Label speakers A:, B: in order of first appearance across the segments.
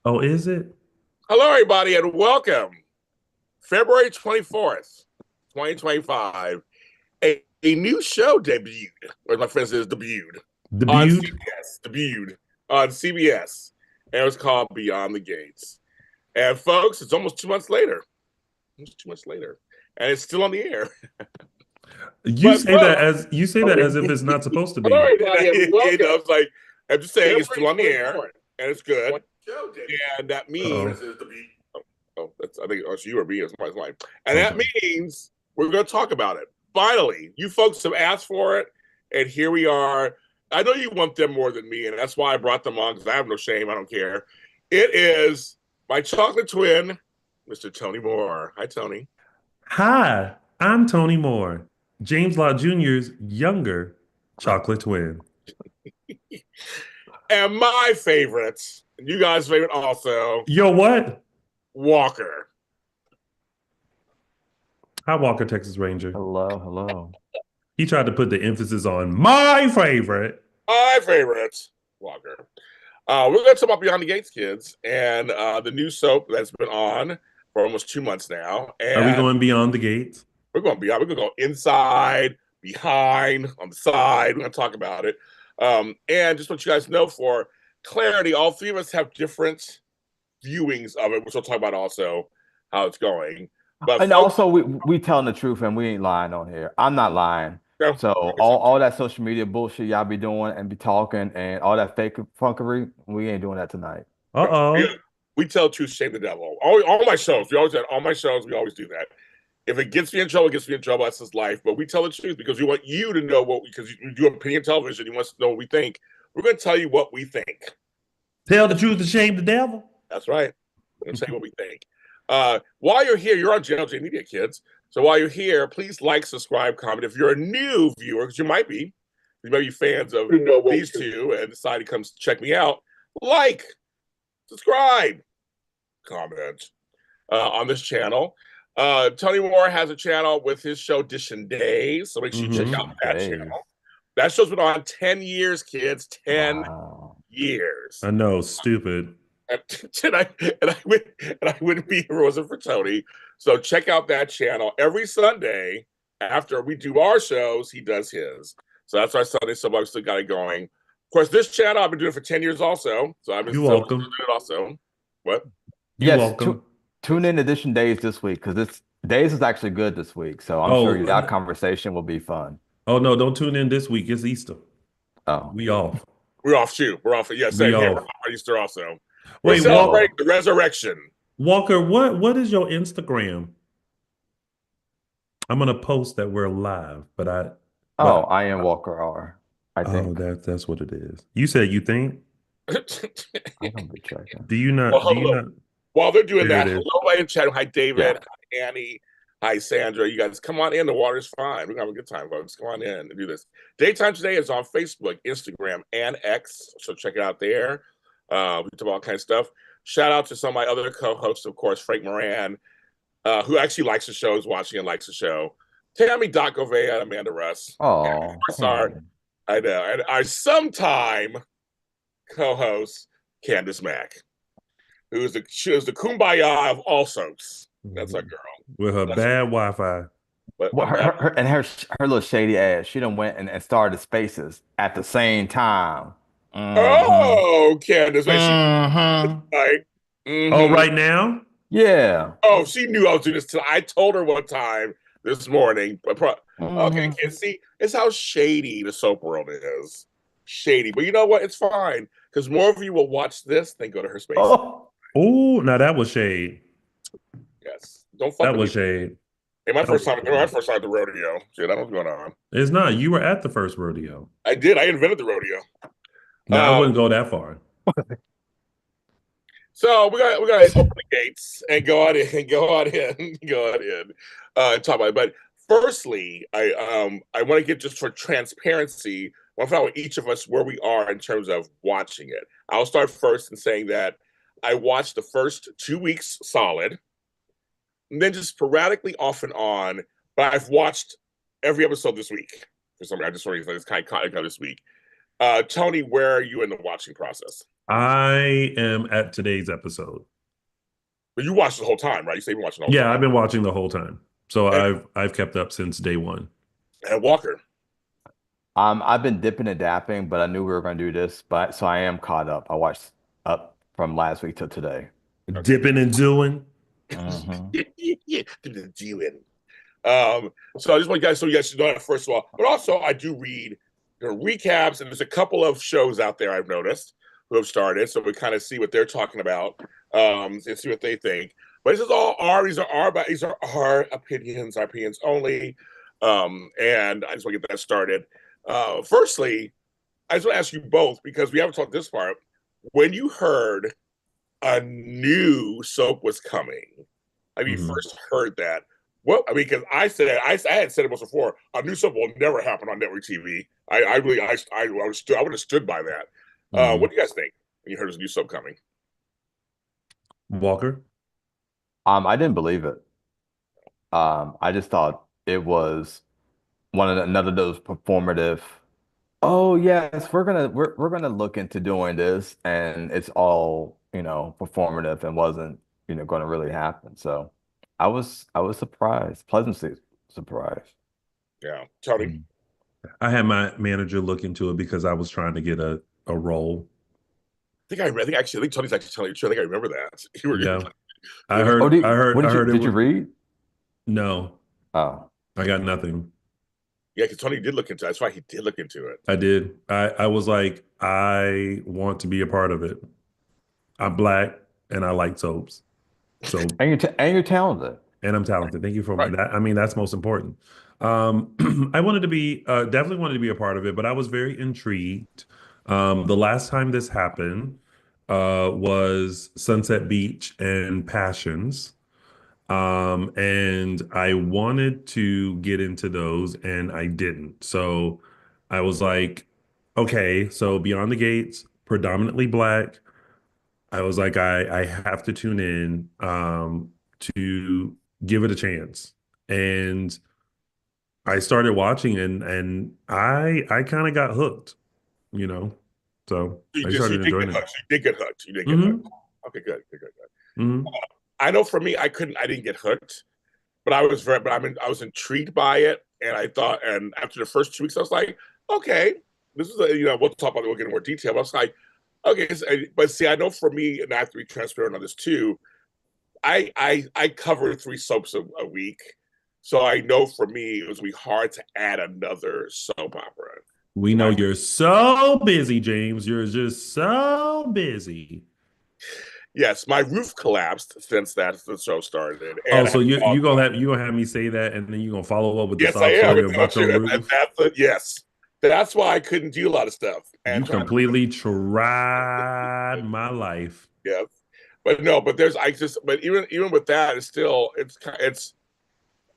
A: Oh, is it?
B: Hello, everybody, and welcome. February 24th, 2025. A new show debuted, or my friend says debuted, on
A: Debuted?
B: CBS. Debuted on CBS. And it was called Beyond the Gates. And folks, it's almost 2 months later. Almost 2 months later. And it's still on the air.
A: You
B: But
A: say that
B: folks,
A: as you say that as if it's not supposed to
B: hello,
A: be.
B: everybody, and welcome. I was like, I'm just saying it's still on the air, and it's good. And that
A: Uh-oh.
B: means oh, that's I think it's you or me. It's my life, and that
A: Okay.
B: means we're going to talk about it. Finally, you folks have asked for it, and here we are. I know you want them more than me, and that's why I brought them on because I have no shame. I don't care. It is my chocolate twin, Mr. Tony Moore. Hi, Tony.
A: Hi, I'm Tony Moore, James Lott Jr.'s younger chocolate twin.
B: And my favorite, and you guys' favorite also,
A: Yo, what?
B: Walker.
A: Hi, Walker, Texas Ranger.
C: Hello, hello.
A: He tried to put the emphasis on my favorite.
B: My favorite, Walker. We're going to talk about Beyond the Gates, kids, and the new soap that's been on for almost 2 months now.
A: Are we
B: And
A: going beyond the gates?
B: we're going beyond. We're going to go inside, behind, on the side. We're going to talk about it. And just want you guys know for clarity, all three of us have different viewings of it, which we'll talk about also how it's going. But
C: And
B: folks,
C: also we telling the truth and we ain't lying on here. I'm not lying.
B: no,
C: So all that social media bullshit y'all be doing and be talking and all that fake funkery, we ain't doing that tonight.
A: Uh-oh.
B: we tell truth, shame the devil. All my shows, we always all my shows, we always do that. If it gets me in trouble, it gets me in trouble. That's his life. But we tell the truth because we want you to know because you do opinion television. You want us to know what we think. We're going to tell you what we think.
A: Tell the truth and shame the devil.
B: That's right. We're going to tell you what we think. While you're here, you're on JLJ Media, kids. So while you're here, please like, subscribe, comment. If you're a new viewer, because you might be fans of these two and decide to come check me out, like, subscribe, comment on this channel. Tony Moore has a channel with his show Dish and Days, so make sure you check out
C: Distant
B: that
C: days.
B: channel. That show's been on 10 years, kids. 10
C: Wow.
B: years.
A: I know, stupid.
B: And I wouldn't be here if it wasn't for Tony. So check out that channel every Sunday after we do our shows. He does his. So that's our Sunday. So I've still got it going. Of course, this channel I've been doing it for 10 years also. So I've been
A: You
B: still doing
A: welcome.
B: it also. What?
A: You
C: Yes,
A: welcome.
C: tune in edition days this week because this days is actually good this week. So I'm sure
A: Oh,
C: that conversation will be fun.
A: oh no, don't tune in this week. It's Easter.
C: Oh.
A: We off.
B: We're off too. We're off. Yeah,
A: We
B: same here. We're
A: off.
B: off on Easter also. We're
A: Wait, Walk
B: celebrating
C: Oh.
B: the resurrection.
A: Walker, what is your Instagram? I'm gonna post that we're live,
C: Oh,
A: but
C: I am Walker R, I
A: oh,
C: think.
A: that's what it is. You said you think?
C: I'm gonna be checking.
A: Do you
B: Well,
A: not? Do you
B: hello.
A: not?
B: While they're doing
A: There it
B: that,
A: is.
B: hello, in chat. Hi,
C: Yeah.
B: David. Hi, Annie. Hi, Sandra. You guys come on in. The water's fine. We're going to have a good time, folks. Come on in and do this. Daytime Today is on Facebook, Instagram, and X. So check it out there. We talk about all kinds of stuff. Shout out to some of my other co-hosts, of course, Frank Moran, who actually likes the show, is watching and likes the show. Tammy Doc Govea and Amanda Russ. And of
C: Oh,
B: course,
C: Tammy.
B: I know, and our sometime co-host, Candace Mack, she is the kumbaya of all soaps. That's our girl.
A: With her
B: That's
A: bad Wi-Fi.
B: but
C: Well, her little shady ass. She done went and started spaces at the same time. Mm-hmm.
B: oh, Candace, man, she
C: Mm-hmm.
B: like,
A: Oh,
B: mm-hmm.
A: right now?
C: Yeah.
B: Oh, she knew I was doing this. I told her one time this morning. Okay,
C: Mm-hmm.
B: kids, see, it's how shady the soap world is. Shady, but you know what? It's fine because more of you will watch this than go to her space.
C: Oh.
A: Oh, now that was shade.
B: Yes, don't fuck
A: That
B: with me.
A: was shade.
B: Hey, my
A: That was
B: first time, my
A: shade.
B: first time at the rodeo. Shit, I don't know what's going on.
A: It's not. You were at the first rodeo.
B: I did. I invented the rodeo.
A: No, I
B: Um,
A: wouldn't go that far.
B: So we got to open the gates and go out in, go out in, go out in, and talk about it. But firstly, I want to get just for transparency. I want to find out with each of us where we are in terms of watching it. I'll start first in saying that I watched the first 2 weeks solid, and then just sporadically off and on. But I've watched every episode this week for some reason. I just want to it's kind of caught this week. Tony, where are you in the watching process?
A: I am at today's episode.
B: But you watched the whole time, right? You say you've been watching the whole
A: Yeah,
B: time.
A: I've been watching the whole time. So
B: And,
A: I've kept up since day one.
B: and Walker.
C: I've been dipping and dapping, but I knew we were going to do this, but so I am caught up. I watched up from last week till today.
B: Okay.
A: Dipping and doing.
C: Hmm.
B: Doing. So I just want you guys, so you guys should know that first of all. But also, I do read recaps, and there's a couple of shows out there I've noticed who have started, so we kind of see what they're talking about, and see what they think. But this is all these are our opinions, our opinions only. And I just want to get that started. Firstly, I just want to ask you both because we haven't talked this far. When you heard a new soap was coming, I mean,
A: Mhm.
B: first heard that. Well, I mean, because I had said it once before. A new soap will never happen on network TV. I would have stood by that.
A: Mhm.
B: What do you guys think when you heard there's a new soap coming?
A: Walker.
C: I didn't believe it. I just thought it was another of those performative. Oh yes, we're gonna look into doing this, and it's all performative and wasn't going to really happen. So I was surprised, pleasantly surprised.
B: Yeah, Tony.
A: Mhm. I had my manager look into it because I was trying to get a role.
B: I think Tony's actually telling you the truth. I think I remember that. You were,
A: Yeah. I
B: yeah,
C: Oh,
A: heard I heard
C: what
A: I
C: did you
A: heard it
C: did you
A: was
C: read?
A: no.
C: Oh,
A: I got nothing.
B: because Tony did look into it. That's why he did look into it.
A: I did. I was like, I want to be a part of it. I'm black and I like soaps. So
C: and you're talented.
A: and I'm talented. Thank you for
B: Right.
A: that. I mean, that's most important. I wanted to be definitely wanted to be a part of it, but I was very intrigued. The last time this happened was Sunset Beach and Passions. And I wanted to get into those and I didn't. So I was like, okay, so Beyond the Gates, predominantly black. I was like, I have to tune in to give it a chance. And I started watching and I kind of got hooked, you know. So I
B: You
A: started
B: did
A: enjoying
B: get
A: it.
B: hooked. You did get hooked. You did get hooked.
A: Hmm.
B: Okay, good, good, good, good.
A: Hmm.
B: I know for me, I didn't get hooked, but I was intrigued by it, and I thought, and after the first 2 weeks, I was like, okay, this is we'll talk about it, we'll get in more detail. But I was like, okay, but see, I know for me, and I have to be transparent on this too. I cover 3 soaps a week, so I know for me it was be hard to add another soap opera.
A: We know
B: My
A: you're so busy, James. You're just so busy.
B: Yes, my roof collapsed since that the show started,
A: Oh,
B: and I
A: so
B: had to log off.
A: you gonna have me say that, and then you're gonna follow up with the
B: Yes, I
A: sob
B: am.
A: story about your roof?
B: Yes, that's why I couldn't do a lot of stuff and
A: You
B: trying to.
A: completely tried my life.
B: Yes, but no, but there's I just but even with that, it's still it's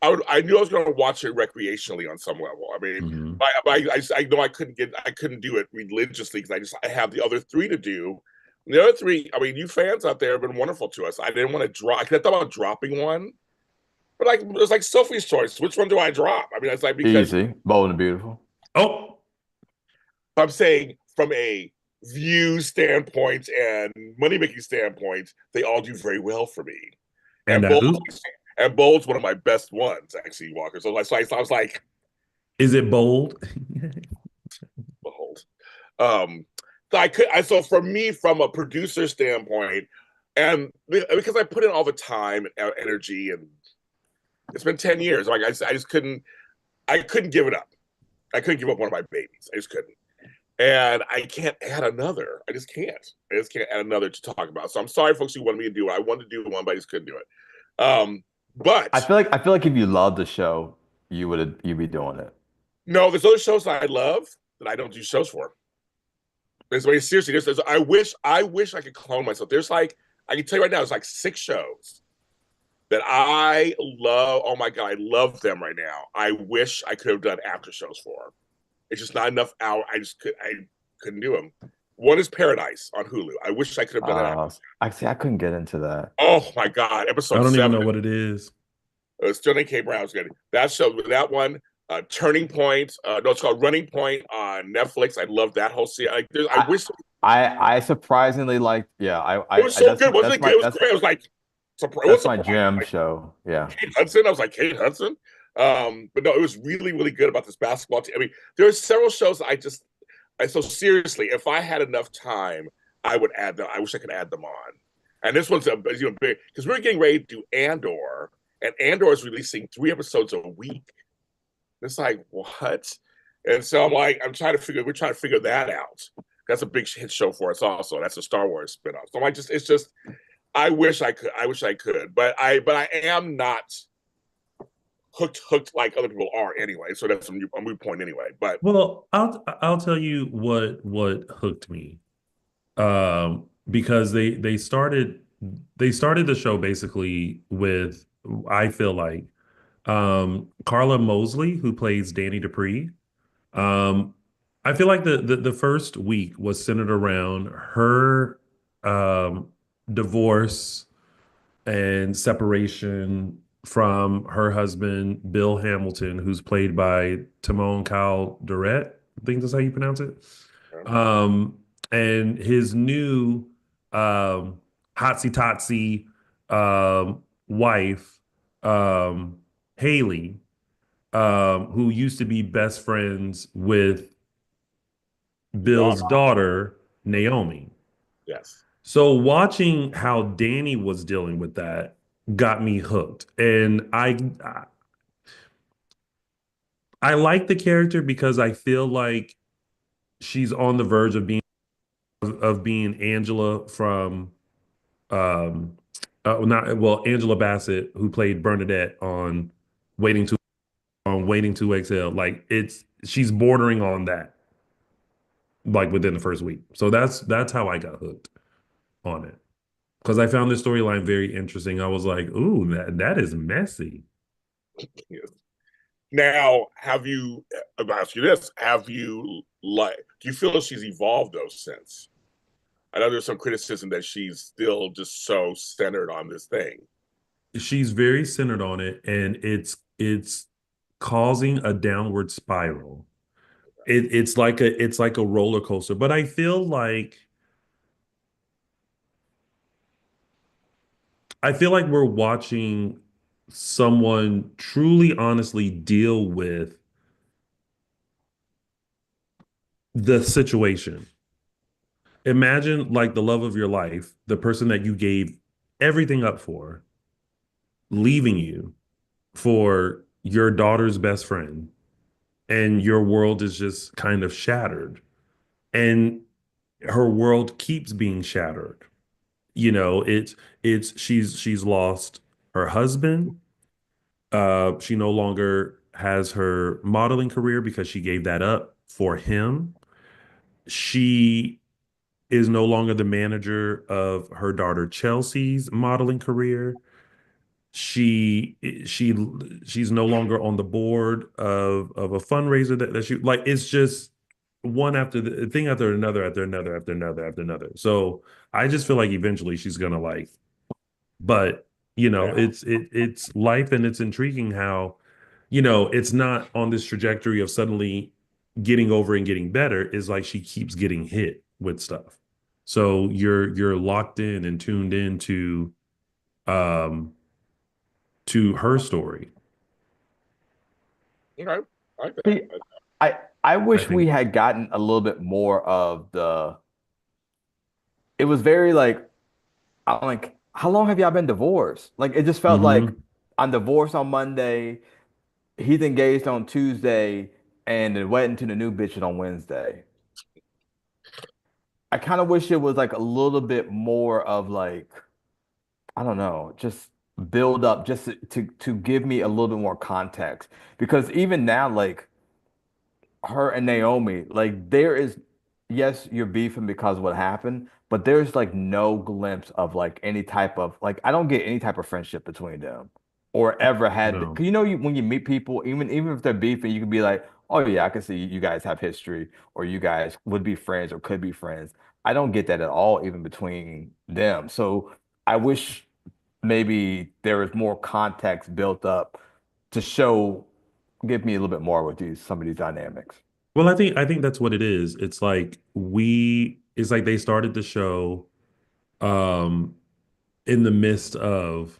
B: I knew I was going to watch it recreationally on some level. I mean,
A: Hmm.
B: I know I couldn't do it religiously because I have the other 3 to do. And the other 3, I mean, you fans out there have been wonderful to us. I didn't want to drop. I thought about dropping one, but like it was like Sophie's choice. Which one do I drop? I mean, it's like because
C: Easy, bold and beautiful.
A: Oh,
B: I'm saying from a view standpoint and money making standpoint, they all do very well for me.
A: and
B: And
A: that who?
B: Bold's one of my best ones, actually, Walker. So I was like,
A: Is it bold?
B: behold. Um, so for me, from a producer standpoint, and because I put in all the time and energy, and it's been 10 years, like I just I couldn't give it up. I couldn't give up one of my babies. I just couldn't. And I can't add another. I just can't. I just can't add another to talk about. So I'm sorry, folks, who wanted me to do it. I wanted to do one, but I just couldn't do it.
C: I
B: But
C: feel like if you loved the show, you'd be doing it.
B: no, there's other shows that I love that I don't do shows for. Seriously, I wish I could clone myself. There's like, I can tell you right now, there's like 6 shows that I love. Oh my God, I love them right now. I wish I could have done after shows for. It's just not enough hour. I couldn't do them. One is Paradise on Hulu. I wish I could have done that.
C: I couldn't get into that.
B: Oh my God,
A: I
B: episode
A: don't even
B: 7.
A: know what it is.
B: Sterling K. Brown's good. That show, that one, Turning Point. No, it's called Running Point on Netflix. I love that whole series. I
C: I
B: wish
C: I surprisingly like, yeah,
B: it was so good, wasn't
C: that's
B: it? Good.
C: my
B: It was great. It was like it was
C: that's my
B: surprising.
C: gym
B: Like
C: show. Yeah.
B: Kate Hudson. I was like Kate Hudson. But no, it was really, really good about this basketball team. I mean, there are several shows so seriously, if I had enough time, I would add them. I wish I could add them on. And this one's big because we're getting ready to do Andor, and Andor is releasing 3 episodes a week. It's like what? And so I'm trying to figure. We're trying to figure that out. That's a big hit show for us, also. That's a Star Wars spinoff. So it's just. I wish I could. I wish I could, but I am not hooked like other people are anyway. So that's a moot point anyway. But
A: Well, I'll tell you what hooked me. Because they started the show basically with, I feel like, Carla Mosley, who plays Danny Dupree. Um, I feel like the first week was centered around her divorce and separation from her husband, Bill Hamilton, who's played by Timon Kyle Durrett. I think that's how you pronounce it. Um, and his new hotsy totsy wife, Haley, who used to be best friends with
B: the daughter,
A: Bill's daughter, Naomi.
B: yes,
A: So watching how Danny was dealing with that got me hooked. And I like the character because I feel like she's on the verge of being Angela from um not well Angela Bassett, who played Bernadette on Waiting to Waiting to Exhale. Like she's bordering on that, like within the first week. So that's how I got hooked on it. Because I found this storyline very interesting. I was like, ooh, that is messy.
B: yes. Now, have you? I'll ask you this: Have you Do you feel she's evolved though since? I know there's some criticism that she's still just so centered on this thing.
A: She's very centered on it, and it's causing a downward spiral. It's like a roller coaster. But I feel like we're watching someone truly honestly deal with the situation. Imagine like the love of your life, the person that you gave everything up for, leaving you for your daughter's best friend, and your world is just kind of shattered. And her world keeps being shattered. She's lost her husband. She no longer has her modeling career because she gave that up for him. She is no longer the manager of her daughter Chelsea's modeling career. She she she's no longer on the board of a fundraiser that she like. It's just one after the thing after another after another after another after another. So I just feel like eventually she's gonna like, but
B: Yeah.
A: it's life, and it's intriguing how it's not on this trajectory of suddenly getting over and getting better. Is like she keeps getting hit with stuff. So you're locked in and tuned into um her story.
B: Okay. I like that.
C: See, I
A: I
C: wish we
A: think.
C: had gotten a little bit more of the. It was very like, I'm like, how long have y'all been divorced? Like it just felt like
A: Hmm.
C: I'm divorced on Monday, he's engaged on Tuesday, and the wedding to the new bitch is on Wednesday. I kind of wish it was like a little bit more of like, I don't know, just build up just to give me a little bit more context. Because even now, like her and Naomi, like there is, yes, you're beefing because of what happened, but there's like no glimpse of like any type of like I don't get any type of friendship between them or ever had.
A: No.
C: Because when you meet people, even if they're beefing, you can be like, oh yeah, I can see you guys have history, or you guys would be friends or could be friends. I don't get that at all, even between them. So I wish maybe there was more context built up to show give me a little bit more with these some of these dynamics.
A: Well, I think that's what it is. It's like they started the show um in the midst of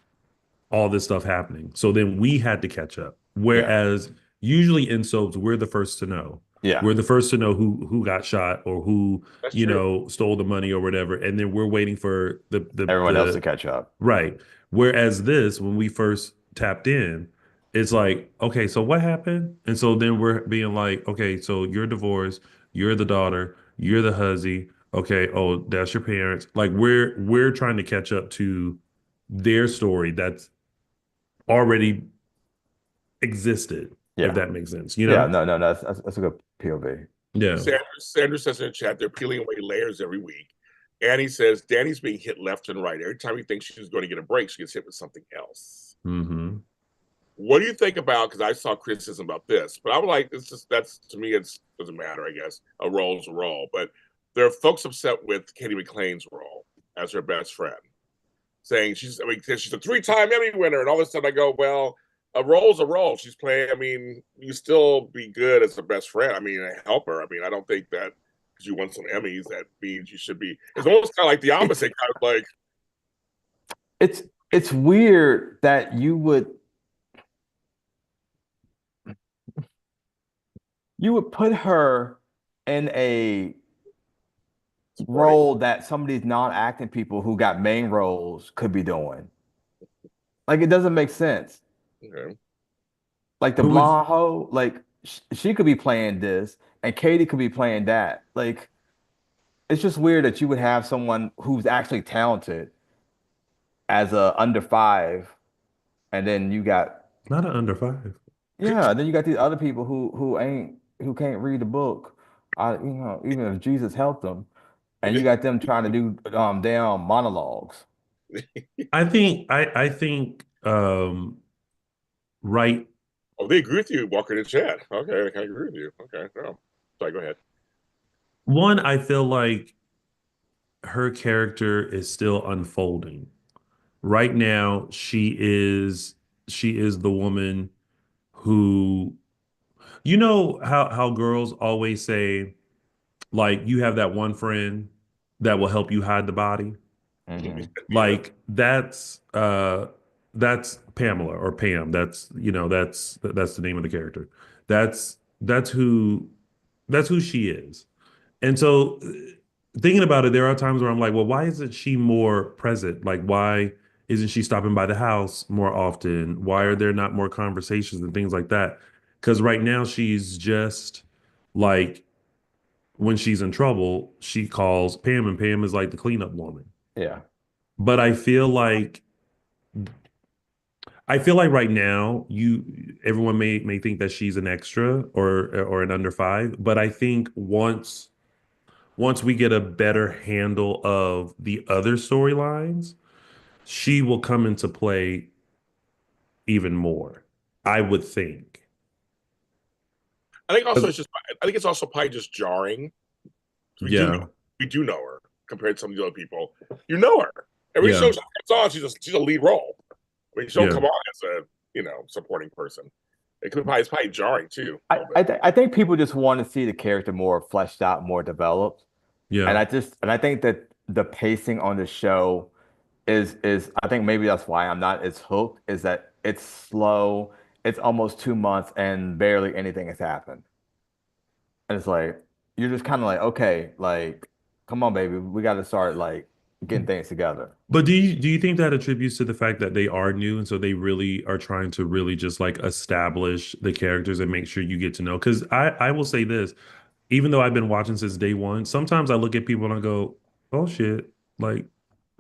A: all this stuff happening. So then we had to catch up.
C: Yeah.
A: Whereas usually in soaps, we're the first to know.
C: Yeah.
A: We're the first to know who got shot or who,
B: That's true.
A: stole the money or whatever. And then we're waiting for
C: Everyone else to
A: the
C: catch up.
A: right. Whereas this, when we first tapped in, it's like, okay, so what happened? And so then we're being like, okay, so you're divorced, you're the daughter, you're the husband. Okay, oh, that's your parents. Like we're trying to catch up to their story that's already existed, if
C: Yeah.
A: that makes sense, you
C: Yeah.
A: know?
C: No, no, no. That's a good POV.
A: Yeah.
B: Sandra says in the chat they're peeling away layers every week. Annie says Danny's being hit left and right. Every time he thinks she's going to get a break, she gets hit with something else.
A: Mm-hmm.
B: What do you think about? Because I saw criticism about this, but I was like, it's just that's to me, it doesn't matter. I guess a role's a role, but there are folks upset with Katie McLean's role as her best friend, saying she's a three-time Emmy winner, and all of a sudden I go, well, a role's a role. She's playing. I mean, you still be good as a best friend. I mean, a helper. I mean, I don't think that because you won some Emmys that means you should be. It's almost kind of like the
C: It's
B: opposite, kind of like
C: it's weird that you would put her in a
B: supporting.
C: role that some of these non-acting people who got main roles could be doing. Like it doesn't make sense.
B: Okay.
C: Like the
A: Who would
C: blonde hoe, like she could be playing this, and Katie could be playing that. Like it's just weird that you would have someone who's actually talented as a under five, and then you got
A: not an under five?
C: yeah, then you got these other people who can't read the book. Even if Jesus helped them, and you got them trying to do damn monologues.
A: I think right
B: Oh, they agree with you, Walker in the chat. Okay, I can agree with you. Okay, no. Sorry, go ahead.
A: one, I feel like her character is still unfolding. Right now, she is the woman who, how girls always say, like, you have that one friend that will help you hide the body.
C: Hmm.
A: Like that's Pamela or Pam. That's the name of the character. That's who she is. And so thinking about it, there are times where I'm like, well, why isn't she more present? Like, why isn't she stopping by the house more often? Why are there not more conversations and things like that? Because right now she's just like, when she's in trouble, she calls Pam, and Pam is like the cleanup woman.
C: Yeah.
A: But I feel like right now everyone may think that she's an extra or an under five, but I think once we get a better handle of the other storylines, she will come into play even more, I would think.
B: I think also it's just. I think it's also probably just jarring.
A: Yeah,
B: We do know her compared to some of the other people. You know her. Every
A: yeah,
B: show she comes on, she's a lead role. I mean, she don't
A: yeah.
B: come on as a supporting person. It's probably jarring too a
C: I
B: little bit.
C: I think people just want to see the character more fleshed out, more developed.
A: Yeah.
C: And I think that the pacing on the show is I think maybe that's why I'm not as hooked, is that it's slow. It's almost 2 months and barely anything has happened. And it's like you're just kind of like, okay, like, come on, baby, we got to start like getting things together.
A: But do you think that attributes to the fact that they are new and so they really are trying to really just like establish the characters and make sure you get to know? Because I will say this, even though I've been watching since day one, sometimes I look at people and I go, oh shit, like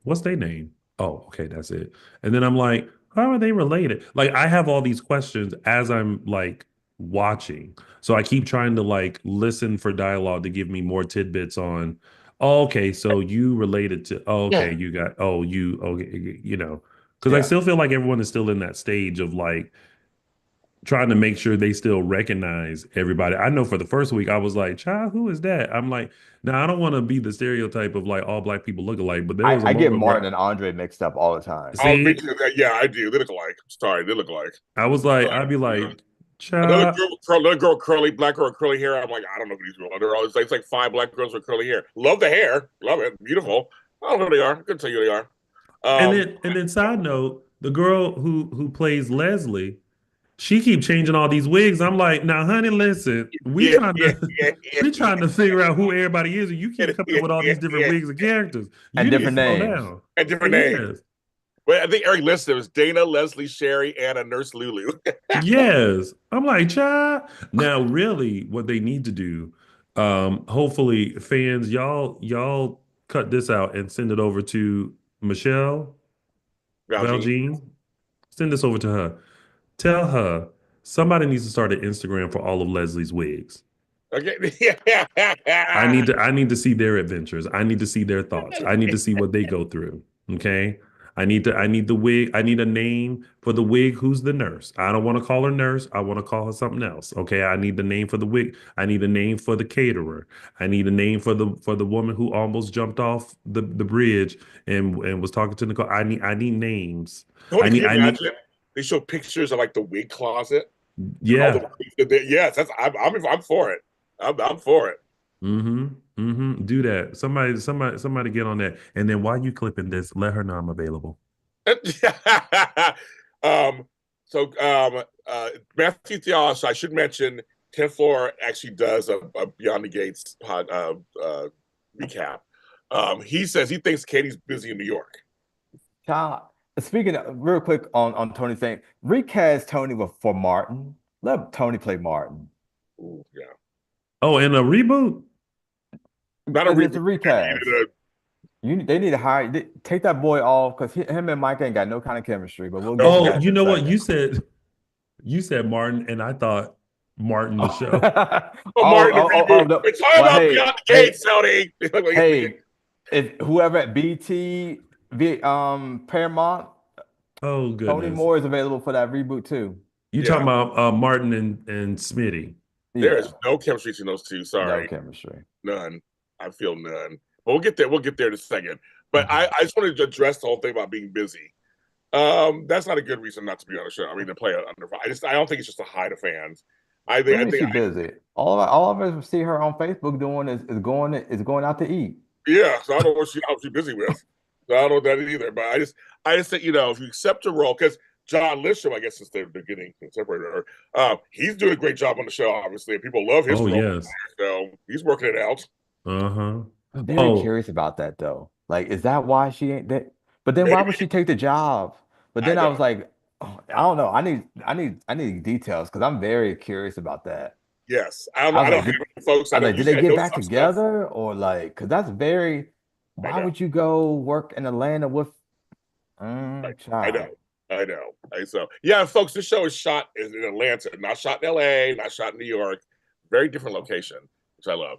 A: what's their name? Oh, okay, that's it. And then I'm like, how are they related? Like I have all these questions as I'm like watching. So I keep trying to like listen for dialogue to give me more tidbits on, oh, okay, so you related to, oh, okay, you got, oh, you, okay, because I
C: Yeah.
A: still feel like everyone is still in that stage of like trying to make sure they still recognize everybody. I know for the first week I was like, "Child, who is that?" I'm like, "Now I don't want to be the stereotype of like all black people look alike," but there was a
C: I get
A: moment
C: Martin
A: where,
C: and Andre mixed up all the time.
B: Oh, me
A: see,
B: too. Yeah, I do. They look alike. Sorry, they look alike.
A: I was like,
B: Uh,
A: I'd be
B: yeah.
A: like, Child.
B: Another girl, black girl with curly hair. I'm like, I don't know who these girls are. They're all, it's like five black girls with curly hair. Love the hair, love it, beautiful. I don't know who they are. I couldn't tell you who they are.
A: And then side note, the girl who plays Leslie, she keep changing all these wigs. I'm like, now, honey, listen, we
B: yeah,
A: trying
B: yeah,
A: to
B: yeah, yeah,
A: we trying to figure out who everybody is, and you
B: yeah,
A: keep coming
B: yeah,
A: up with all
B: yeah,
A: these different
B: yeah.
A: wigs and characters.
C: And
A: You need to
C: different
A: slow
C: names.
A: down.
B: And different names.
A: Yes.
B: But I think Eric listed it was Dana, Leslie, Sherry, Anna, Nurse Lulu.
A: Yes. I'm like, child. Now, really, what they need to do, hopefully, fans, y'all cut this out and send it over to Michelle
B: Valjean.
A: Valjean. Send this over to her. Tell her somebody needs to start an Instagram for all of Leslie's wigs.
B: Okay.
A: I need to see their adventures. I need to see their thoughts. I need to see what they go through. Okay. I need the wig. I need a name for the wig who's the nurse. I don't want to call her nurse. I want to call her something else. Okay. I need the name for the wig. I need a name for the caterer. I need a name for the woman who almost jumped off the bridge and was talking to Nicole. I need names.
B: Tony,
A: I
B: can
A: need
B: you
A: I need
B: imagine? They show pictures of like the wig closet and all
A: yeah.
B: the yes, I'm for it. I'm for it.
A: Mm-hmm. Mm-hmm. Do that. Somebody get on that. And then while you clipping this, let her know I'm available.
B: um, Matthew Theos, I should mention, 10th Floor actually does a Beyond the Gates recap. He says he thinks Katie's busy in New York.
C: Child, speaking of, real quick on Tony thing, recast Tony for Martin. Let Tony play Martin.
B: Ooh, yeah.
A: Oh, and a reboot?
B: Not a
C: It's a
B: reboot.
C: recast. They need to hire, take that boy off because him and Mike ain't got no kind of chemistry. But we'll get to
A: Oh,
C: that in
A: you
C: a
A: know what?
C: second.
A: You said Martin, and I thought Martin the show.
B: Oh, Martin, the reboot.
C: No.
B: We're talking
C: Well,
B: about Beyond the Gates, Tony.
C: hey, if whoever at Paramount,
A: Oh
C: Tony
A: goodness.
C: Moore is available for that reboot too.
A: You
B: Yeah,
A: talking about Martin and Smitty.
B: there is
C: Yeah,
B: no chemistry between those two.
C: no
B: Sorry.
C: chemistry.
B: None. I feel none. But we'll get there. We'll get there in a second. But
A: Mhm.
B: I just wanted to address the whole thing about being busy. That's not a good reason not to be on the show. I mean, to play it under. I don't think it's just to hide the fans.
C: What do you mean she busy? All of us see her on Facebook doing is going out to eat.
B: yeah. So I don't know how she's busy with. So I don't know that either. But I just think if you accept a role, because John Lisham, I guess since they're getting separated, he's doing a great job on the show. Obviously, people love his
A: Oh
B: role,
A: yes.
B: so he's working it out.
A: Uh-huh.
C: I'm very
A: Oh,
C: curious about that though. Like, is that why she ain't that? But then why
B: Maybe
C: would she take the job? But
B: I
C: then I
B: know.
C: was like, oh, I don't know. I need details because I'm very curious about that.
B: Yes,
C: I was
B: I don't
C: like,
B: have any folks. I know
C: did
B: you
C: they
B: said
C: get
B: know
C: back
B: some stuff.
C: together or like, because that's very.
B: I
C: Why
B: know.
C: would you go work in Atlanta with
B: I know.
C: child?
B: I know. So yeah, folks, this show is shot in Atlanta, not shot in LA, not shot in New York. Very different location, which I love.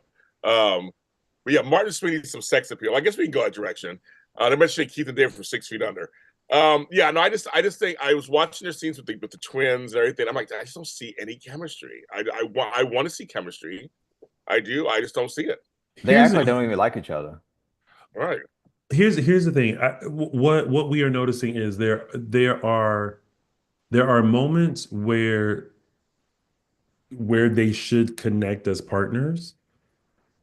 B: But yeah, Martin Sweeney needs some sex appeal. I guess we can go that direction. They mentioned Keith and David from 6 Feet Under. Yeah, no, I just think I was watching their scenes with the twins and everything. I'm like, I just don't see any chemistry. I want to see chemistry. I do. I just don't see it.
C: They
A: here's
C: act like they don't even like each other.
B: All right.
A: here's the thing. What we are noticing is there are moments where they should connect as partners,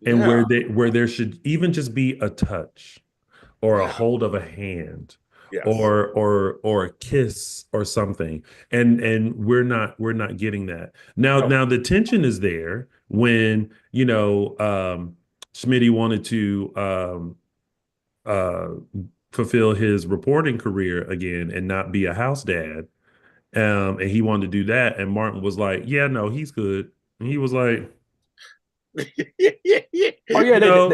A: and
B: Yeah.
A: where there should even just be a touch or a
B: Yeah.
A: hold of a hand
B: Yes.
A: or a kiss or something, and we're not getting that now.
B: No.
A: Now the tension is there when Smitty wanted to uh fulfill his reporting career again and not be a house dad, and he wanted to do that, and Martin was like, yeah, no, he's good, and he was like,
C: Oh yeah,
A: you know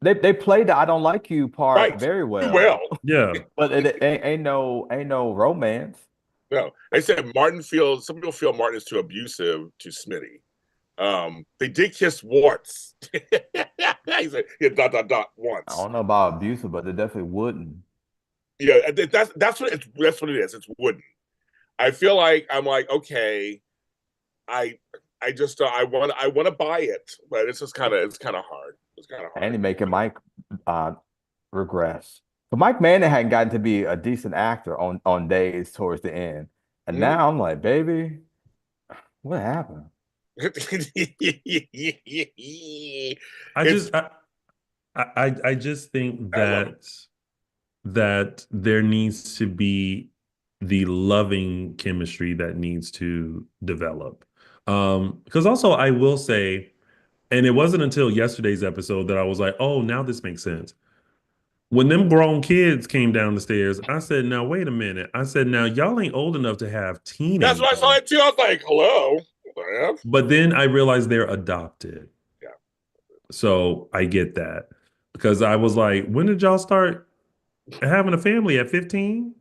C: they played the "I don't like you" part
B: Right.
C: very
B: Too
C: well,
B: well.
A: yeah.
C: but it ain't no romance.
B: No, I said some people feel Martin is too abusive to Smitty. They did kiss once. He said, yeah, dot, dot, dot,
C: I
B: once.
C: don't know about abusive, but they definitely wouldn't.
B: Yeah, that's what it is. It's wooden. I feel like I'm like, okay, I I just I want to buy it, but it's kind of hard. It's kind of
C: And
B: hard.
C: he making Mike uh regress. But Mike Manning hadn't gotten to be a decent actor on days towards the end. And
B: Mhm.
C: now I'm like, baby, What happened?
A: I
B: It's
A: just I just think
B: I love it.
A: that there needs to be the loving chemistry that needs to develop. Because also I will say, and it wasn't until yesterday's episode that I was like, oh, now this makes sense. When them grown kids came down the stairs, I said, now wait a minute. I said, now y'all ain't old enough to have
B: That's what I saw
A: teenagers.
B: it too. I was like, hello. Yeah.
A: But then I realized they're adopted.
B: Yeah.
A: So I get that. Because I was like, when did y'all start having a family at 15?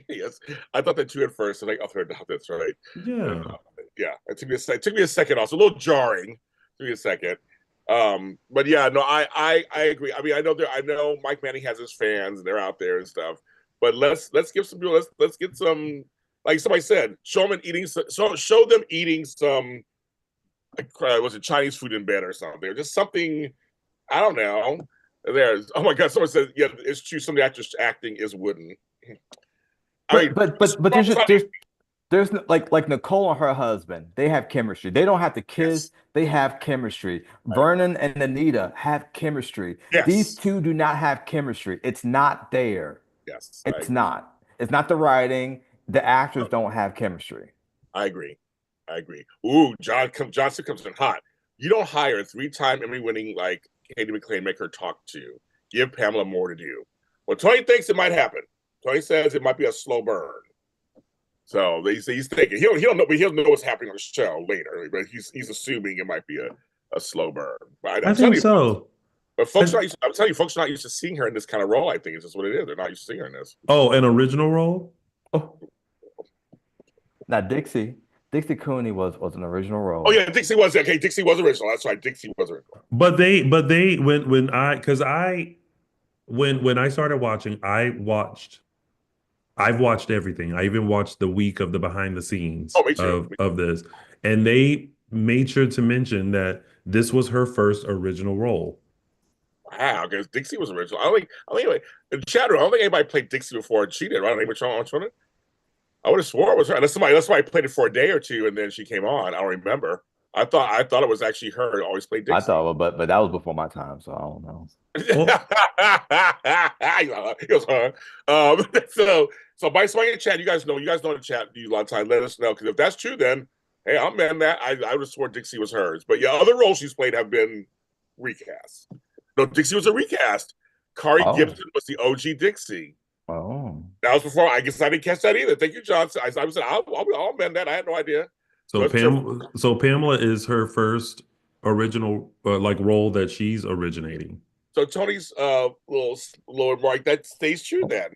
B: Yes. I thought that too at first. I'm like, oh, that's right.
A: Yeah.
B: Yeah, it took me a second. Also, a little jarring. It took me a second. But yeah, no, I agree. I mean, I know Mike Manning has his fans and they're out there and stuff. But let's give some people let's get some, like somebody said, show them eating show them eating some, like, was it Chinese food in bed or something, or just something. I don't know. There's, oh my god, someone said, yeah, it's true. Some of the actors acting is wooden. I
C: But
B: mean,
C: but but but there's like Nicole and her husband, they have chemistry. They don't have to kiss,
B: yes,
C: they have chemistry.
B: I agree.
C: Vernon and Anita have chemistry. These
B: Yes,
C: two do not have chemistry. It's not there.
B: yes, I
C: It's
B: agree.
C: not. It's not the writing. The actors don't have chemistry.
B: I agree. I agree. Ooh, Johnson comes in hot. You don't hire a three-time Emmy-winning like Katie McLean, make her talk to. Give Pamela more to do. Well, Tony thinks it might happen. Tony says it might be a slow burn. So he's thinking he don't know, but he'll know what's happening on the show later. But he's assuming it might be a slow burn. But
A: I
B: I'm
A: think
B: telling you,
A: so.
B: but folks
A: I,
B: are not. I'm telling you, folks are not used to seeing her in this kind of role. I think it's just what it is. They're not used to seeing her in this.
A: oh, an original role?
C: Oh, now Dixie Cooney was an original
B: Oh
C: role.
B: yeah, Dixie was okay. Dixie was original. That's right. Dixie was original.
A: But they when I because I when I started watching, I've watched everything. I even watched the week of the behind the
B: Oh,
A: scenes
B: me too.
A: of this. And they made sure to mention that this was her first original role.
B: Wow, because Dixie was original. I don't think in chat room, I don't think anybody played Dixie before and she did. Right? I don't think which one. I would have swore it was her. That's why I played it for a day or two and then she came on. I don't remember. I thought it was actually her who always played
C: I
B: Dixie.
C: thought, but that was before my time, so I don't know.
A: Oh,
B: It was her. So by somebody in the chat, you guys know in the chat do a lot of time. Let us know, because if that's true, then hey, I'm man that I would have sworn Dixie was hers. But yeah, other roles she's played have been recast. No, Dixie was a recast. Kari
C: Oh,
B: Gibson was the OG Dixie.
C: oh.
B: That was before. I guess I didn't catch that either. Thank you, Johnson. I was I'll amend that. I had no idea. So
A: so Pamela is her first original like role that she's originating.
B: so Tony's little remark that stays true then.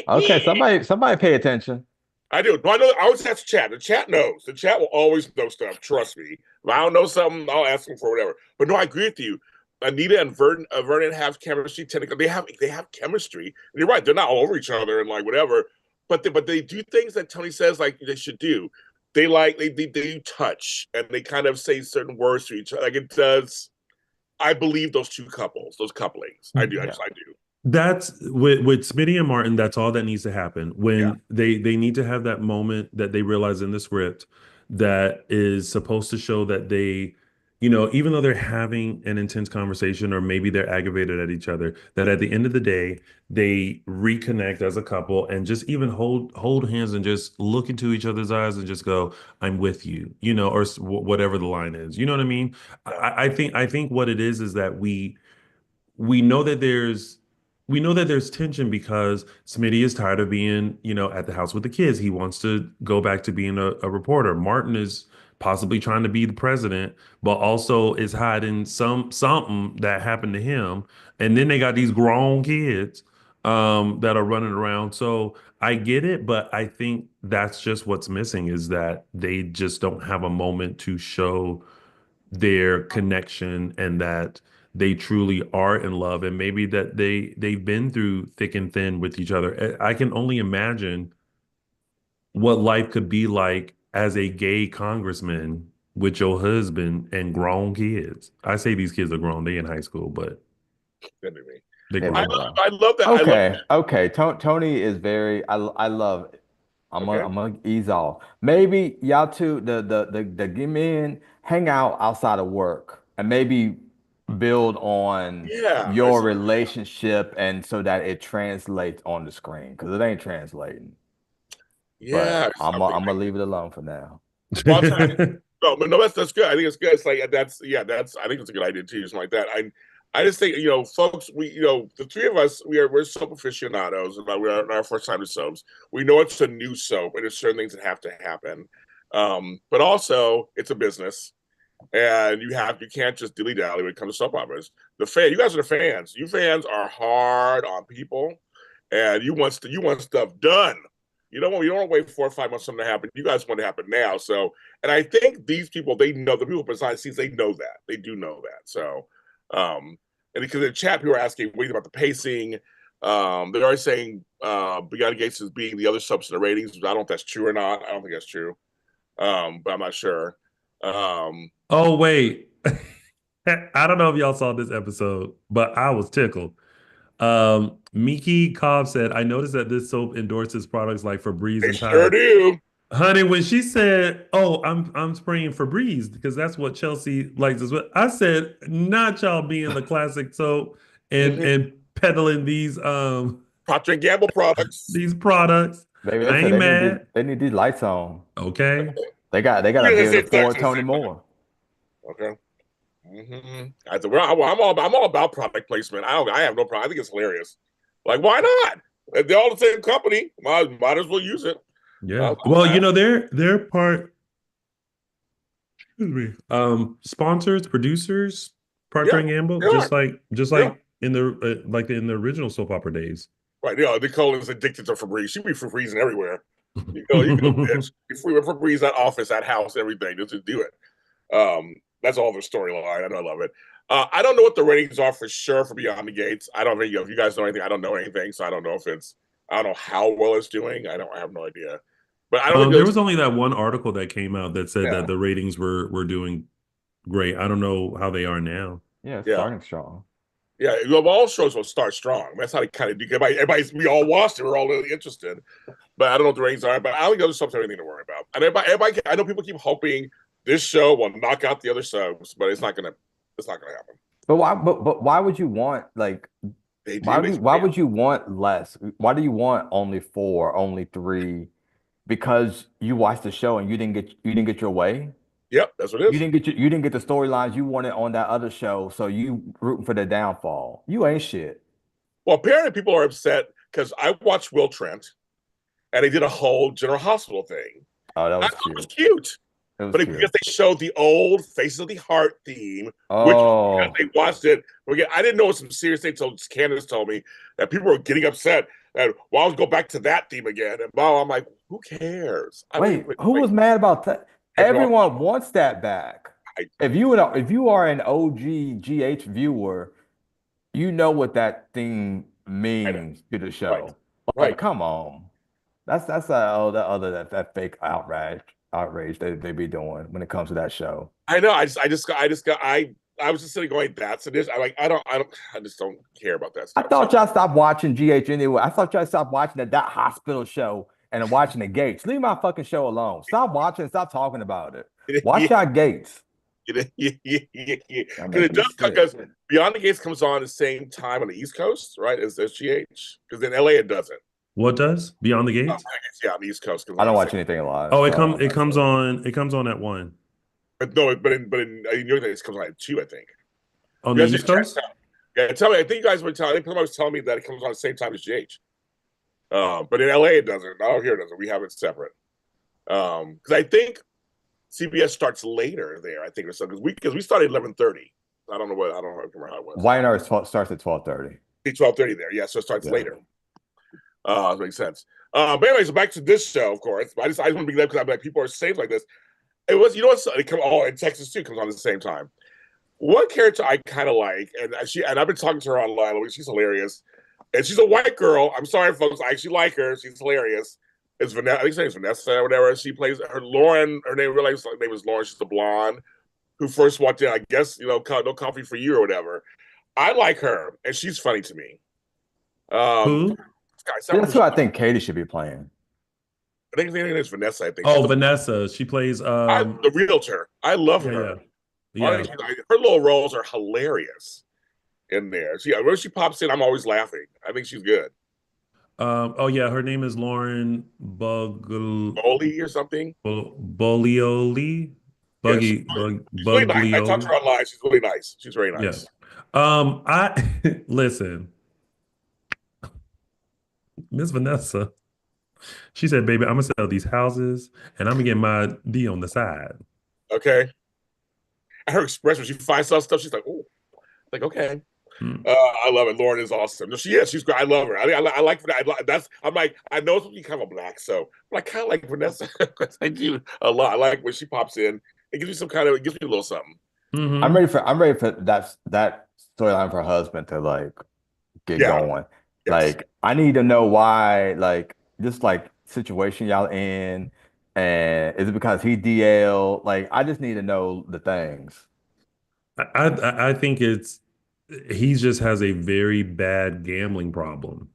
C: Okay, somebody pay attention.
B: I do. No, I know. I always ask chat. The chat knows. The chat will always know stuff. Trust me. If I don't know something, I'll ask them for whatever. But no, I agree with you. Anita and Vernon have chemistry. Technically, they have chemistry. And you're right. They're not all over each other and like whatever. But they do things that Tony says like they should do. They do touch and they kind of say certain words to each other. Like it does. I believe those two couples, those couplings. I do.
C: Yeah.
B: I do.
A: That's with Smitty and Martin. That's all that needs to happen.
B: Yeah.
A: When they need to have that moment that they realize in the script that is supposed to show that they, even though they're having an intense conversation or maybe they're aggravated at each other, that at the end of the day they reconnect as a couple and just even hold hands and just look into each other's eyes and just go, "I'm with you," or whatever the line is. You know what I mean?
B: Yeah.
A: I think what it is that we know that there's tension because Smitty is tired of being, at the house with the kids. He wants to go back to being a reporter. Martin is possibly trying to be the president, but also is hiding something that happened to him. And then they got these grown kids that are running around. So I get it, but I think that's just what's missing is that they just don't have a moment to show their connection and that they truly are in love and maybe that they've been through thick and thin with each other. I can only imagine what life could be like as a gay congressman with your husband and grown kids. I say these kids are grown, they in high school, but
B: Anyway.
A: they're
C: They
B: I
C: were
A: grown.
C: grown.
B: I love that. I love
C: Okay, okay. Tony is very. I love
B: Okay.
C: I'm gonna ease off. Maybe y'all two, the give men hang out outside of work and maybe build on
B: Yeah.
C: your relationship and so that it translates on the screen because it ain't translating.
B: Yeah.
C: But
B: It's something.
C: I'm gonna leave it alone for now.
B: Well, no, but no, that's good. I think it's good. It's like that's I think it's a good idea too, something like that. I just think folks, the three of us, we're soap aficionados, and we're our first time to soaps. We know it's a new soap, and there's certain things that have to happen. But also it's a business, and you can't just dilly dally when it comes to soap operas. You guys are the fans. You fans are hard on people, and you want stuff done. You don't wait 4 or 5 months for something to happen. You guys want it to happen now. So, and I think these people, they know, the people behind the scenes, they know that. They do know that. So, and because in the chat, people are asking, what about the pacing? They're always saying Beyond Gates is being the other subs in the ratings. I don't know if that's true or not. I don't think that's true. But I'm not sure.
A: Oh, wait. I don't know if y'all saw this episode, but I was tickled. Miki Cobb said, I noticed that this soap endorses products like Febreze
B: They
A: and
B: sure
A: Tide.
B: do.
A: Honey, when she said, "Oh, I'm spraying Febreze because that's what Chelsea likes as well," I said, "Not y'all being the classic soap
B: Mm-hmm.
A: and peddling
B: Procter and Gamble products.
A: these products."
C: Maybe they
A: I
C: said
A: ain't mad.
C: they need these lights on.
A: Okay.
C: They gotta
B: We're
C: be
B: gonna
C: able
B: say
C: to afford
B: sex.
C: Tony Moore.
B: Okay. Mm-hmm. I'm all about product placement. I have no problem. I think it's hilarious. Like, why not? If they're all the same company, might as well use it.
A: Yeah. Well, they're part, excuse me, sponsors, producers, Procter
B: Yeah,
A: and Gamble,
B: they are.
A: just
B: Yeah,
A: like in the original soap opera days.
B: right. Nicole is addicted to Febreze. She be Febreze everywhere. You go, bitch. Be free with Febreze, that office, that house, everything. Just do it. That's all the storyline. I know, I love it. I don't know what the ratings are for sure for Beyond the Gates. I don't think if you guys know anything, I don't know anything, so I don't know if it's. I don't know how well it's doing. I have no idea. But I don't think
A: There
B: there's.
A: was only that one article that came out that said
B: Yeah,
A: that the ratings were doing great. I don't know how they are now.
C: Yeah, it's
B: yeah.
C: starting strong.
B: Yeah, all shows will start strong. That's how they kind of do. We all watched it. We're all really interested. But I don't know what the ratings are. But I don't think there's something anything to worry about. And everybody, I know people keep hoping this show will knock out the other shows, but it's not gonna. It's not gonna happen.
C: But why would you want like
B: They do.
C: why would you want less? Why do you want only four, only three? Because you watched the show and you didn't get your way.
B: Yep, that's what it is.
C: You didn't get the storylines you wanted on that other show, so you rooting for the downfall. You ain't shit.
B: Well, apparently people are upset because I watched Will Trent and they did a whole General Hospital thing.
C: Oh, that
B: I
C: was
B: thought it was
C: cute.
B: cute.
C: It was
B: But because
C: cute.
B: they showed the old Faces of the Heart theme, which because
C: Oh,
B: they watched it, I didn't know it was some serious things until Candace told me that people were getting upset that, well, I'll go back to that theme again. And wow, I'm like, who cares?
C: wait, who was mad about that? Everyone wants that back. If you are an OG GH viewer, you know what that thing
B: I know.
C: means to the
B: Right,
C: show. Like,
B: right.
C: come on. That's that fake outrage they be doing when it comes to that show.
B: I know. I was just sitting going, that's it is. I just don't care about that
C: I
B: stuff. So
C: thought y'all stopped watching GH anyway. I thought y'all stopped watching that hospital show and watching the Gates. Leave my fucking show alone. Stop watching. Stop talking about it.
B: yeah,
C: Watch y'all Gates.
B: yeah.
C: Y'all
B: Because it
C: making me
B: does
C: sick.
B: because Beyond the Gates comes on the same time on the East Coast, right? As GH. Because in LA it doesn't.
A: What does Beyond the Gates?
B: Yeah, on the East Coast comes
C: I
B: on
C: don't
B: the
C: watch
B: same.
C: anything live,
A: Oh,
C: so I'm not sure.
A: it comes on at one
B: But no, in New York it comes on at 2, I think.
A: on
B: You
A: the
B: guys
A: East
B: should check
A: Coast.
B: it out. Yeah, tell me. I think you guys were telling. I think somebody was telling me that it comes on the same time as GH. But in LA it doesn't. Oh, here it doesn't. We have it separate. Because I think CBS starts later there. I think or something because we started 11:30. I don't remember how it was.
C: YNR starts at 12:30.
B: 12:30 there. Yeah, so it starts
C: Yeah.
B: later. That makes sense. But anyways, back to this show, of course. I want to be there because I'm like people are saved like this. It was it come all in Texas too comes on at the same time. One character I kind of like, and I've been talking to her online. She's hilarious, and she's a white girl. I'm sorry, folks. I actually like her. She's hilarious. It's Vanessa. I think her name's Vanessa or whatever. She plays her Lauren. Her name is Lauren. She's a blonde who first walked in. I guess no coffee for you or whatever. I like her, and she's funny to me.
A: Who?
C: That's who I think Katie should be playing.
B: I think her name is Vanessa. I think she's
A: Oh, Vanessa. She plays
B: the realtor. I love
A: yeah,
B: her.
A: yeah.
B: I
A: Yeah.
B: think her little roles are hilarious in there. When she pops in, I'm always laughing. I think she's good.
A: Oh yeah, her name is Lauren Bugl
B: Oli or something.
A: Buglioli.
B: Yeah, she's really nice. I talked to
A: Buglioli.
B: her online. She's really nice. She's very
A: Yeah.
B: nice.
A: I listen, Miss Vanessa. She said, "Baby, I'm gonna sell these houses and I'm gonna get my D on the side."
B: Okay. And her expression, she finds stuff, she's like, oh, like, okay.
A: Hmm.
B: I love it. Lauren is awesome. No, she is. She's great. I love her. I like that's. I'm like, I know it's become a black, so but I kind of like Vanessa. I do a lot. I like when she pops in. It gives me some kind of. It gives me a little something.
A: Hmm.
C: I'm ready for that storyline for her husband to like get
B: Yeah.
C: going.
B: Yes.
C: Like I need to know why like this like situation y'all in, and is it because he DL? Like I just need to know the things.
A: I think it's he just has a very bad gambling problem.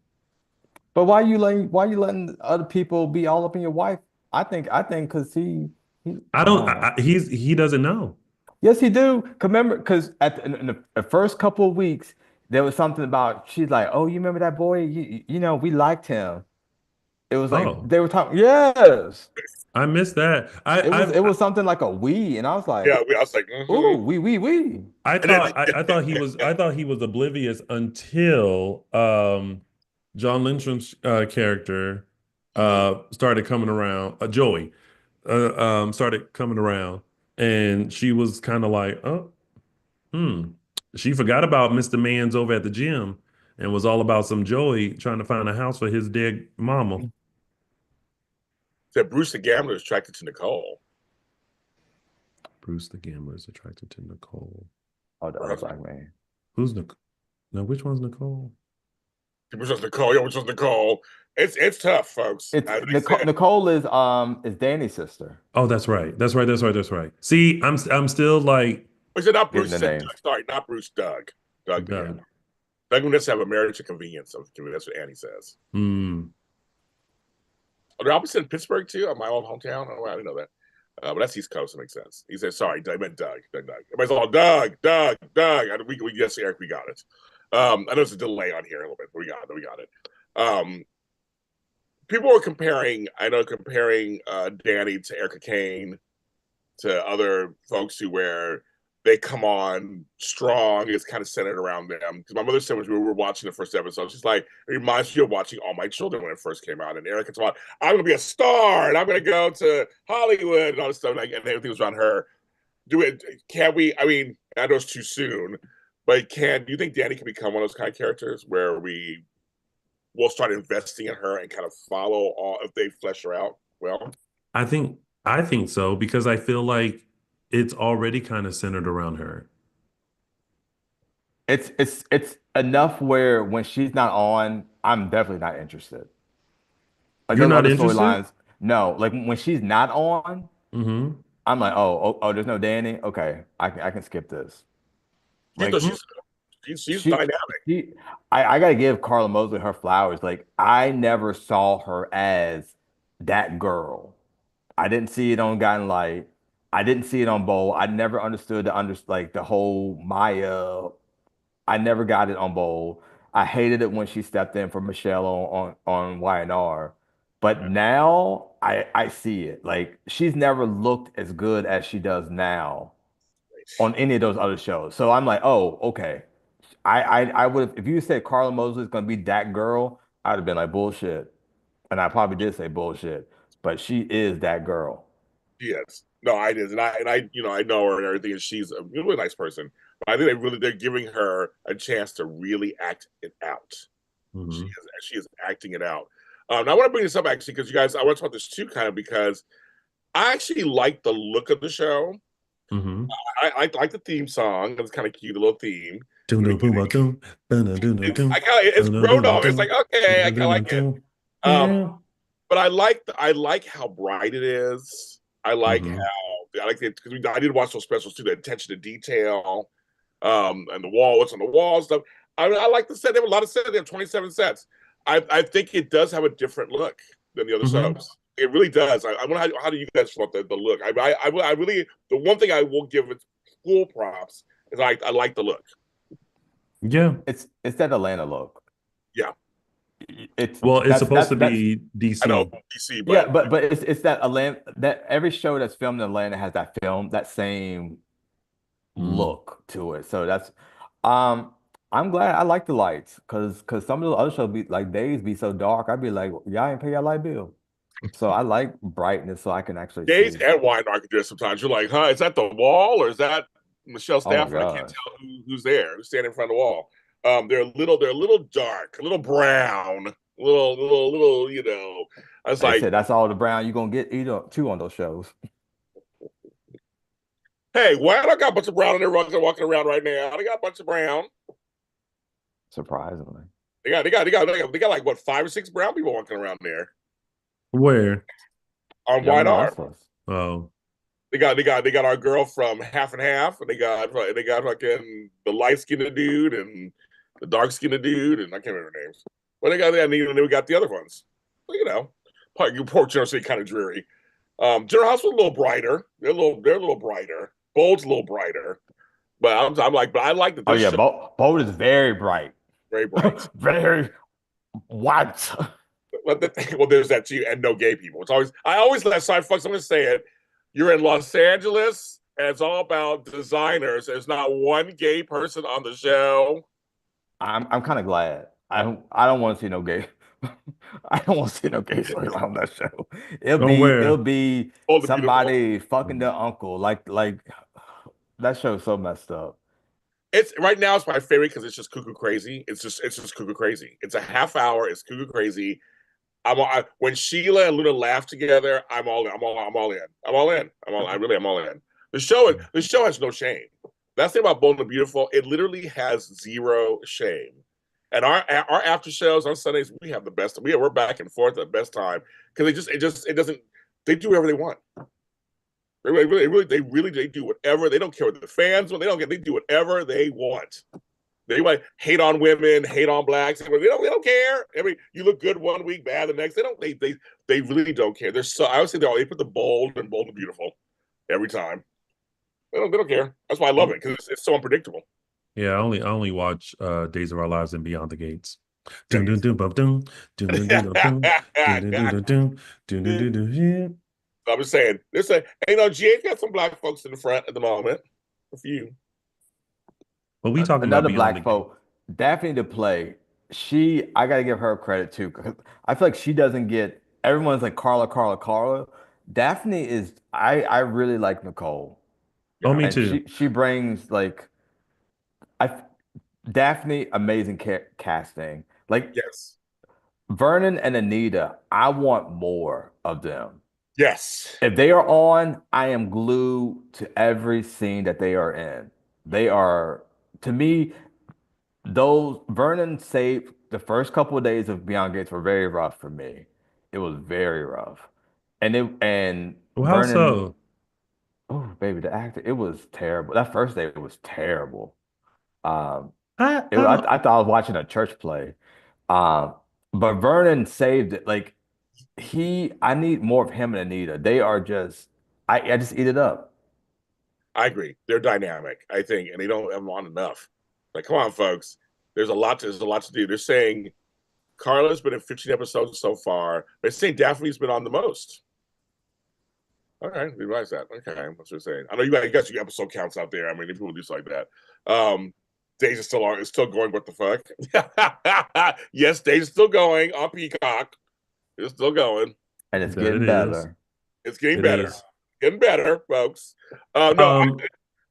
C: But why you letting other people be all up in your wife? I think because he
A: I
C: I
A: don't
C: don't know.
A: he doesn't know.
C: Yes, he do. Remember, because in the first couple of weeks, there was something about she's like, "Oh, you remember that boy? You know, we liked him." It was like
A: Oh,
C: they were talking. Yes,
A: I missed that.
C: it was something like a we, and I was like,
B: Yeah. I was like,
C: "Ooh,
B: mm-hmm.
C: we."
B: And then
A: I thought he was oblivious until John Lynch's character
B: mhm.
A: started coming around. Joey started coming around, and she was kind of like, "Oh, hmm." She forgot about Mr. Man's over at the gym and was all about some Joey trying to find a house for his dead mama.
B: Said Bruce the Gambler is attracted to Nicole,
A: Bruce the gambler is attracted to Nicole.
C: Oh, the
B: her
C: other
B: husband.
C: black man.
A: Who's Nicole? No, which one's Nicole?
B: Which was Nicole? Yeah, which was Nicole? It's tough, folks.
C: It's
B: As they
C: Nicole.
B: said,
C: Nicole is Danny's sister.
A: Oh, that's right. That's right. That's right. That's right. See, I'm still like,
B: we said not
C: Getting
B: Bruce.
C: the
B: Said
C: names.
B: Sorry, not Bruce. Doug. Doug the
A: Doug.
B: Gambler. Doug will just have a marriage of convenience. That's what Annie says.
A: Hmm.
B: Oh, they're opposite in Pittsburgh too, my old hometown. Oh, I didn't know that. But that's East Coast. It makes sense. He said, "Sorry, I meant Doug. Doug. Everybody's all Doug, Doug, Doug." We yes, Eric, we got it. I know there's a delay on here a little bit, but we got it. We got it. People were comparing. I know comparing Danny to Erica Kane to other folks who where they come on strong. It's kind of centered around them. Because my mother said when we were watching the first episode, she's like, it reminds me of watching All My Children when it first came out. And Erica talked about, I'm going to be a star and I'm going to go to Hollywood and all this stuff. And everything was around her. Can we? I mean, I know it's too soon, but do you think Danny can become one of those kind of characters where we will start investing in her and kind of follow all if they flesh her out? Well,
A: I think I think so because I feel like it's already kind of centered around her.
C: It's enough where when she's not on, I'm definitely not interested. Like
A: You're
C: those
A: not
C: other
A: interested?
C: storylines, no. Like when she's not on,
A: Mm-hmm.
C: I'm like, there's no Danny. Okay, I can skip this.
B: she though
C: Like
B: she's
C: she
B: dynamic.
C: she I gotta give Carla Mosley her flowers. Like I never saw her as that girl. I didn't see it on Guiding Light. I didn't see it on Bowl. I never understood like the whole Maya. I never got it on Bowl. I hated it when she stepped in for Michelle on YNR. But now I see it. Like she's never looked as good as she does now on any of those other shows. So I'm like, oh, okay. I would have if you said Carla Mosley is gonna be that girl, I'd have been like bullshit. And I probably did say bullshit, but she is that girl.
B: Yes. No, I did, I know her and everything, and she's a really nice person. But I think they're giving her a chance to really act it out.
A: Mm-hmm.
B: She is acting it out. Now I want to bring this up actually because you guys, I want to talk about this too, kind of because I actually like the look of the show.
A: Mm-hmm.
B: I like the theme song. It's kind of cute, a little theme.
A: Doom, doom, boom, ba, doom. Ba-na, doom, doom, doom.
B: I kind of it's
A: Ba-na,
B: grown
A: doom, doom,
B: on. It's like
A: doom.
B: okay, I
A: Ba-na,
B: kind of
A: doom, doom,
B: like it.
A: doom.
B: Um,
A: Yeah.
B: but I like how bright it is. I like
A: Mm-hmm.
B: how I like it because I did watch those specials too. The attention to detail, and the wall, what's on the wall and stuff. I like the set. They have a lot of sets. They have 27 sets. I think it does have a different look than the other
A: Mm-hmm.
B: soaps. It really does. I wonder how do you guys want the look? I really the one thing I will give it full props is I like the look.
A: Yeah.
C: It's that Atlanta look.
B: Yeah,
C: It's
A: Well, it's supposed to
C: that's
A: be
B: I know
A: DC.
B: DC,
C: yeah,
B: but
C: but it's that Atlanta, that every show that's filmed in Atlanta has that same
A: Mm.
C: look to it. So that's um I'm glad I like the lights because some of the other shows be like days be so dark. I'd be like, y'all ain't pay your light bill. So I like brightness so I can actually
B: Gaze
C: see.
B: and wine architecture sometimes you're like, huh, is that the wall or is that Michelle
C: Oh my
B: Stafford? I can't
C: gosh.
B: tell who's there, who's standing in front of the wall. They're a little dark, a little brown, little. I was
C: They
B: like,
C: said that's all the brown you're gonna get either two on those shows.
B: hey, why I got a bunch of brown in there walking around right now? They got a bunch of brown.
C: Surprisingly.
B: They got like what 5 or 6 brown people walking around there
A: Where?
B: on
C: Young
B: White
C: and the
B: Art.
C: Restless.
A: Oh,
B: They got our girl from Half and Half, and they got fucking the light skinned dude and the dark skinned dude, and I can't remember their names. But they got that, and then we got the other ones. Well, poor General City kind of dreary. General House was a little brighter. They're a little brighter. Bold's a little brighter. But I'm like, but I like that
C: Oh
B: this
C: yeah,
B: show is
C: Bold is very bright.
B: very bright.
C: Very white.
B: But well, there's that too, and no gay people. I always let side fucks. I'm gonna say it. You're in Los Angeles, and it's all about designers. There's not one gay person on the show.
C: I'm kind of glad. I don't want to see no gay. I don't want to see no gay storyline on that show.
A: don't
C: It'll
A: wear.
C: be
B: Oh, the beautiful.
C: somebody fucking
A: Mm.
C: their uncle. Like that show's so messed up.
B: It's right now. It's my favorite because it's just cuckoo crazy. It's just cuckoo crazy. It's a half hour. It's cuckoo crazy. When Sheila and Luna laugh together, I'm all in. I'm all in. I'm all in. I'm all in. The show has no shame. That's the thing about Bold and Beautiful. It literally has zero shame. And our after shows on Sundays, we have the best. We're back and forth at the best time because it doesn't. They do whatever they want. They do whatever. They don't care what the fans want. They do whatever they want. They might hate on women, hate on blacks. They don't care. I mean, you look good one week, bad the next. They don't. They really don't care. I would say they put the bold and beautiful every time. They don't care. That's why I love it because it's so unpredictable.
A: Yeah, I only watch Days of Our Lives and Beyond the Gates.
B: Yeah,
A: Dun dun dun bum dun dun dun dun dun dun dun dun dun dun dun dun dun dun yeah.
B: I'm just saying. They're saying, hey, no, GA's got some black folks in the front at the moment. A few.
A: But we talking about
C: Another
A: Beyond the
C: black
A: Gates.
C: folk, Daphne to play. I gotta give her credit too, 'cause I feel like she doesn't get everyone's like Carla, Carla, Carla. Daphne is I really like Nicole.
A: Oh, me
B: Yeah.
C: And
A: too.
C: she brings like I Daphne amazing casting. Like
B: Yes.
C: Vernon and Anita, I want more of them.
B: Yes.
C: If they are on, I am glued to every scene that they are in. They are, to me, those Vernon saved the first couple of days of Beyond Gates were very rough for me. It was very rough. And
A: Well, how
C: Vernon,
A: so?
C: oh baby, the actor, it was terrible. That first day it was terrible. Um,
A: I don't.
C: I thought I was watching a church play. Um, but Vernon saved it. Like I need more of him and Anita. They are just, I just eat it up.
B: I agree. They're dynamic, I think, and they don't have on enough. Like, come on, folks. There's a lot to do. They're saying Carla's been in 15 episodes so far. They're saying Daphne's been on the most. Okay, we realize that. Okay, that's what we're saying. I know you got your episode counts out there. I mean, people do stuff like that. Days is still going. What the fuck? Yes, Days is still going on Peacock. It's still going.
C: And it's
A: That it
C: getting
A: is.
C: better.
B: It's getting
A: It
B: better.
A: is.
B: Getting better, folks. No,
A: Um,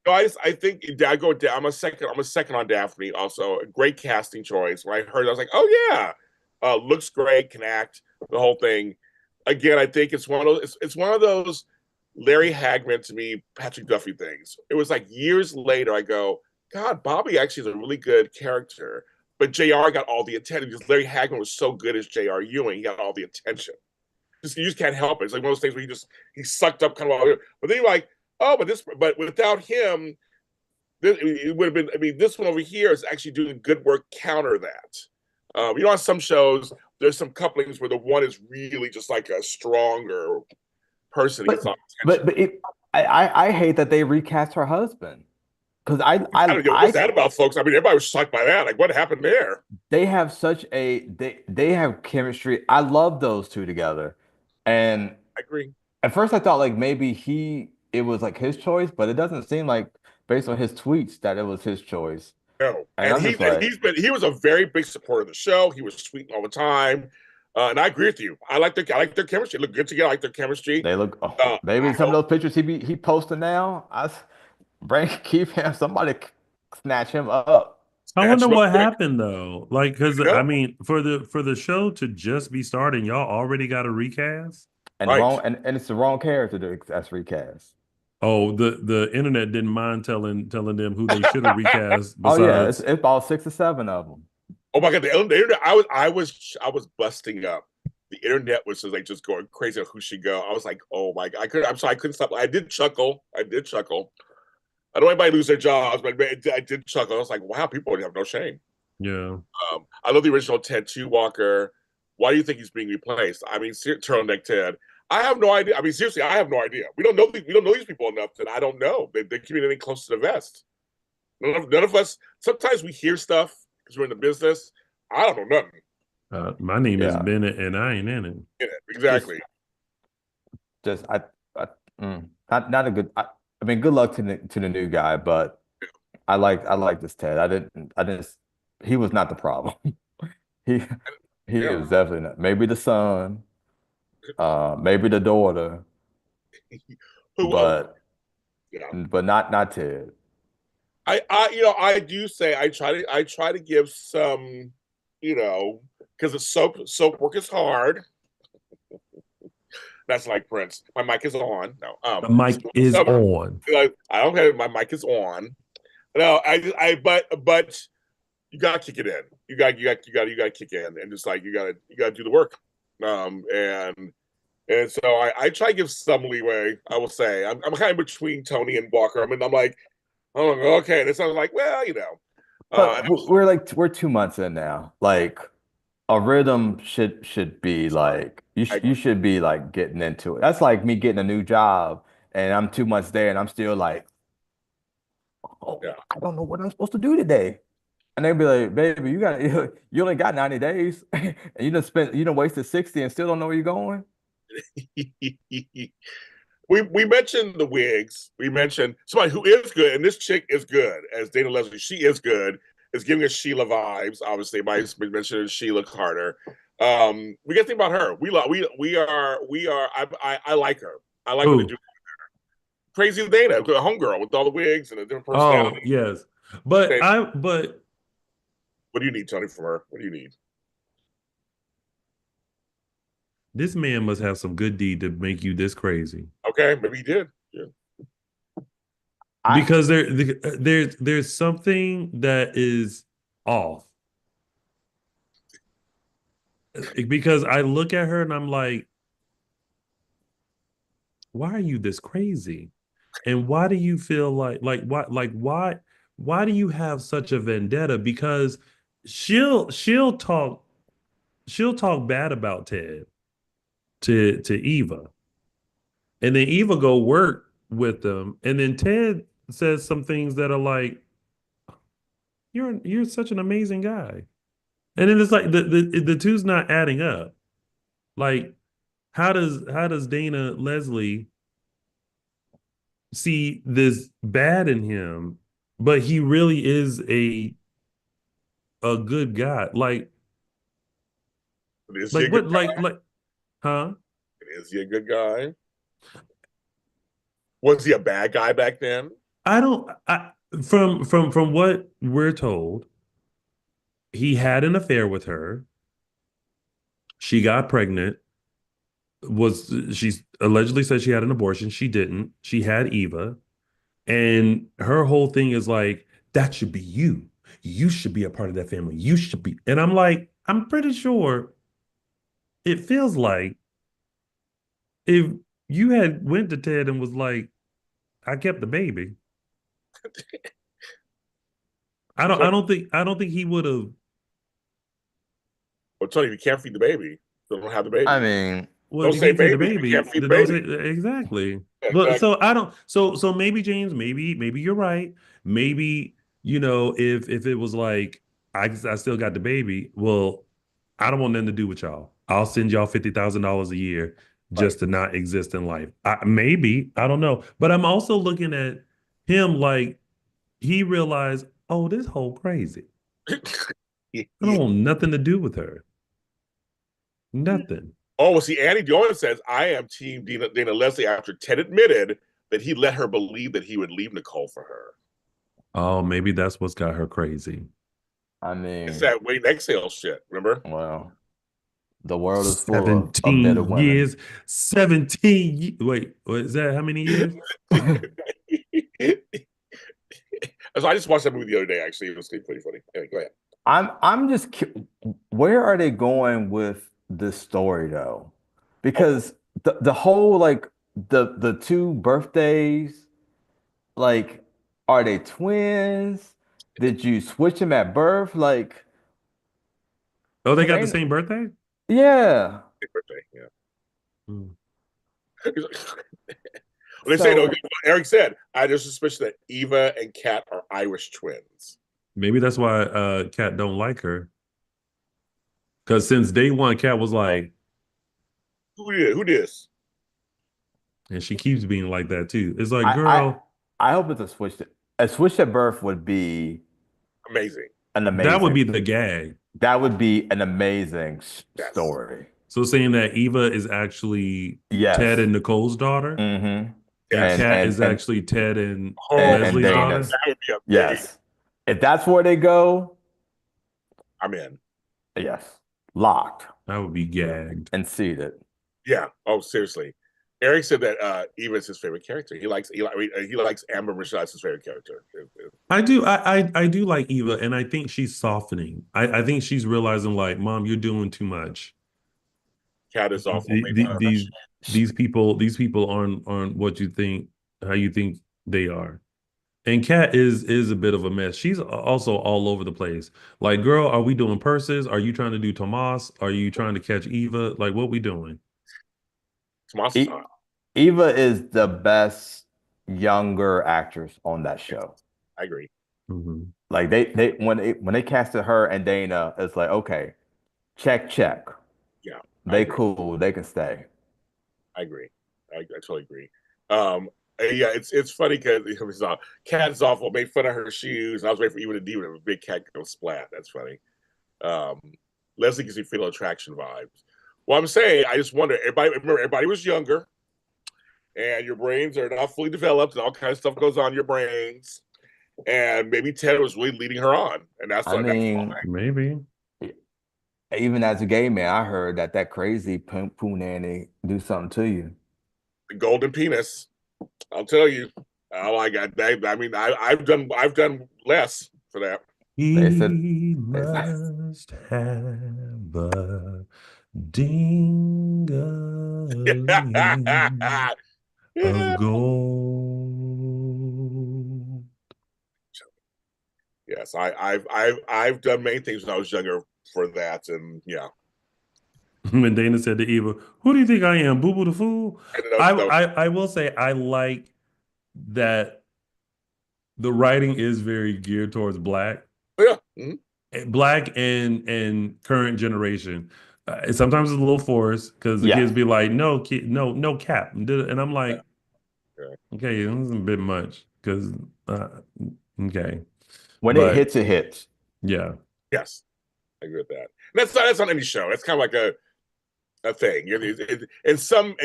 B: I think I go. I'm a second. I'm a second on Daphne. Also, a great casting choice. When I heard, I was like, oh yeah, looks great, can act, the whole thing. Again, I think it's one of those. It's one of those Larry Hagman to me, Patrick Duffy things. It was like years later. I go, God, Bobby actually is a really good character, but Jr. got all the attention because Larry Hagman was so good as Jr. Ewing. He got all the attention. You just can't help it. It's like one of those things where he sucked up kind of all. But then you're like, oh, but without him, it would have been. I mean, this one over here is actually doing good work counter that. On some shows, there's some couplings where the one is really just like a stronger person that
C: But
B: gets all
C: but
B: attention.
C: but it, I hate that they recast her husband because
B: I don't know what's that about, folks. I mean, everybody was shocked by that. Like, what happened there?
C: they have such a they have chemistry. I love those two together. And
B: I agree.
C: at first I thought like maybe it was like his choice, but it doesn't seem like based on his tweets that it was his choice.
B: No,
C: And
B: and
C: I'm just like,
B: he was a very big supporter of the show. He was tweeting all the time, and I agree with you. I like their chemistry. They look good together. I like their chemistry.
C: they look maybe
B: I
C: some of
B: hope
C: those pictures he posting now. Bring keep him somebody snatch him up.
A: I wonder
B: snatch real
A: what
B: quick.
A: happened though. Like, because
B: You
A: I
B: know?
A: mean, for the show to just be starting, y'all already got a recast.
C: And the
B: Right.
C: wrong and it's the wrong character that's recast.
A: Oh, the internet didn't mind telling them who they should have recast
C: Oh yeah,
A: besides.
C: it's about 6 or 7 of them.
B: Oh my god, the internet! I was busting up. The internet was just like just going crazy. Who should go? I was like, oh my god, I'm sorry, I couldn't stop. I did chuckle. I did chuckle. I don't want anybody lose their jobs, but I did chuckle. I was like, wow, people have no shame.
A: Yeah.
B: I love the original Ted Two Walker. Why do you think he's being replaced? I mean, turtleneck Ted. I have no idea. I mean, seriously, I have no idea. We don't know these people enough that I don't know. They keep anything close to the vest. None of us. Sometimes we hear stuff because we're in the business. I don't know nothing
A: My name is
C: Yeah.
A: Bennett and I ain't in it.
B: in it.
C: Just
B: Exactly.
C: just I not a good I mean good luck to the new guy, but I like this Ted. I didn't he was not the problem. He he
B: Yeah.
C: is definitely not. Maybe the son, maybe the daughter,
B: Who?
C: but
B: Yeah.
C: not Ted.
B: I do say I try to give some, because the soap work is hard. That's like Prince. My mic is on. No,
A: The mic is
B: so,
A: on.
B: I don't have my mic is on. No, but you gotta kick it in. You gotta kick in, and just like you gotta do the work. And so I try to give some leeway. I will say I'm kind of between Tony and Walker. I mean, I'm like, oh, okay. This sounds like, well,
C: But we're 2 months in now. Like a rhythm should be like you should be like getting into it. That's like me getting a new job and I'm 2 months there and I'm still like, oh,
B: yeah.
C: I don't know what I'm supposed to do today. And they'd be like, baby, you only got 90 days and you done wasted 60 and still don't know where you're going.
B: We mentioned the wigs. We mentioned somebody who is good, and this chick is good as Dana Leslie. She is good. Is giving us Sheila vibes. Obviously, Mike's been mentioning Sheila Carter. We got to think about her. I like her. I like what they
A: Who?
B: do. Crazy Dana, a homegirl with all the wigs and a different
A: Oh,
B: personality.
A: yes.
B: Okay,
A: But
B: what do you need, Tony, from her? What do you need?
A: this man must have some good deed to make you this crazy.
B: Okay, maybe he did. Yeah.
C: I
A: Because there's something that is off. Because I look at her and I'm like, why are you this crazy? And why do you feel why do you have such a vendetta? Because she'll talk bad about Ted to Eva. And then Eva go work with them. And then Ted says some things that are like, you're such an amazing guy. And then it's like the two's not adding up. Like, how does Dana Leslie see this bad in him, but he really is a good guy?
B: Is he a good guy?
A: Huh?
B: Is he a good guy? Was he a bad guy back then?
A: I don't I from what we're told, he had an affair with her. She got pregnant. She allegedly said she had an abortion. She didn't. She had Eva. And her whole thing is like, that should be you. You should be a part of that family. You should be. And I'm like, I'm pretty sure it feels like if you had went to Ted and was like, I kept the baby.
B: So
A: I don't think he would have.
B: But Tony, if you can't feed the baby, then don't have the
C: I
B: baby.
C: mean,
A: Well, if
B: Don't
A: you
B: say
A: can't feed the
B: baby if you
A: baby,
B: can't feed the
A: then don't say
B: baby.
A: exactly.
B: Yeah,
A: But
B: exactly.
A: so I don't. So maybe James, maybe you're right. Maybe if it was like I still got the baby. Well, I don't want nothing to do with y'all. I'll send y'all $50,000 a year
B: Right.
A: just to not exist in life. Maybe I don't know. But I'm also looking at him like he realized, oh, this whole crazy. I don't
B: Yeah.
A: want nothing to do with her. Nothing.
B: Oh, well, see, Annie Dorn says, I am team Dana Leslie after Ted admitted that he let her believe that he would leave Nicole for her.
A: Oh, maybe that's what's got her crazy.
C: I
B: It's
C: mean,
B: that Wayne Exhale shit, remember?
C: well, the world is full of bitter
A: 17
C: women.
A: years. 17. Wait, what is that? How many years?
B: So I just watched that movie the other day, actually. It was pretty funny. Anyway, go ahead.
C: I'm just where are they going with this story though?
B: Oh,
C: Because the whole like the two birthdays, like, are they twins? Did you switch them at birth? Like,
A: Oh, they
C: because
A: got the
C: ain't
A: same birthday?
C: yeah.
B: big birthday, yeah.
A: Hmm.
B: Well, they say, though,
C: So
B: Eric said, I had a suspicion that Eva and Kat are Irish twins.
A: Maybe that's why Kat don't like her. Because since day one, Kat was like,
B: Who did? Who this?
A: and she keeps being like that too. It's like,
C: I I
A: girl,
C: I hope it's a switch. A switch at birth would be
B: Amazing.
C: an
A: that would
C: amazing.
A: be the gag.
C: That would be an amazing
B: Yes.
C: story.
A: So saying that Eva is actually Ted
C: Yes.
A: and Nicole's daughter,
C: Mm-hmm.
A: and
B: Yes.
A: Kat is actually Ted and
B: Oh,
C: And
A: Leslie's
B: God.
A: daughter.
C: Dana's.
B: That would be amazing.
C: Yes. If that's where they go,
B: I'm in.
C: yes. Locked
A: I would be gagged.
C: and seated.
B: Yeah. Oh, seriously. Eric said that Eva is his favorite character. He likes Amber Michelle as his favorite character.
A: I do. I do like Eva, and I think she's softening. I think she's realizing, like, Mom, you're doing too much.
B: Cat is awful.
A: The- the- These these people aren't what you think, how you think they are. And Kat is a bit of a mess. She's also all over the place. Like, girl, are we doing purses? Are you trying to do Tomas? Are you trying to catch Eva? Like, what we doing?
B: Tomas is
C: E
B: on.
C: Eva is the best younger actress on that show.
B: I agree.
A: Hmm.
C: Like when they casted her and Dana, it's like, okay, check, check.
B: Yeah, I
C: They
B: agree.
C: cool, they can stay.
B: I agree. I totally agree. Yeah, it's funny because it was Cat is awful. Made fun of her shoes. And I was waiting for Eva to do it. A big cat go splat. That's funny. Um, Leslie gives me fatal attraction vibes. Well, I'm saying, I just wonder. Everybody was younger, and your brains are not fully developed, and all kinds of stuff goes on in your brains. And maybe Ted was really leading her on, and that's
C: I
B: that's
C: mean,
A: Maybe.
C: even as a gay man, I heard that crazy poo nanny do something to you.
B: the golden penis. I'll tell you. Oh, I got. I mean, I've done less for that.
C: They said,
A: He
C: they said,
A: must have a ding-a-ling of gold.
B: Yes, I've done many things when I was younger for that, and yeah,
A: When Dana said to Eva, "Who do you think I am, Boo Boo the Fool?"
B: and
A: I will say I like that the writing is very geared towards
B: yeah, mhm,
A: black and current generation. Sometimes it's a little forced because the
C: yeah.
A: kids be like, "No, kid, no cap," and I'm
B: yeah,
A: like,
B: yeah.
A: "Okay, this is a bit much." Because okay,
C: When it
A: but
C: hits, it hits.
A: yeah,
B: Yes, I agree with that. And that's on any show. It's kind of like a thing. In some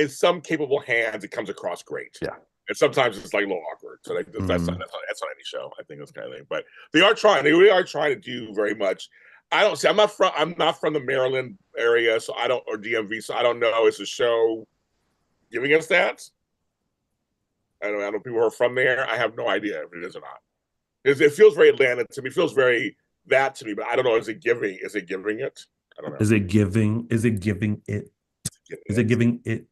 B: capable hands, it comes across great.
C: Yeah.
B: And sometimes it's like a little awkward. So
A: mhm.
B: that's on any show. I think that's kind of thing. But they are trying. They really are trying to do very much. I don't see. I'm not from the Maryland area, so I don't or DMV, so I don't know. Is the show giving us that? I don't know people who are from there. I have no idea if it is or not. It feels very Atlanta to me. It feels very that to me, but I don't know. Is it giving? Is it giving it? I don't know.
A: Is it giving? Is it giving it?
B: Giving
A: Is it
B: it?
A: giving it?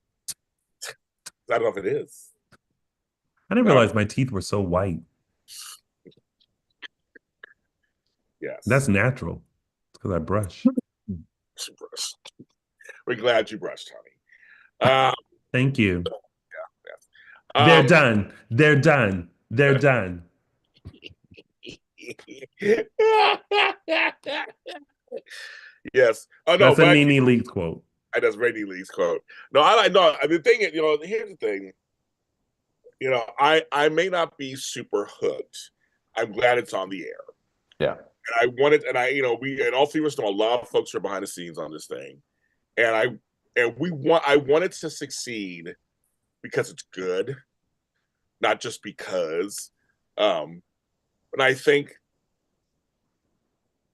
B: I don't know if it is.
A: I didn't
B: No.
A: realize my teeth were so white.
B: Yes.
A: That's natural. It's because I brush.
B: We're glad you brushed, honey.
A: Thank you. They're
B: Um,
A: done. They're done. They're done.
B: yes. Oh no,
A: That's a
B: but
A: Nene Leakes quote.
B: that's Randy Lee's quote. No, I like no. The thing, here's the thing. I may not be super hooked. I'm glad it's on the air.
C: Yeah.
B: And I wanted, and I, we and all three of us know a lot of folks are behind the scenes on this thing, and I want it to succeed because it's good, not just because. And I think,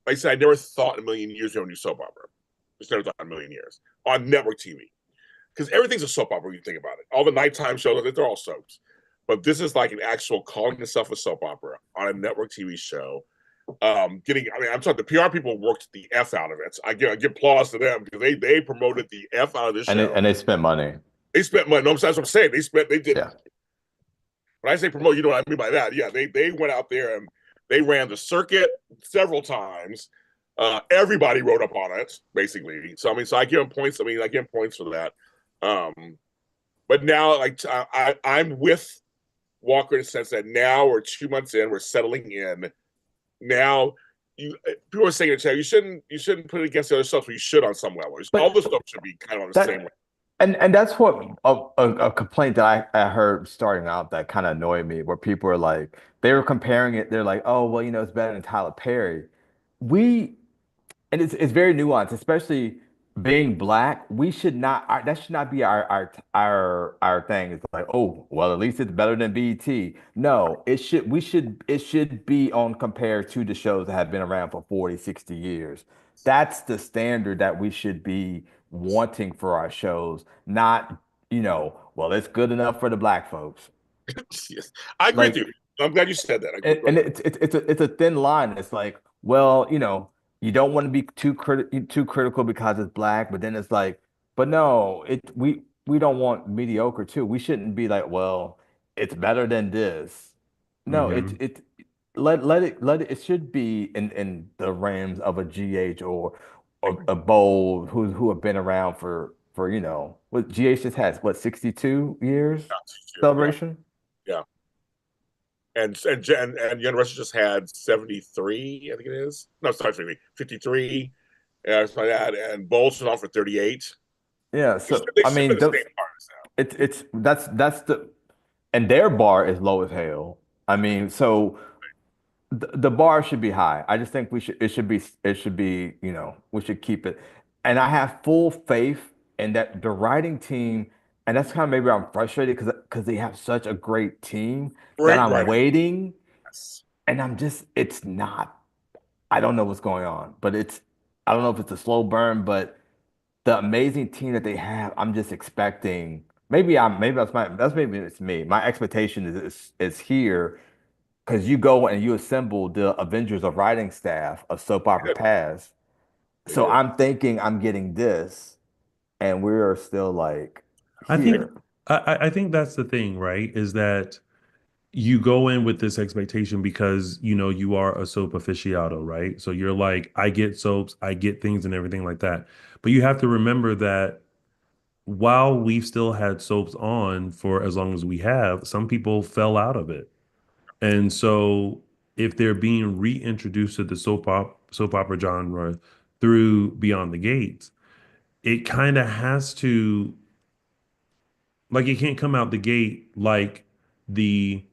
B: like I said, I never thought in a million years we would do soap opera. Just never thought in a million years on network TV because everything's a soap opera when you think about it. All the nighttime shows, they're all soaps, but this is like an actual calling itself a soap opera on a network TV show. I'm sorry, the PR people worked the F out of it. So I give applause to them because they promoted the F out of this
C: And
B: show.
C: they spent money.
B: They spent money. No, that's what I'm saying. They did.
C: Yeah.
B: When I say promote, you know what I mean by that. Yeah, they went out there and they ran the circuit several times. Everybody wrote up on it, basically. So I give them points. I give them points for that. But now, like I'm with Walker in the sense that now we're 2 months in, we're settling in. Now, people are saying in chat, you shouldn't put it against the other stuff, but you should on some levels. All the stuff should be kind of on the same way.
C: And that's what a complaint that I heard starting out that kind of annoyed me, where people are like, they were comparing it. They're like, oh, well, it's better than Tyler Perry. We and it's very nuanced, especially being black. We should not that should not be our thing. It's like, oh, well, at least it's better than BET. No, it should be on compared to the shows that have been around for 40, 60 years. That's the standard that we should be wanting for our shows, not, well, it's good enough for the black folks.
B: Yes, I agree with
C: Like
B: you. I'm glad you said that.
C: and it's a thin line. It's like, well, you don't want to be too critical because it's black, but then it's like, but no, we don't want mediocre too. We shouldn't be like, well, it's better than this. No,
A: Hmm.
C: it should be in the realms of a GH or a bold who have been around for what GH just has, what, 62 years
B: Yeah,
C: celebration.
B: yeah. And Young Rush just had 73, I think it is. No, sorry, 53. Yeah, something like that. And Bowles was on for 38.
C: Yeah,
B: They should,
C: so
B: they
C: I
B: should have been
C: mean,
B: the same artist now.
C: it's that's the and their bar is low as hell. I mean, so the bar should be high. I just think it should be, we should keep it. And I have full faith in that the writing team, and that's kind of maybe I'm frustrated because they have such a great team that
B: Great
C: I'm
B: writing.
C: waiting
B: Yes.
C: and it's not. I don't know what's going on, but I don't know if it's a slow burn, but the amazing team that they have, I'm just expecting. Maybe it's me. My expectation is here because you go and you assemble the Avengers of writing staff of soap opera past.
B: They
C: So
B: did.
C: I'm thinking I'm getting this, and we're still like
A: I think
C: here.
A: I think that's the thing, right? Is that you go in with this expectation because you are a soap aficionado, right? So you're like, I get soaps, I get things and everything like that. But you have to remember that while we've still had soaps on for as long as we have, some people fell out of it. And so if they're being reintroduced to the soap opera genre through Beyond the Gates, it kind of has to, like, it can't come out the gate like the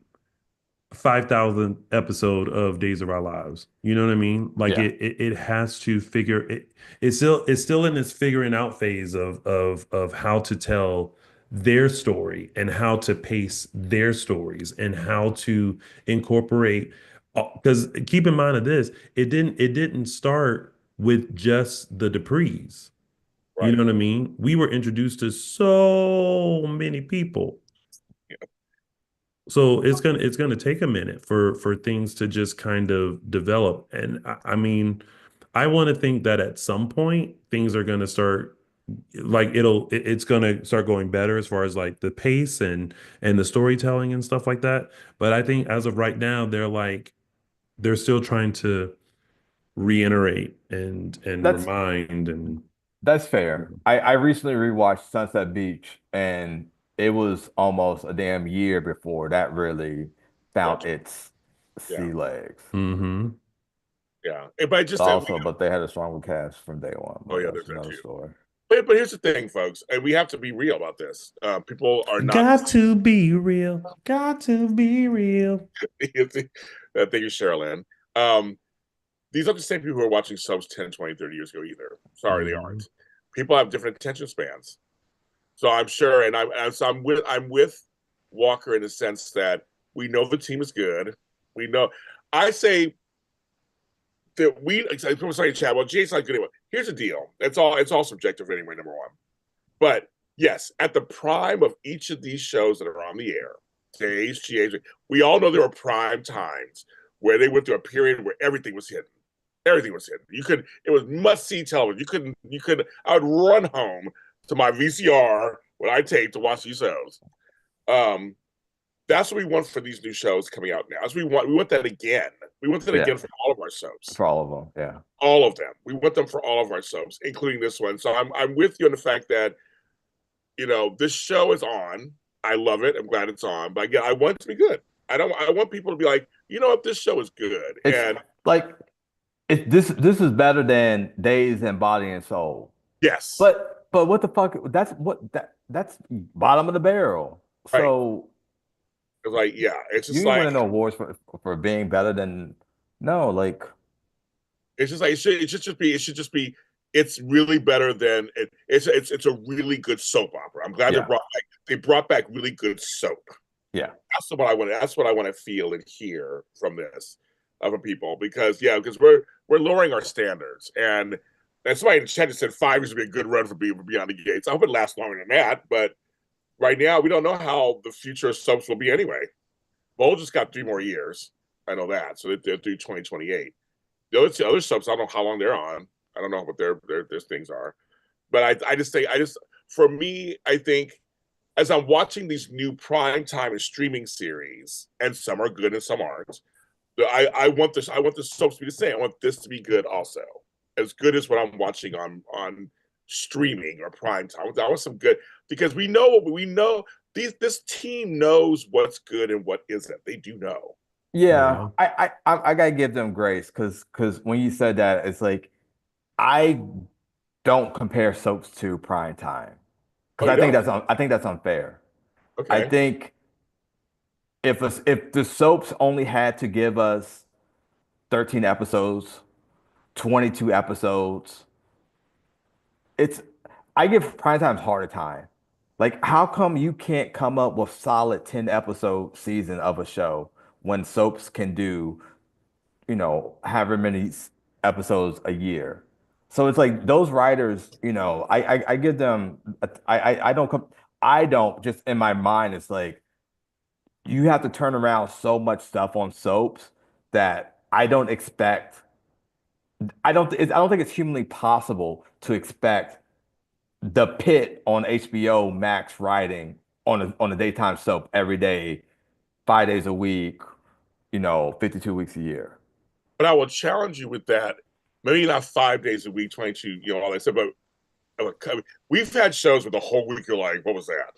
A: 5,000th episode of Days of Our Lives. You know what I mean? Like
C: Yeah,
A: it has to figure it. It's still in this figuring out phase of how to tell their story and how to pace their stories and how to incorporate. Because keep in mind of this, it didn't start with just the Duprees. You
B: Right.
A: know what I mean? We were introduced to so many people.
B: Yeah.
A: So it's gonna take a minute for things to just kind of develop. And I mean, I want to think that at some point things are gonna start like it's gonna start going better as far as like the pace and the storytelling and stuff like that. But I think as of right now, they're still trying to reiterate and
C: that's
A: remind and
C: That's fair. I recently rewatched Sunset Beach, and it was almost a damn year before that really
B: Yeah,
C: found its
B: yeah,
C: sea legs.
A: Hmm.
B: yeah. But I just we,
C: But they had a stronger cast from day one,
B: oh
C: but
B: yeah,
C: that's
B: there's that
C: another
B: too.
C: story.
B: But here's the thing, folks, and we have to be real about this. People are not.
A: Got to be real. Got to be real.
B: Thank you, Cheryl Ann. Um, these are the same people who are watching subs 10, 20, 30 years ago either. Sorry, they
A: Hmm.
B: aren't. People have different attention spans. So I'm sure, so I'm with Walker in the sense that we know the team is good. We know. I say that people say, Chad, well, Jason, not good anyway. Here's the deal. It's all subjective anyway, number one. But yes, at the prime of each of these shows that are on the air, say HGH, we all know there were prime times where they went through a period where everything was hidden. Everything was hidden. It was must see television. I would run home to my VCR, what I take to watch these shows. Um, that's what we want for these new shows coming out now. We want that again. We want that
C: Yeah,
B: again for all of our soaps,
C: for all of them. Yeah.
B: all of them. We want them for all of our soaps, including this one. So I'm with you on the fact that this show is on. I love it. I'm glad it's on. But again, I want it to be good. I want people to be like, you know what, this show is good.
C: It's
B: And
C: like this is better than Days and Body and Soul.
B: yes,
C: But what the fuck? That's bottom of the barrel.
B: right.
C: So
B: It's like, yeah, it's
C: you
B: just
C: ain't
B: like
C: winning no awards for being better than no, like
B: it's just like it should just be it's really better than it's a really good soap opera. I'm glad
C: yeah,
B: they brought back really good soap.
C: yeah.
B: That's what I want to feel and hear from this other people because we're lowering our standards and somebody in the chat just said 5 years would be a good run for Beyond the Gates. I hope it lasts longer than that, but right now we don't know how the future of soaps will be anyway. Bowl just got 3 more years. I know that, so they'll do 2028. The other subs, I don't know how long they're on. I don't know what their things are, but I just think for me, I think as I'm watching these new prime time and streaming series, and some are good and some aren't. I want this. I want the soaps to be the same. I want this to be good also, as good as what I'm watching on streaming or prime time. I want some good because we know. This team knows what's good and what isn't. They do know.
C: Yeah,
A: Yeah.
C: I gotta give them grace because when you said that, it's like I don't compare soaps to prime time
B: Oh,
C: because
B: you don't?
C: I think that's unfair. I
B: Okay.
C: think if the soaps only had to give us 13 episodes, 22 episodes, it's I give Primetime's harder time. Like, how come you can't come up with solid 10 episode season of a show when soaps can do, however many episodes a year? So it's like those writers, I give them I don't just in my mind, it's like you have to turn around so much stuff on soaps that I don't think it's humanly possible to expect the pit on HBO Max writing on a daytime soap every day, 5 days a week, 52 weeks a year.
B: But I will challenge you with that. Maybe not 5 days a week, 22, all that stuff, but we've had shows where the whole week you're like, what was that?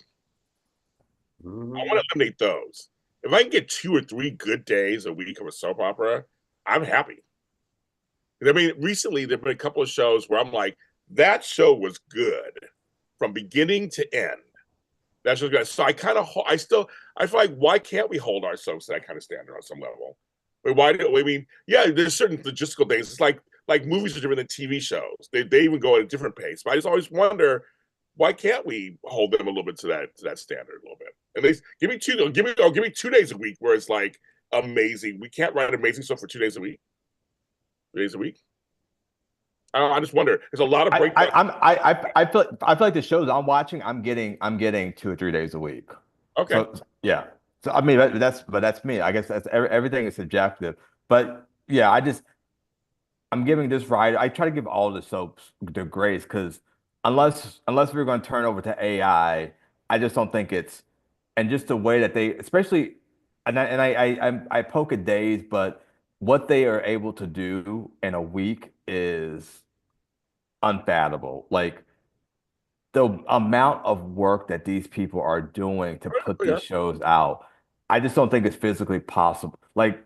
B: I want to eliminate those. If I can get 2 or 3 good days a week of a soap opera, I'm happy. I mean, recently there have been a couple of shows where I'm like, that show was good from beginning to end. That's just good. So I feel like why can't we hold ourselves to that kind of standard on some level? I mean, yeah, there's certain logistical things. It's like movies are different than TV shows. They even go at a different pace. But I just always wonder why can't we hold them a little bit to that standard a little bit? At least give me 2 days a week where it's like amazing. We can't write amazing stuff for 2 days a week, 3 days a week. I just wonder. There's a lot of breakdown.
C: I feel like the shows I'm watching, I'm getting 2 or 3 days a week.
B: Okay,
C: So yeah. So I mean that's me. I guess that's everything is subjective. But yeah, I'm giving this ride. I try to give all the soaps the grace because unless we're going to turn over to I just don't think it's and just the way that they, especially, I poke at days, but what they are able to do in a week is unfathomable. Like the amount of work that these people are doing to put
B: Yeah.
C: these shows out, I just don't think it's physically possible. Like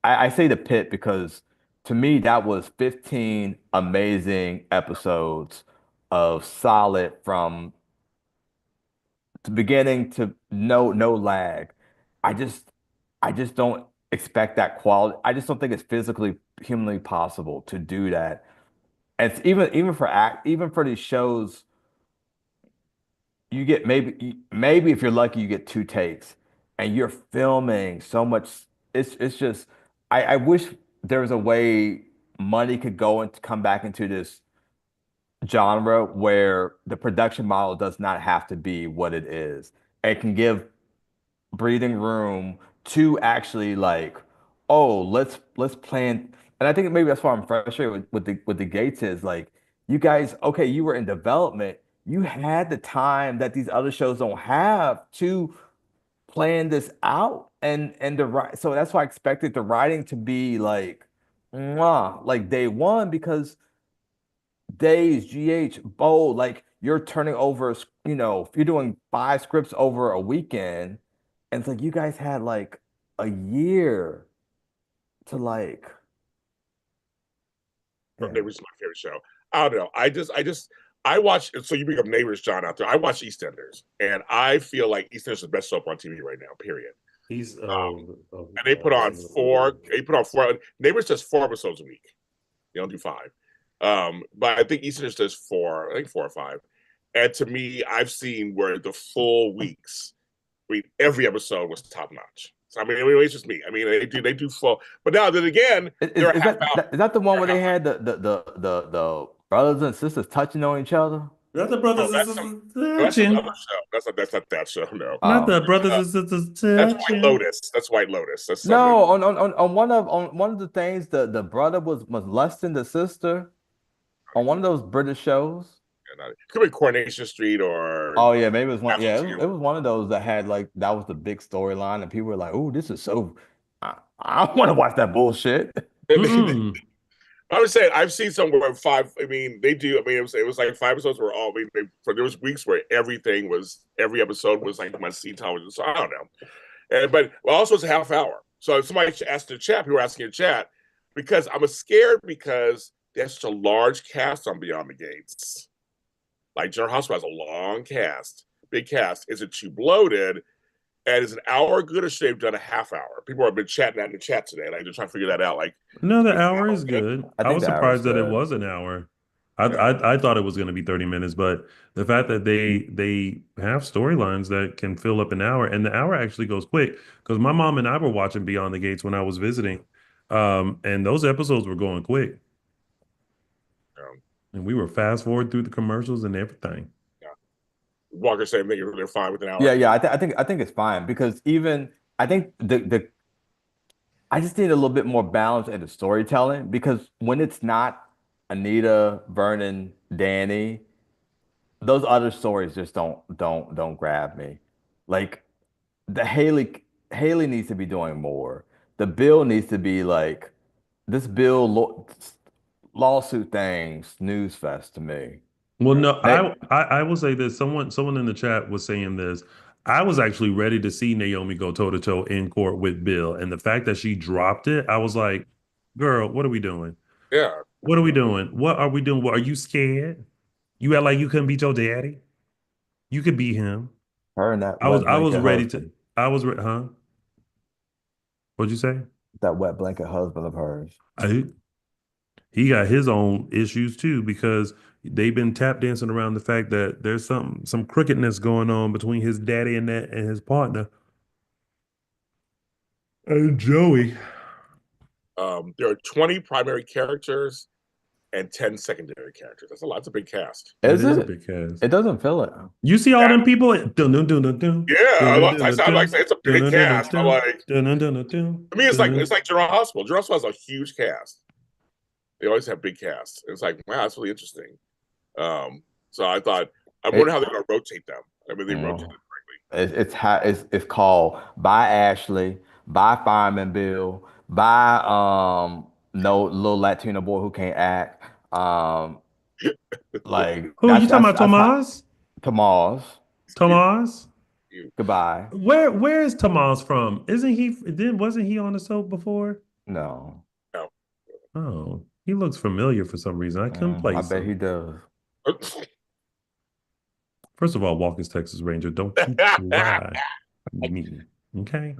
C: I say the pit because to me that was 15 amazing episodes of solid from the beginning to no lag. I just I just don't expect that quality. I just don't think it's physically humanly possible to do that. And it's even for these shows, you get maybe if you're lucky, you get two takes, and you're filming so much. It's just I wish there was a way money could go and come back into this genre where the production model does not have to be what it is. It can give breathing room to actually like, oh, let's plan. And I think maybe that's why I'm frustrated with the Gates is like, you guys, okay, you were in development. You had the time that these other shows don't have to plan this out. And the right so that's why I expected the writing to be like mwah, like day one because days, GH, bold, like you're turning over, if you're doing five scripts over a weekend, and it's like you guys had like a year to like, yeah.
B: Neighbors is my favorite show. I don't know. I watch. So you bring up Neighbors, John, out there. I watch EastEnders, and I feel like EastEnders is the best soap on TV right now. Period.
A: He's
B: And they put on four. They put on four. Neighbors does 4 episodes a week. They don't do five. But I think EastEnders does four. I think 4 or 5. And to me, I've seen where the full weeks. I mean, every episode was top notch. So I mean, it's just me. I mean, they do full. But now then again, they're a
C: Is
B: half hour.
C: is that the one
B: They're
C: where
B: a
C: they
B: half
C: had the brothers and sisters touching on each other?
A: not the
B: No,
A: brothers and
B: that's some.
A: sisters
B: No, that's another
A: touching.
B: show. That's not that show. No,
A: Not
C: Oh.
A: the brothers
B: uh,
A: and sisters
B: that's White
A: touching.
B: Lotus. That's White Lotus. That's something.
C: No, on one of the things the brother was molesting the sister on one of those British shows.
B: It could be Coronation Street or
C: Oh yeah, maybe it was one.
B: National
C: Yeah,
B: Security.
C: it was one of those that had like that was the big storyline, and people were like, "Oh, this is so." I don't want to watch that bullshit.
A: Mm-mm.
B: I would say I've seen somewhere five. I mean, they do. I mean, it was like 5 episodes were all. I mean, there was weeks where every episode was like my seat television. So I don't know. But also it's a half hour. So if somebody asked in the chat, people were asking in chat because I'm scared because there's such a large cast on Beyond the Gates. Like General Hospital has a long cast, big cast. Is it too bloated? And is an hour good or should they've done a half hour? People have been chatting that in the chat today. Like they're trying to figure that out. Like,
A: No, the
B: is an
A: hour
B: hour
A: is
B: good?
A: good.
C: I
A: I
C: think
A: was
C: the hour was
A: surprised that it
C: good.
A: was an hour. I,
B: Yeah.
A: I thought it was going to be 30 minutes, but the fact that they have storylines that can fill up an hour, and the hour actually goes quick because my mom and I were watching Beyond the Gates when I was visiting, and those episodes were going quick,
B: Um,
A: and we were fast forward through the commercials and everything.
B: yeah. Walker saying they're fine with an
C: Yeah,
B: hour.
C: yeah, I think it's fine because even I think the I just need a little bit more balance in the storytelling because when it's not Anita, Vernon, Danny, those other stories just don't grab me. Like the Haley needs to be doing more. The Bill needs to be like this lawsuit thing, snooze fest to me.
A: Well, no,
C: They,
A: I will say this. Someone in the chat was saying this. I was actually ready to see Naomi go toe to toe in court with Bill, and the fact that she dropped it, I was like, "Girl, what are we doing?
B: Yeah.
A: What are we doing? What are we doing? What are you scared? You act like you couldn't beat your daddy. You could beat him."
C: her and that
A: I was
C: wet
A: I was
C: blanket
A: ready to.
C: husband,
A: Huh? What'd you say?
C: that wet blanket husband of hers.
A: I He got his own issues too because they've been tap dancing around the fact that there's some crookedness going on between his daddy and his partner and Joey.
B: There are 20 primary characters and 10 secondary characters. That's a lot. It's a big cast.
A: That
C: Is
A: is a
C: it?
A: big cast.
C: It doesn't feel it.
A: You see all
B: Yeah,
A: them people? Dun dun dun dun dun
B: yeah.
A: dun dun dun
B: I like
A: dun
B: say it's a
A: dun
B: big
A: dun dun
B: cast. I'm
A: dun
B: like,
A: dun dun dun dun
B: I mean, it's
A: dun
B: like
A: dun.
B: it's like General Hospital. General Hospital has a huge cast. They always have big casts. It's like, wow, that's really interesting. So I thought, I wonder how
C: It,
B: they're going to rotate them. I mean, they rotate
C: mm,
B: them
C: it's called by Ashley, by Fireman Bill, by no little Latino boy who can't act. Like
A: Who you talking about,
C: that's how
A: Tomas?
C: Tomaz.
B: Cute,
A: Tomas?
B: cute.
C: Goodbye.
A: Where is Tomas from? Isn't he then wasn't he on the soap before?
C: No.
B: No.
A: Oh, he looks familiar for some reason. I couldn't
C: I
A: place
C: bet he
A: him.
C: does.
A: First of all, Walker's Texas Ranger, don't you try me. Okay.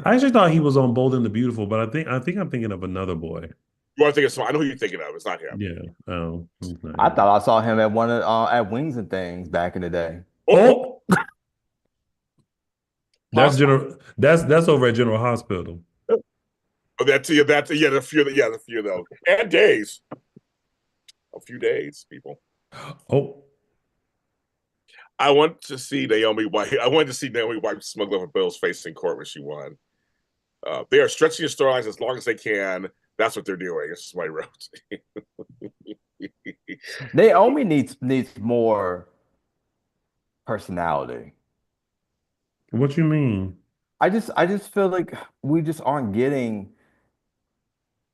A: I actually thought he was on Bold and the Beautiful, but I think I'm thinking of another boy.
B: You want to think of someone? I know who you're thinking of. It's not him.
A: Yeah. Oh, he's not
C: I
A: him.
C: thought I saw him at one of at Wings and Things back in the day.
B: Oh,
A: Oh,
B: possible.
A: that's over at General Hospital.
B: Oh, that's yeah. The few of those and days. A few days, people.
A: Oh,
B: I want to see Naomi White. I wanted to see Naomi White smuggle over Bill's face in court when she won. They are stretching the storylines as long as they can. That's what they're doing. This is what I wrote.
C: Naomi needs more personality.
A: what you mean?
C: I just feel like we just aren't getting.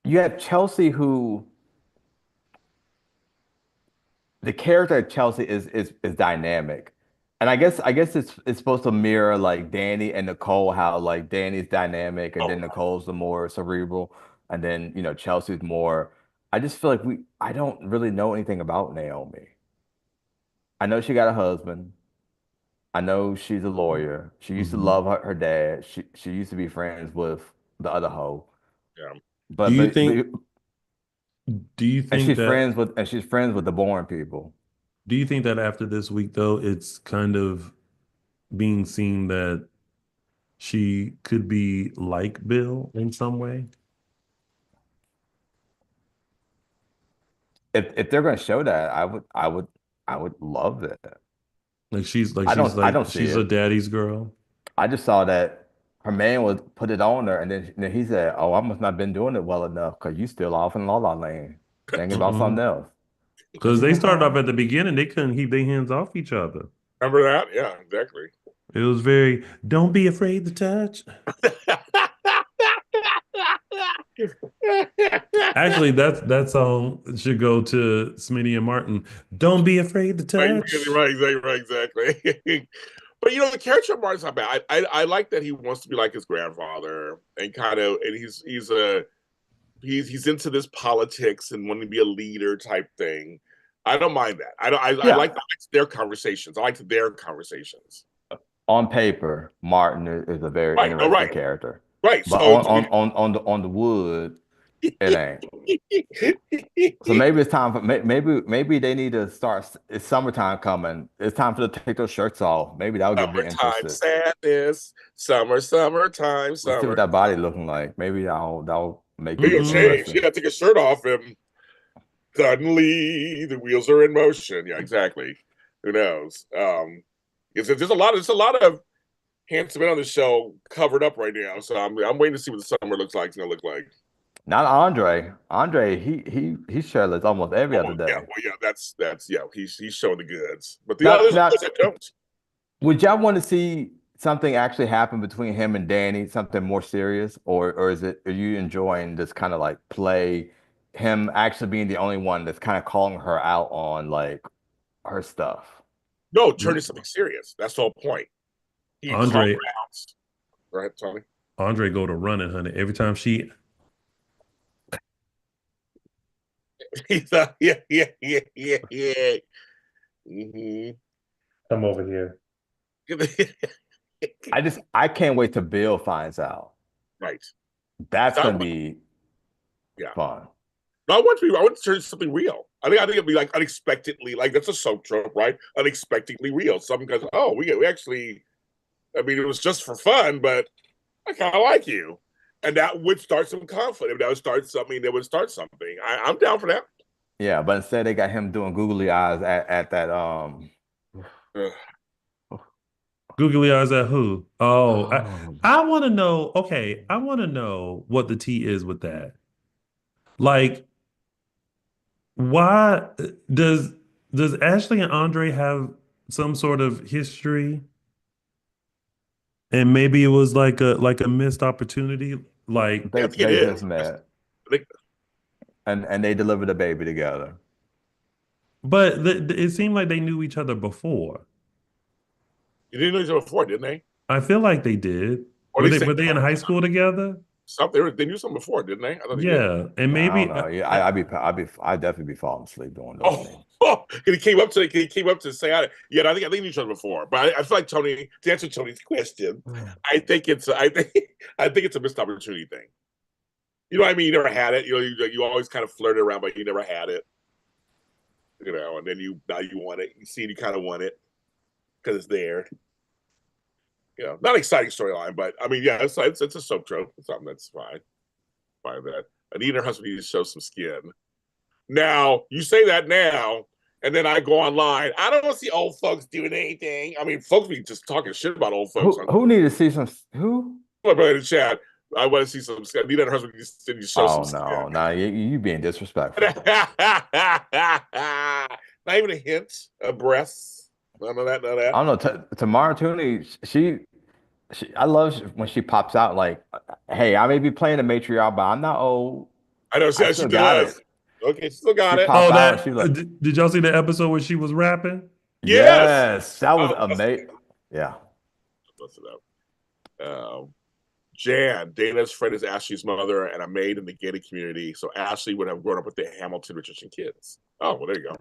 C: You have Chelsea who the character of Chelsea is dynamic. And I guess it's supposed to mirror like Danny and Nicole, how like Danny's dynamic and
B: Oh,
C: then Nicole's the more cerebral, and then Chelsea's more. I just feel like I don't really know anything about Naomi. I know she got a husband. I know she's a lawyer. She used to
A: Mhm.
C: love her dad. She used to be friends with the other hoe.
B: yeah.
A: Do
C: But
A: you
C: but,
A: think
C: but
A: do you
C: and
A: think that
C: she's friends with the boring people.
A: do you think that after this week though, it's kind of being seen that she could be like Bill in some way?
C: If they're going to show that, I would love that.
A: Like she's like
C: I
A: she's
C: don't I
A: like
C: don't see
A: she's a
C: it.
A: daddy's girl.
C: I just saw that her man would put it on her, and then he said, "Oh, I must not been doing it well enough because you still off in La La Land, thinking about something
A: Mm-mm.
C: else." And
A: Because
C: she
A: they
C: said,
A: started off
C: "Huh?"
A: at the beginning, they couldn't keep their hands off each other.
B: Remember that? Yeah, exactly.
A: It was very, don't be afraid to touch. Actually, that song should go to Smitty and Martin. Don't be afraid to
B: Right,
A: touch.
B: right, exactly. But the character of Martin's not bad. I like that he wants to be like his grandfather and and he's into this politics and wanting to be a leader type thing. I don't mind that. I don't. I
C: Yeah,
B: like their conversations. I like their conversations.
C: on paper, Martin is a very
B: Right. No.
C: interesting
B: Right.
C: character,
B: Right.
C: but
B: So
C: on the wood, it ain't. So maybe it's time for maybe they need to start. It's summertime coming. It's time for them to take those shirts off. Maybe that would get me
B: summertime
C: interested.
B: sadness, summertime,
C: Let's see what
B: summer.
C: that body looking like. Maybe that'll make me
B: Maybe you'll
A: Mm-mm.
B: change.
C: interested.
B: Yeah, take a shirt off and suddenly the wheels are in motion. Yeah, exactly. Who knows? There's a lot of handsome men on the show covered up right now. So I'm waiting to see what the summer looks like. It's gonna look like.
C: Not Andre. Andre, he's shirtless almost every
B: Oh
C: other
B: yeah,
C: day.
B: well yeah, that's yeah. He's showing the goods, but the
C: Now,
B: others
C: now,
B: that don't.
C: would y'all want to see something actually happen between him and Danny, something more serious, or are you enjoying this kind of like play, him actually being the only one that's kind of calling her out on like her stuff?
B: No, turn to something serious. That's the whole point. He called
A: Andre
B: her out. Right, Tony?
A: Andre go to running, honey. Every time she
B: He's yeah. hmm
A: come over here.
C: I can't wait till Bill finds out.
B: Right.
C: That's
B: So,
C: gonna be
B: yeah.
C: fun.
B: No, I want to turn something real. I think it'd be like unexpectedly, like that's a soap trope, right? Unexpectedly real. Something goes, oh, we actually. I mean, it was just for fun, but I kind of like you, and that would start some conflict. If that would start something, that would start something. I'm down for that.
C: Yeah, but instead they got him doing googly eyes at that
B: Ugh.
A: Googly eyes at who? Oh,
C: oh,
A: I want to know. Okay, I want to know what the tea is with that. Like, why does does Ashley and Andre have some sort of history? And maybe it was like a missed opportunity. Like,
B: Yeah, I
C: they
B: think it
C: they just
B: is.
C: met
B: I think
C: and they delivered a baby together.
A: But it seemed like they knew each other before.
B: You didn't know each other before, didn't they?
A: I feel like they did.
B: Or at least they
A: Were they in high school together?
B: they knew something before, didn't they? I thought they did.
A: Yeah, and
C: I don't
A: maybe
C: know. Yeah, I'd definitely be falling asleep doing those
B: Oh,
C: things.
B: he came up to say, yeah, I think they knew each other before. But I feel like Tony, to answer Tony's question, I think it's a missed opportunity thing. You know what I mean? You never had it. You always kind of flirted around, but you never had it. And then now you want it. You kind of want it because it's there. Not an exciting storyline, but I mean, yeah, it's a soap trope. It's something that's fine. Fine with that. Anita and her husband need to show some skin. Now, you say that now, and then I go online. I don't want to see old folks doing anything. I mean, folks be just talking shit about old folks.
C: Who need to see some who?
B: My brother in the chat. I want to see some skin. Anita and her husband need to show some skin.
C: Oh no, you being disrespectful.
B: Not even a hint of breasts. None of that. None of that.
C: I don't know. Tamara Tooney, I love when she pops out like, "Hey, I may be playing a matriarch, but I'm not old.
B: I know.
C: I still got it."
B: Okay, she still got
C: She
B: it.
C: pop
A: oh,
C: out.
A: that
C: She like,
A: did y'all see the episode where she was rapping?
C: yes, that was amazing. Yeah.
B: Bust it up. Jan, Dana's friend is Ashley's mother and a maid in the gated community, so Ashley would have grown up with the Hamilton Richardson kids. Oh, well, there you go.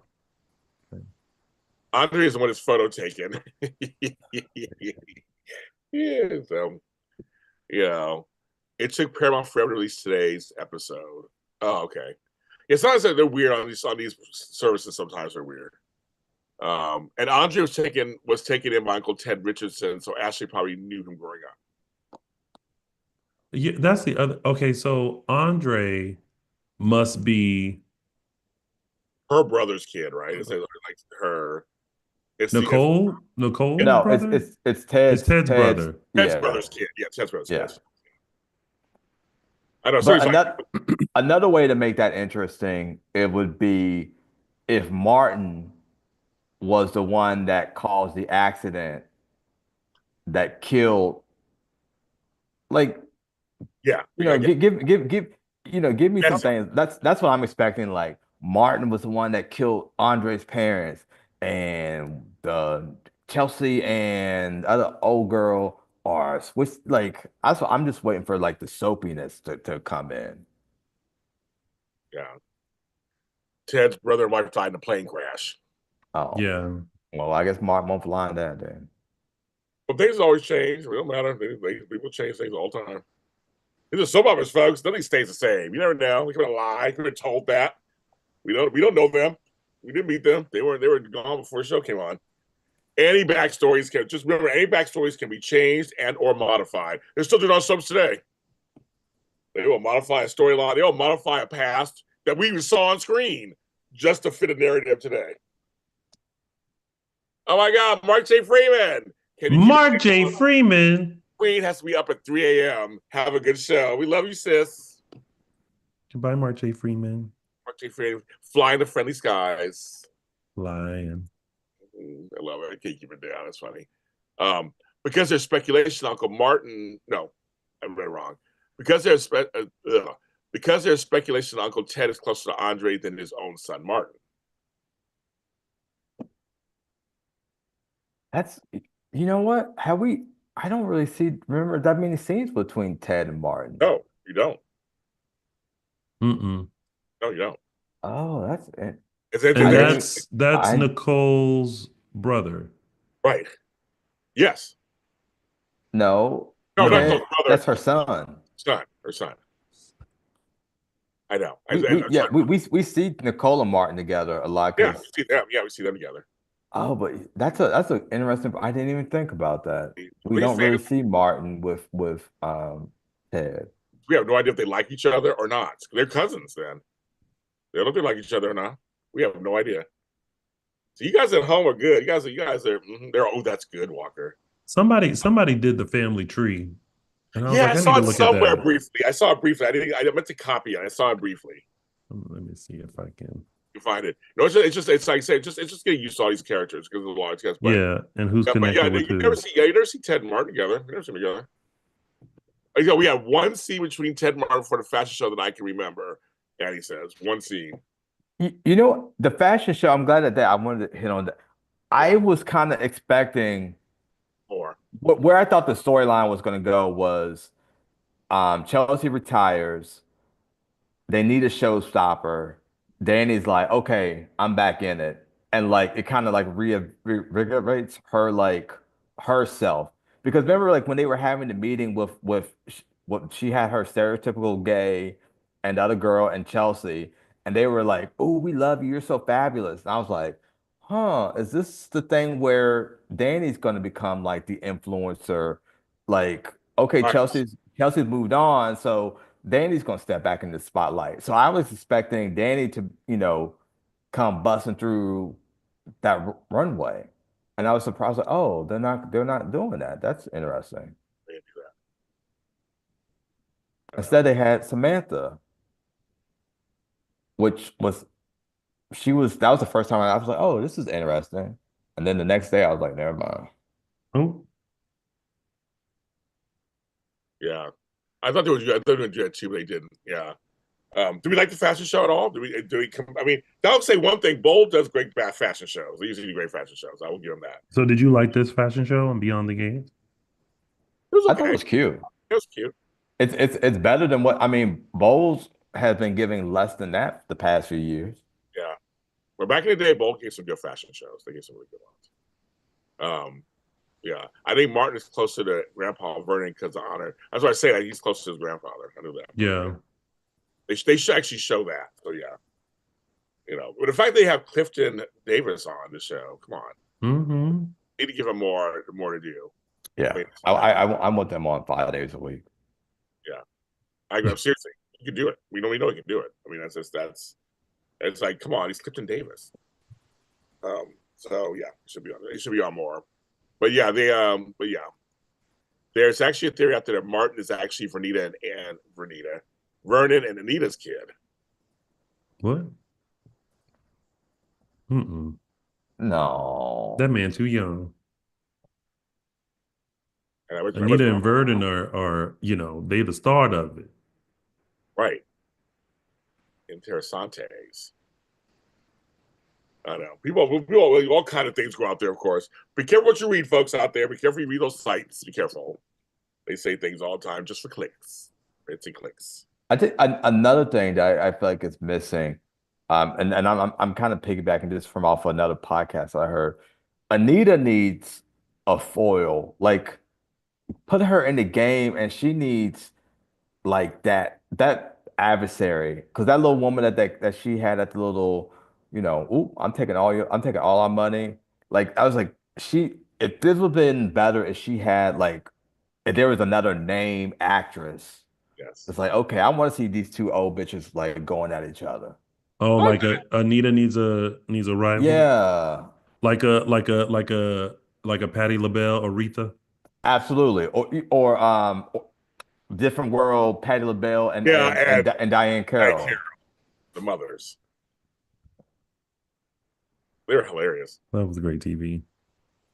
B: Andre is the one his photo taken. Yeah, so it took Paramount forever to release today's episode. Oh, okay. It's not that they're weird on these services. Sometimes they're weird. And Andre was taken in by Uncle Ted Richardson, so Ashley probably knew him growing up.
A: Yeah, that's the other. Okay, so Andre must be
B: Her brother's kid, right? It's like her.
A: Nicole's
C: No,
A: brother.
C: it's
A: It's Ted's brother.
B: Ted's
C: yeah.
B: brother's kid. Yeah, Ted's brother's
C: Yeah.
B: kid. I know. So
C: But
B: he's
C: another way to make that interesting, it would be if Martin was the one that caused the accident that killed, like,
B: yeah.
C: give me some
B: Yes.
C: things. That's what I'm expecting. Like Martin was the one that killed Andre's parents, and Chelsea and the other old girl are switched. Like I'm just waiting for like the soapiness to come in.
B: Yeah. Ted's brother and wife died in a plane crash.
C: Oh,
A: Yeah.
C: well, I guess Martin won't line that then.
B: But things always change. It don't matter. People change things all the time. These are soap operas, folks. Nothing stays the same. You never know. We could have lied. We could have told that. We don't know them. We didn't meet them. They were gone before the show came on. Any backstories can be changed and or modified. They're still doing our soaps today. They will modify a storyline. They will modify a past that we even saw on screen just to fit a narrative today. Oh my God, Mark J. Freeman.
A: Mark J. Freeman.
B: Queen has to be up at 3 a.m. Have a good show. We love you, sis.
A: Goodbye, Mark J. Freeman.
B: Mark J. Freeman, flying the friendly skies.
A: Lying.
B: I love it. I can't keep it down. It's funny. Because there's speculation, Uncle Martin. No, I read it wrong. Because there's speculation, Uncle Ted is closer to Andre than his own son Martin.
C: That's you know what? I don't really remember that many scenes between Ted and Martin.
B: No, you don't.
A: Mm-mm.
B: No, you don't.
C: Oh, that's it.
B: And
A: that's Nicole's brother.
B: Right. Yes.
C: No,
B: not Nicole's brother.
C: That's her son.
B: Her son. I know.
C: We see Nicole and Martin together a lot.
B: Yeah, we see them. Yeah, we see them together.
C: Oh, but that's an interesting. I didn't even think about that. We don't really see Martin with Ted.
B: We have no idea if they like each other or not. They're cousins then. They don't like each other or not. We have no idea. So you guys at home are good. You guys are. They're that's good, Walker.
A: Somebody did the family tree. And
B: I saw it somewhere briefly. I saw it briefly. I meant to copy it. I saw it briefly.
A: Let me see if I can.
B: You find it. No, it's like saying it's just getting used to all these characters because there's a lot of guys.
A: Yeah, and who's connected with who?
B: You never see Ted and Martin together. You never see them together. We have one scene between Ted and Martin for the fashion show that I can remember. And he says one scene.
C: You know, the fashion show, I'm glad that I wanted to hit on that. I
B: Yeah,
C: was kind of expecting
B: more.
C: where I thought the storyline was going to go was Chelsea retires. They need a showstopper. Danny's like, okay, I'm back in it. And like it kind of like reinvigorates her like herself. Because remember, like when they were having the meeting with what she had her stereotypical gay and the other girl and Chelsea, and they were like, "Oh, we love you. You're so fabulous." And I was like, "Huh, is this the thing where Danny's gonna become like the influencer? Like, okay,
B: Right.
C: Chelsea's moved on, so." Danny's gonna step back in the spotlight. So I was expecting Danny to, come busting through that runway. And I was surprised, like, oh, they're not doing that. That's interesting.
B: They didn't do that. I know.
C: Instead, they had Samantha, which was that was the first time I was like, oh, this is interesting. And then the next day I was like, never mind.
A: Oh,
B: Yeah. I thought they would. I thought they would do that too, but they didn't. Yeah. Do we like the fashion show at all? Do we come? I mean, I'll say one thing. Bold does great fashion shows. They usually do great fashion shows. I will give them that.
A: so did you like this fashion show and Beyond the Gates?
B: It was
C: I thought it
B: okay.
C: was cute.
B: It was cute.
C: It's better than what I mean, Bowles has been giving less than that the past few years.
B: Yeah. But back in the day, Bold gave some good fashion shows. They gave some really good ones. Yeah. I think Martin is closer to Grandpa Vernon because of honor. That's why I say that he's close to his grandfather. I knew that.
A: Yeah.
B: They should actually show that. So yeah. But the fact they have Clifton Davis on the show, come on,
A: Mm-hmm.
B: need to give him more to do. I
C: Yeah.
B: mean,
C: I want them on 5 days a week.
B: yeah, I go seriously. You can do it. We know he can do it. I mean, that's it's like, come on, he's Clifton Davis. So yeah, he should be on more. But yeah, there's actually a theory out there that Martin is actually Vernon and Anita's kid.
A: What? Mm-mm. That
C: No.
A: man too young.
B: And I was
A: Anita and Verdon are, they the start of it.
B: right. Interesantes. I know people, all kind of things go out there. Of course, be careful what you read, folks out there. Be careful you read those sites. Be careful. They say things all the time just for clicks. Fancy clicks.
C: I think another thing that I feel like is missing, and I'm kind of piggybacking this from off of another podcast I heard. Anita needs a foil. Like put her in the game, and she needs like that adversary. Because that little woman that she had at the little, oop, I'm taking all our money. Like I was like, if this would have been better if she had like if there was another name actress.
B: Yes.
C: It's like, okay, I want to see these two old bitches like going at each other.
A: Oh,
B: I
A: like Anita needs a rival,
C: Yeah,
A: like a Patti LaBelle, Aretha.
C: absolutely. Or different world, Patti LaBelle and
B: Yeah,
C: and and,
B: and
C: and Diane
B: I care
C: Carroll.
B: the mothers. They're hilarious.
A: That was great TV.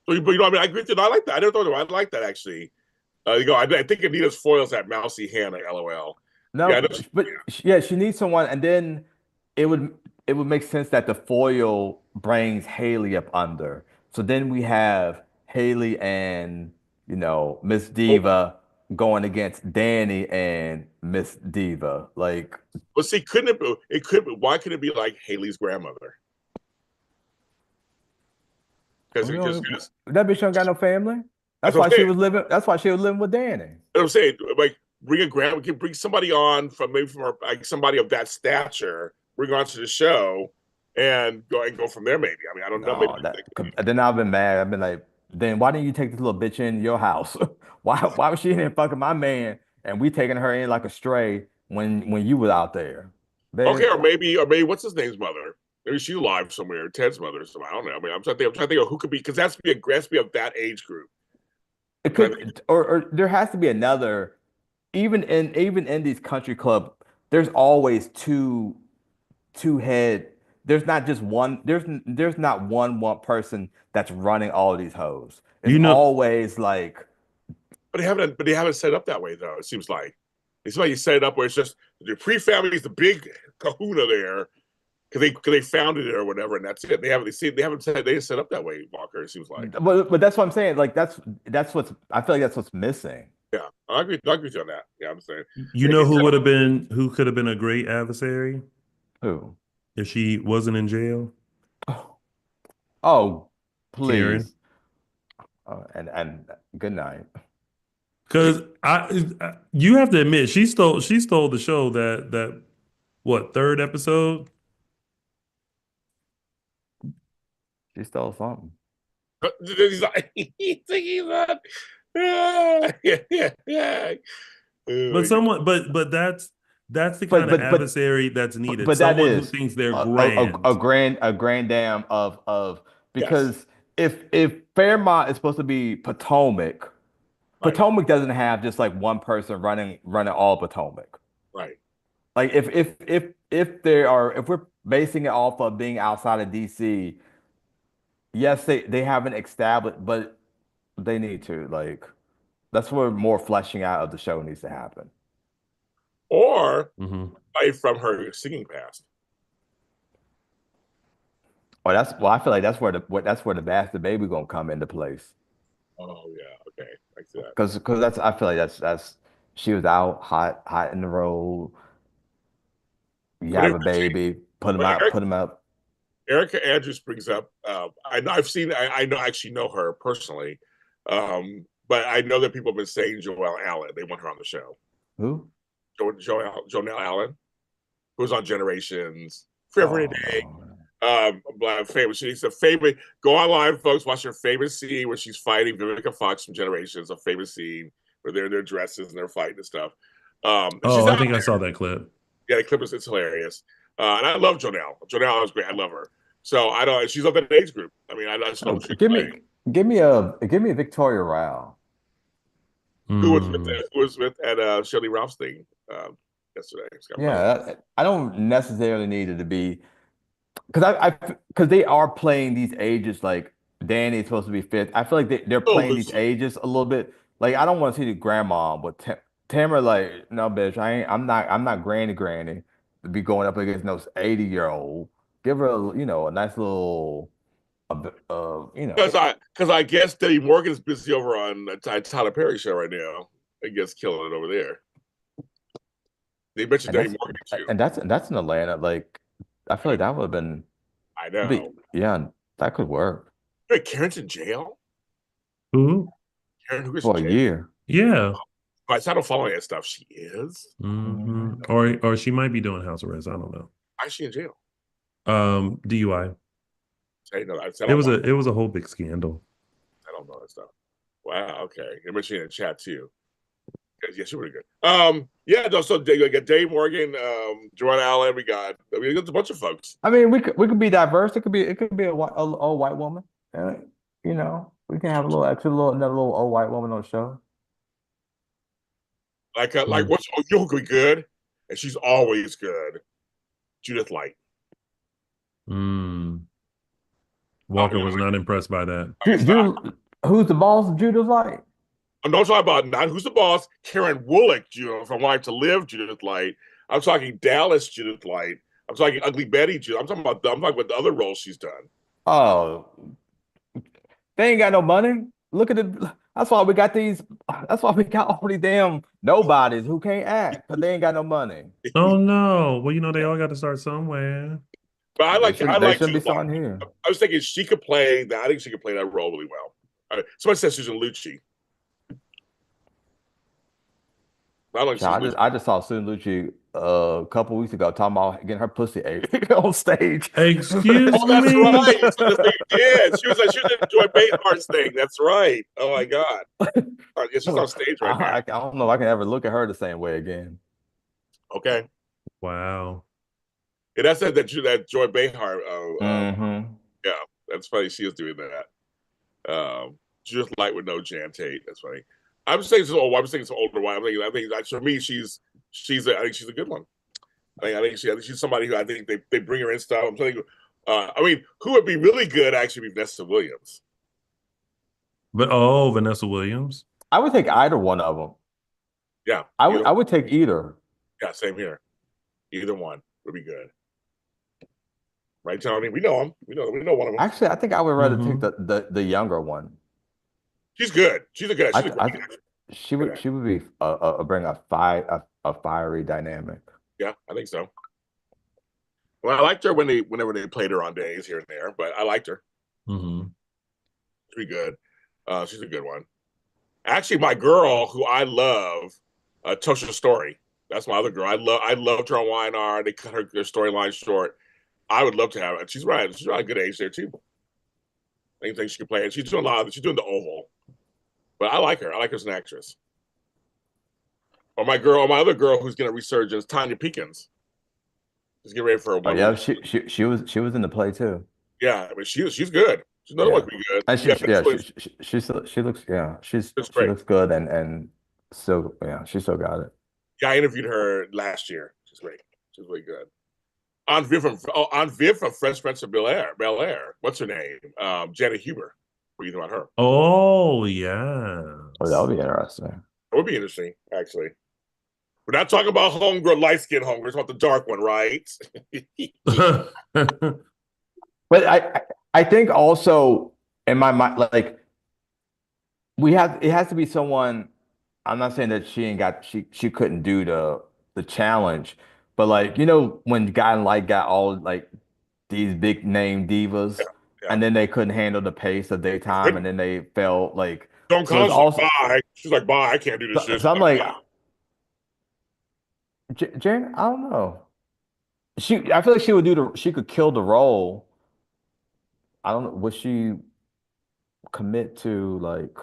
B: So, but I mean, I agree with you. I like that. I never thought of it. I like that actually. I think Anita's foils that mousy Hannah. LOL. Yeah, I know
C: No, but yeah, she needs someone, and then it would it would make sense that the foil brings Haley up under. So then we have Haley and Miss
B: oh,
C: Diva going against Danny and Miss Diva. Like,
B: but see, couldn't it be? It could. Be, why couldn't it be like Haley's grandmother? Because it just
C: that bitch don't got no family.
B: that's what I'm saying.
C: That's why she was living with Danny.
B: I'm saying, like, bring a grand, we can bring somebody on from maybe from like somebody of that stature, bring on to the show, and go from there. Maybe I mean I don't know. Maybe
C: No, then I've been mad. I've been like, then why didn't you take this little bitch in your house? Why was she in there fucking my man and we taking her in like a stray when you was out there?
B: okay,
C: Bitch.
B: or maybe what's his name's mother? Maybe she's alive somewhere. Ted's mother. So I don't know. I mean, I'm trying to think of who could be because that's be of that age group.
C: It could or there has to be another even in these country club, there's always two head. There's not just one. There's not one person that's running all of these hoes. It's
A: You know,
C: always like
B: But they haven't set it up that way though. It seems like you set it up where it's just the pre family is the big kahuna there, they founded it or whatever, and that's it. They haven't said they set up that way, Walker. It seems like.
C: But that's what I'm saying. Like that's what's I feel like that's what's missing.
B: Yeah, I agree with you on that. Yeah, I'm saying
A: You know who could have been a great adversary
C: Who?
A: if she wasn't in jail?
C: Oh,
A: Karen.
C: please. And good night.
A: Because you have to admit, she stole the show that what third episode?
C: She stole something.
B: he's like, he's not. Yeah, yeah, yeah.
A: But someone, but that's the
C: But
A: kind of
C: but but
A: adversary that's needed.
C: but that
A: Someone who
C: is
A: thinks they're grand.
C: a grand dam of
B: Yes,
C: because if Fairmont is supposed to be Potomac,
B: right,
C: Potomac doesn't have just like one person running all Potomac.
B: right.
C: Like if we're basing it off of being outside of DC, yes, they haven't established, but they need to. Like that's where more fleshing out of the show needs to happen.
B: Or
A: Hmm.
B: from her singing past.
C: Well, I feel like that's where the bastard baby gonna come into place.
B: Oh yeah, okay, I see that.
C: Because that's I feel like that's she was out hot in the road. You
B: But
C: have a baby, put him up.
B: Erica Andrews brings up. I know I've seen. I know I actually know her personally, but I know that people have been saying Joelle Allen. They want her on the show.
C: Who?
B: Joelle Allen, who was on Generations, Forever and a Day.
C: Oh,
B: Favorite. She's a favorite. Go online, folks. Watch her favorite scene where she's fighting Vivica Fox from Generations. A favorite scene where they're in their dresses and they're fighting and stuff. She's
A: Oh, I
B: out
A: think I
B: there.
A: saw that clip.
B: Yeah, the clip is it's hilarious. And I love Jonelle. Jonelle is great. I love her. So I don't. She's of that age group. I mean, I just know
C: oh,
B: what she's
C: give
B: playing.
C: me give me a Victoria Rao.
A: Mm.
B: Who was with at Shirley Ralph's thing yesterday?
C: Yeah, I don't necessarily need it to be because because they are playing these ages like Danny's supposed to be fifth. I feel like they're
B: Oh,
C: playing these
B: Lucy.
C: ages a little bit. Like I don't want to see the grandma, but Tamara like no bitch, I'm not granny to be going up against no 80-year-old. Give her a nice little
B: Because I guess Debbie Morgan's busy over on the Tyler Perry show right now. I guess killing it over there. They mentioned
C: and
B: Debbie
C: that's
B: Morgan too.
C: and that's in Atlanta. Like I feel like that would have been
B: I know.
C: yeah, that could work
B: Wait, Karen's in jail.
A: Who?
B: Karen who is in
C: for a
B: jail.
C: year.
A: Yeah.
B: I don't follow that stuff. She is.
A: Hmm. Or she might be doing house arrest. I don't know.
B: Why is she in jail?
A: DUI.
B: I know. I
A: It
B: don't
A: was
B: know.
A: a whole big scandal.
B: I don't know that stuff. Wow. Okay. You're mentioning in the chat too. Yeah, she pretty good. Yeah. No, so we got Dave Morgan, Joanne Allen. We got a bunch of folks.
C: I mean, we could be diverse. It could be a old white woman. We can have a little extra another little old white woman on the show.
B: Like what's you'll be good, and she's always good. Judith Light.
A: Mm. Walker was not impressed by that.
C: Who's the boss of Judith Light?
B: I'm not talking about not who's the boss. Karen Woollick, from Wife to Live, Judith Light. I'm talking Dallas, Judith Light. I'm talking Ugly Betty, Judith. I'm talking about the other roles she's done.
C: Oh, they ain't got no money. Look at it. That's why we got these. That's why we got all these damn nobodies who can't act because they ain't got no money.
A: Oh no. Well, they all got to start somewhere.
B: But I like
C: Shouldn't be
B: Judith Light.
C: starting here.
B: I was thinking she could play that. I think she could play that role really well. Somebody said Susan Lucci.
C: I just saw Susan Lucci a couple weeks ago talking about getting her pussy ate on stage.
A: Excuse
B: Oh, that's
A: me.
B: right. So she was in Joy Behar's thing. That's right. Oh my God. She's on stage right now.
C: I don't know if I can ever look at her the same way again.
B: Okay.
A: Wow.
B: Yeah, that's that Joy Behar. Yeah, that's funny. She is doing that. Judith Light with no Jan Tate. That's funny. I'm saying it's old. I'm saying it's an older one. I think for me, she's I think she's a good one. I think she's somebody who I think they bring her in stuff. I'm telling you. I mean, who would be really good actually be Vanessa Williams.
A: But Vanessa Williams.
C: I would take either one of them.
B: Yeah,
C: I would take either.
B: Yeah, same here. Either one would be good. Right, Tony? We know him. We know one of them.
C: Actually, I think I would rather take
A: Hmm.
C: the younger one.
B: She's good. She's a good. She's a
C: I
B: great actress. Good actress.
C: she would be bring a fiery dynamic.
B: Yeah, I think so. Well, I liked her whenever they played her on days here and there, but I liked her.
A: Hmm.
B: She's good. She's a good one. Actually, my girl who I love, Tosha Story. That's my other girl. I loved her on YNR. They cut her storyline short. I would love to have it. She's right. She's around a good age there too. Anything she can play. And she's doing a lot. She's doing the Oval. But I like her. I like her as an actress. Or my other girl who's going to resurgence, Tanya Peekins. She's getting ready for a
C: Oh
B: Wonder
C: yeah,
B: Woman.
C: she was in the play too.
B: Yeah, I mean she's good. She's another one
C: Yeah,
B: pretty good.
C: and
B: Yeah, next one is
C: she looks
B: just
C: she
B: great.
C: looks good and so yeah she still got it.
B: Yeah, I interviewed her last year. She's great. She's really good. Aunt Viv from Fresh Prince of Bel Air. What's her name? Janet Huber. What do you think about her?
A: Oh,
C: Oh, that
A: yes.
C: would be interesting.
B: That would be interesting, actually. We're not talking about homegirl, light skin homegirl. It's about the dark one, right?
C: But I think also in my mind, like we have it has to be someone. I'm not saying that she ain't got she couldn't do the challenge, but like when guy like got all like these big name
B: Yeah,
C: divas,
B: yeah.
C: and then they couldn't handle the pace of daytime, and then they felt like
B: Stone
C: so it's
B: Cold's like,
C: also
B: bye. She's like, bye. I can't do this shit. She's
C: so I'm
B: like,
C: like
B: bye.
C: Jen, I don't know. I feel like she could kill the role. I don't know. Would she commit to like?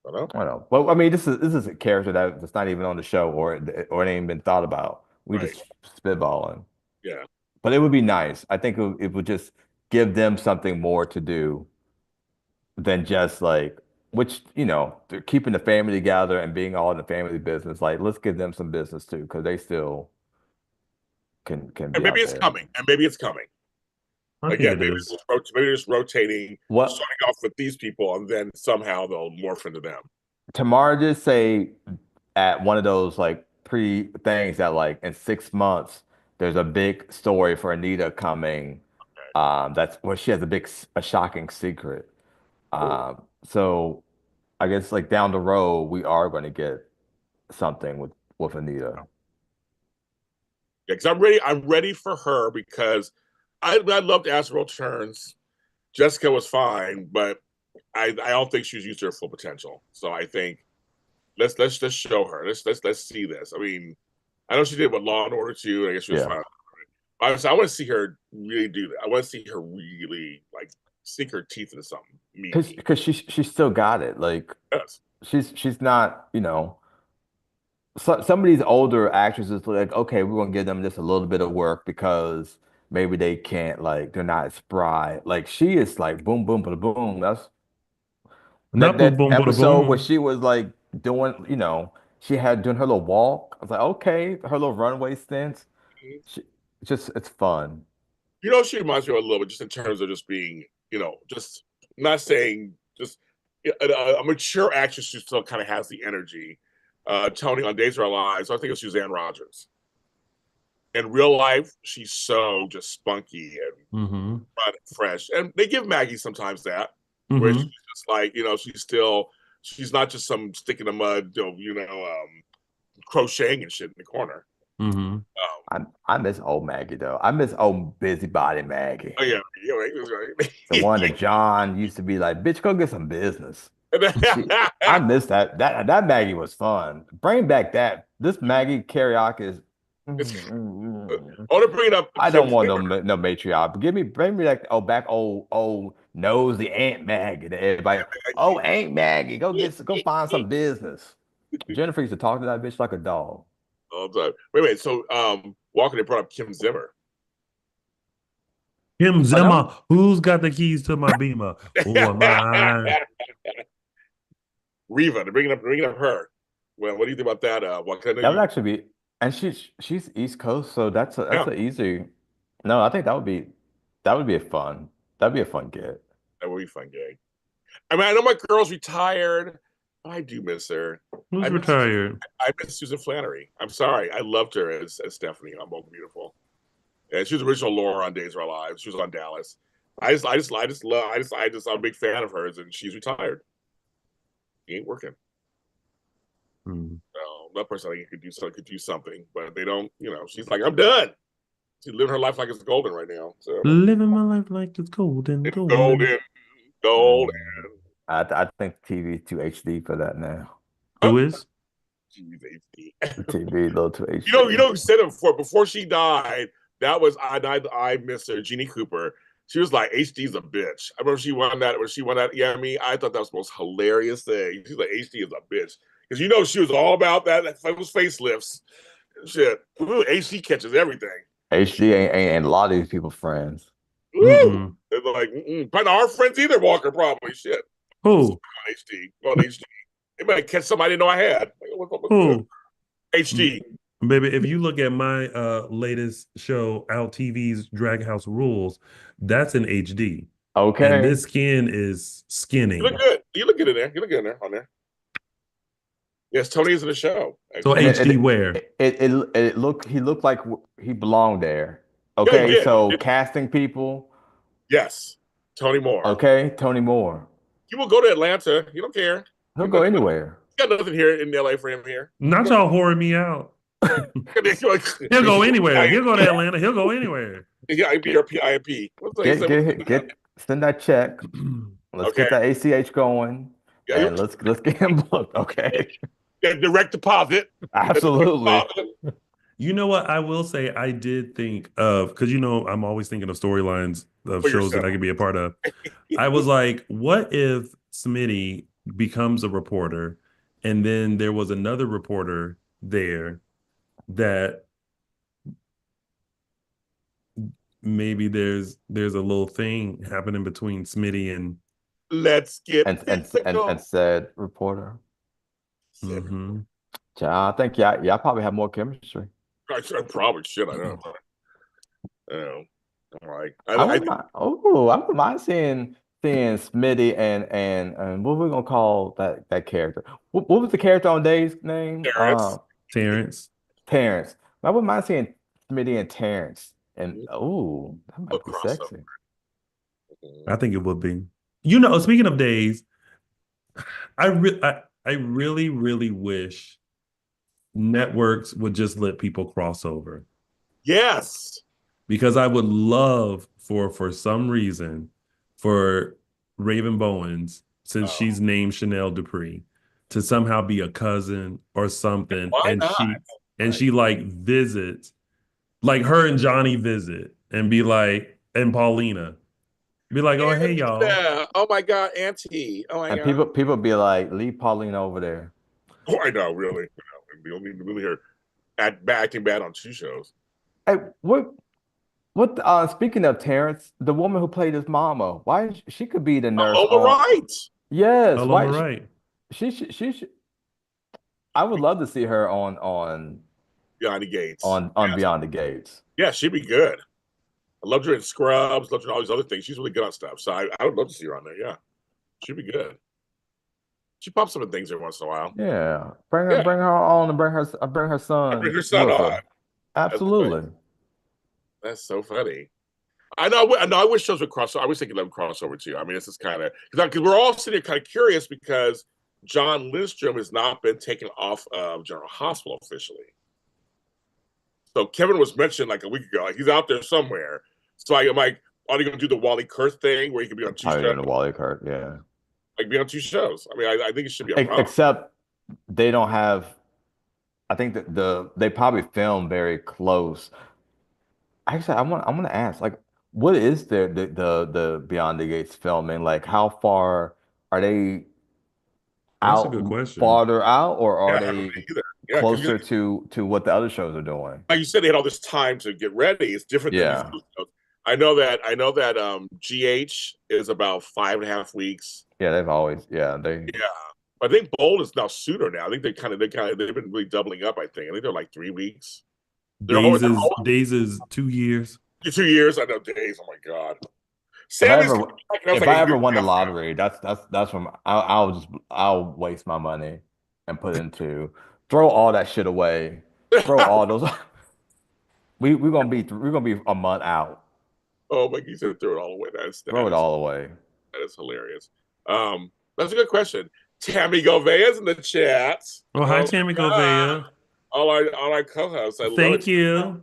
B: I don't know.
C: I don't know. Well, I mean, this is a character that's not even on the show or it ain't been thought about. We
B: Right.
C: just spitballing.
B: Yeah.
C: But it would be nice. I think it would just give them something more to do than just like which they're keeping the family together and being all in the family business. Like let's give them some business too because they still can
B: And
C: be
B: maybe
C: out
B: it's
C: there.
B: coming. And maybe it's coming.
A: I think
B: Again,
A: it is.
B: maybe they're just rotating,
C: What
B: starting off with these people, and then somehow they'll morph into them.
C: Tamara just say at one of those like pre things that like in 6 months there's a big story for Anita coming. That's where she has a shocking secret.
B: Cool.
C: So I guess like down the road we are going to get something with Anita.
B: Yeah, because I'm ready. I'm ready for her because I loved Astral Turns. Jessica was fine, but I don't think she's used to her full potential. So I think let's just show her. Let's see this. I mean, I know she did what Law and Order too. And I guess she was
C: Yeah,
B: fine. I want to see her really do that. I want to see her really like sink her teeth into something meaty.
C: because she still got it. Like
B: Yes.
C: she's not some of these older actresses like okay we're gonna give them just a little bit of work because maybe they can't like they're not as spry. Like she is like boom boom boom boom. That's
A: Not boom,
C: that
A: boom, boom,
C: episode where
A: boom.
C: she was like doing she had doing her little walk. I was like okay her little runway stints. She, it's fun.
B: She reminds me of a little bit just in terms of just being, just not saying just a mature actress who still kind of has the energy. Tony on Days of Our Lives, I think it's Suzanne Rogers. In real life, she's so just spunky and
A: Hmm.
B: fun and fresh. And they give Maggie sometimes that, where she's
A: Hmm.
B: just like, she's not just some stick in the mud, crocheting and shit in the corner.
A: Hmm.
C: I miss old Maggie though. I miss old busybody Maggie.
B: Oh, yeah, yeah, right.
C: The one that John used to be like, bitch, go get some business. She, I
B: I
C: miss that Maggie was fun. Bring back that. This Maggie karaoke is.
B: want to bring up
C: I
B: Kim
C: don't want
B: Zimmer.
C: no matriarch. Bring me that back old nosy Aunt Maggie. That everybody, oh Aunt Maggie, go find some business. Jennifer used to talk to that bitch like a dog.
B: All the time. Wait. So, Walker, they brought up Kim Zimmer.
A: Kim
C: Oh no,
A: Zimmer, who's got the keys to my Beamer? Who am I?
B: Riva, they're bringing up her. Well, what do you think about that? Walker, I know
C: that would
B: you.
C: actually be, and she's East Coast, so that's
B: Yeah,
C: a easy. No, I think that would be a fun. That'd be a fun get.
B: that would be fun, gay. I mean, I know my girl's retired. But I do miss her. I
A: Who's
B: miss Susan,
A: retired?
B: I miss Susan Flannery. I'm sorry, I loved her as Stephanie on Bold and Beautiful. And she was original Laura on Days of Our Lives. She was on Dallas. I'm a big fan of hers, and she's retired. She ain't working.
A: Hmm.
B: So that person I think could do something, but they don't. She's like, I'm done. She's living her life like it's golden right now. So
A: Living my life like it's golden,
B: it's
A: golden.
B: golden, golden.
C: Mm. I think TV is too HD for that now.
A: Who is?
B: She's HD.
C: The TV a little too
B: You know
C: HD.
B: who said it before she died. That was I miss her, Jeannie Cooper. She was like, HD's a bitch. I remember when she won that Emmy. I thought that was the most hilarious thing. She's like, HD is a bitch. Because she was all about those facelifts. Shit. Ooh, HD catches everything.
C: HD ain't a lot of these people friends.
B: Woo! They're like, but our friends either, Walker, probably. Shit.
A: Who?
B: On HD. On HD. They might catch somebody I didn't know I had. What's
A: Who?
B: HD.
A: Baby, if you look at my latest show, Out TV's Drag House Rules, that's in HD. And
C: Okay.
A: this skin is
B: You look
A: skinning.
B: good. You look good in there. You look good in there on there. Yes, Tony is in the show.
A: So
B: Actually.
C: And
A: HD where?
C: he looked like he belonged there.
B: Yeah, he
C: Okay,
B: did.
C: so casting people,
B: Yes. Tony Moore.
C: okay, Tony Moore.
B: He will go to Atlanta. He don't care.
C: He'll go anywhere.
B: He got nothing here in LA for him here.
A: Not y'all whoring me out. He'll go anywhere. He'll go to Atlanta. He'll go anywhere.
B: Yeah, IMP or PIMP.
C: Send that check. Let's
B: Okay.
C: get that ACH going,
B: Yeah,
C: and let's get him booked. Okay,
B: yeah, direct deposit.
C: absolutely.
A: You know what? I will say I did think of, because I'm always thinking of storylines of
B: For
A: shows that
B: yourself.
A: I could be a part of. I was like, what if Smitty becomes a reporter and then there was another reporter there that maybe there's a little thing happening between Smitty and
B: Let's get
C: And said reporter.
A: Mhm.
C: I think y'all probably have more chemistry.
B: I probably should. I know. I know. I'm like,
C: I wouldn't mind seeing Smitty and what we gonna call that character? What was the character on Dave's name?
B: Terrence.
A: Terrence.
C: Terrence. I wouldn't mind seeing Smitty and Terrence. And that
B: A
C: might be
B: crossover.
C: sexy.
A: I think it would be. Speaking of days, I really, really wish networks would just let people cross over.
B: Yes.
A: Because I would love for some reason for Raven Bowens, since she's named Chanel Dupree, to somehow be a cousin or something.
B: Why
A: and
B: not?
A: she like visits, like her and Johnny visit and be like, and Paulina be like, oh hey y'all.
B: Yeah. Oh my God, Auntie. Oh my
C: And
B: God.
C: people be like, leave Pauline over there.
B: Oh, I know, really. We don't need to really hear acting bad on two shows.
C: Hey, speaking of Terrence, the woman who played his mama, she could be the nurse
B: Oh,
C: on.
B: right.
C: Yes,
A: Aloma right.
C: she should. I would love to see her on
B: Beyond the Gates.
C: on Beyond the Gates.
B: Yeah, she'd be good. I loved her in Scrubs, loved her in all these other things. She's really good on stuff. So I would love to see her on there. Yeah. She'd be good. She pops up in things every once in a while.
C: Yeah, bring her on, and bring her son.
B: Bring her son
C: with
B: on.
C: her. Absolutely.
B: That's so funny. I know. I wish shows would cross. I wish they could let them cross over too. I mean, this is kind of because we're all sitting here kind of curious because John Lindstrom has not been taken off of General Hospital officially. So Kevin was mentioned like a week ago. Like he's out there somewhere. So I'm like, are they going to do the Wally Kurth thing where he could be on two shows?
C: The Wally Kurt, yeah.
B: Like be on two shows. I mean, I think it should be a problem.
C: Except they don't have. I think that they probably film very close. Actually, I'm gonna ask, like, what is the Beyond the Gates filming? Like, how far are they
A: That's a
C: out,
A: good question.
C: farther out, or are
B: I don't
C: they
B: know either. Yeah,
C: closer to what the other shows are doing?
B: like you said, they had all this time to get ready. It's different than
C: Yeah.
B: these shows. I know that GH is about 5.5 weeks.
C: Yeah, they
B: Yeah. I think Bold is now sooner now. I think they've been really doubling up, I think. I think they're like 3 weeks.
A: Days is 2 years.
B: 2 years. I know days. Oh my God.
C: If I ever won the lottery, that's when I'll waste my money and put into throw all that shit away. Throw all those we're gonna be a month out.
B: Oh my, you said throw it all away.
C: Throw it all away.
B: That is hilarious. That's a good question. Tammy Govea's in the chat.
A: Oh, hi,
B: Oh
A: Tammy
B: my God.
A: Govea.
B: All our co-hosts. I love
A: Thank
B: it.
A: you.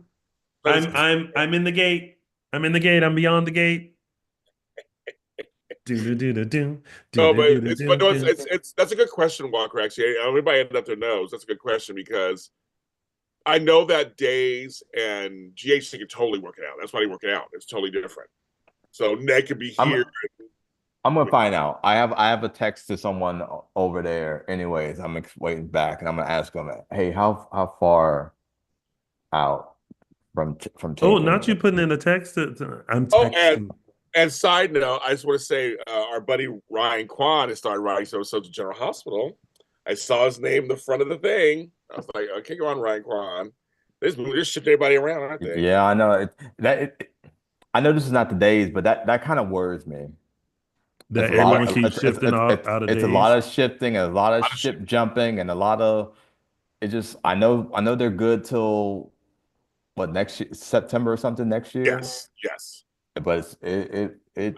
A: I'm in the gate. I'm in the gate. I'm beyond the gate. Do do do do do do
B: No,
A: do
B: but
A: do do
B: it's but
A: do
B: no,
A: do.
B: it's that's a good question, Walker. Actually, everybody ended up their nose. That's a good question because I know that Days and GHC can totally work it out. That's why they work it out. It's totally different. So Ned could be
C: I'm
B: here.
C: I'm gonna find out. I have a text to someone over there. Anyways, I'm waiting back, and I'm gonna ask them, hey, how far out from
A: Oh,
C: taping?
A: not you putting in a text. I'm
B: Oh,
A: texting.
B: and side note, I just want to say our buddy Ryan Kwan has started writing some episodes of General Hospital. I saw his name in the front of the thing. I was like, okay, go on, Ryan Kwan. They're just shifting everybody around, aren't they?
C: Yeah, I know I know this is not the days, but that kind of worries me. It's
A: That
C: a lot
A: everyone
C: of
A: keeps shifting out of
C: it's a lot
A: days.
C: of shifting and a lot of ship jumping and a lot of it just I know they're good till what next year, September or something next year,
B: Yes, yes,
C: but
B: I know.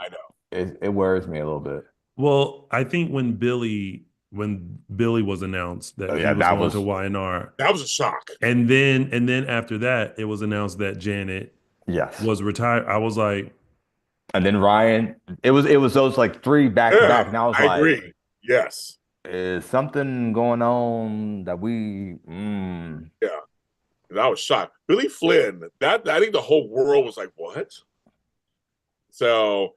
C: it worries me a little bit.
A: Well, I think when Billy was announced
C: Oh
A: that he
C: yeah,
A: was
C: that
A: going to
C: was
A: YNR,
B: That was a shock.
A: and then after that, it was announced that Janet
C: yes.
A: was retired. I was like,
C: And then Ryan, it was those like three back to
B: Yeah,
C: back, and I was
B: I
C: like,
B: agree. Yes,
C: is something going on that
B: yeah, that was shocked. Billy Flynn. That I think the whole world was like, what? So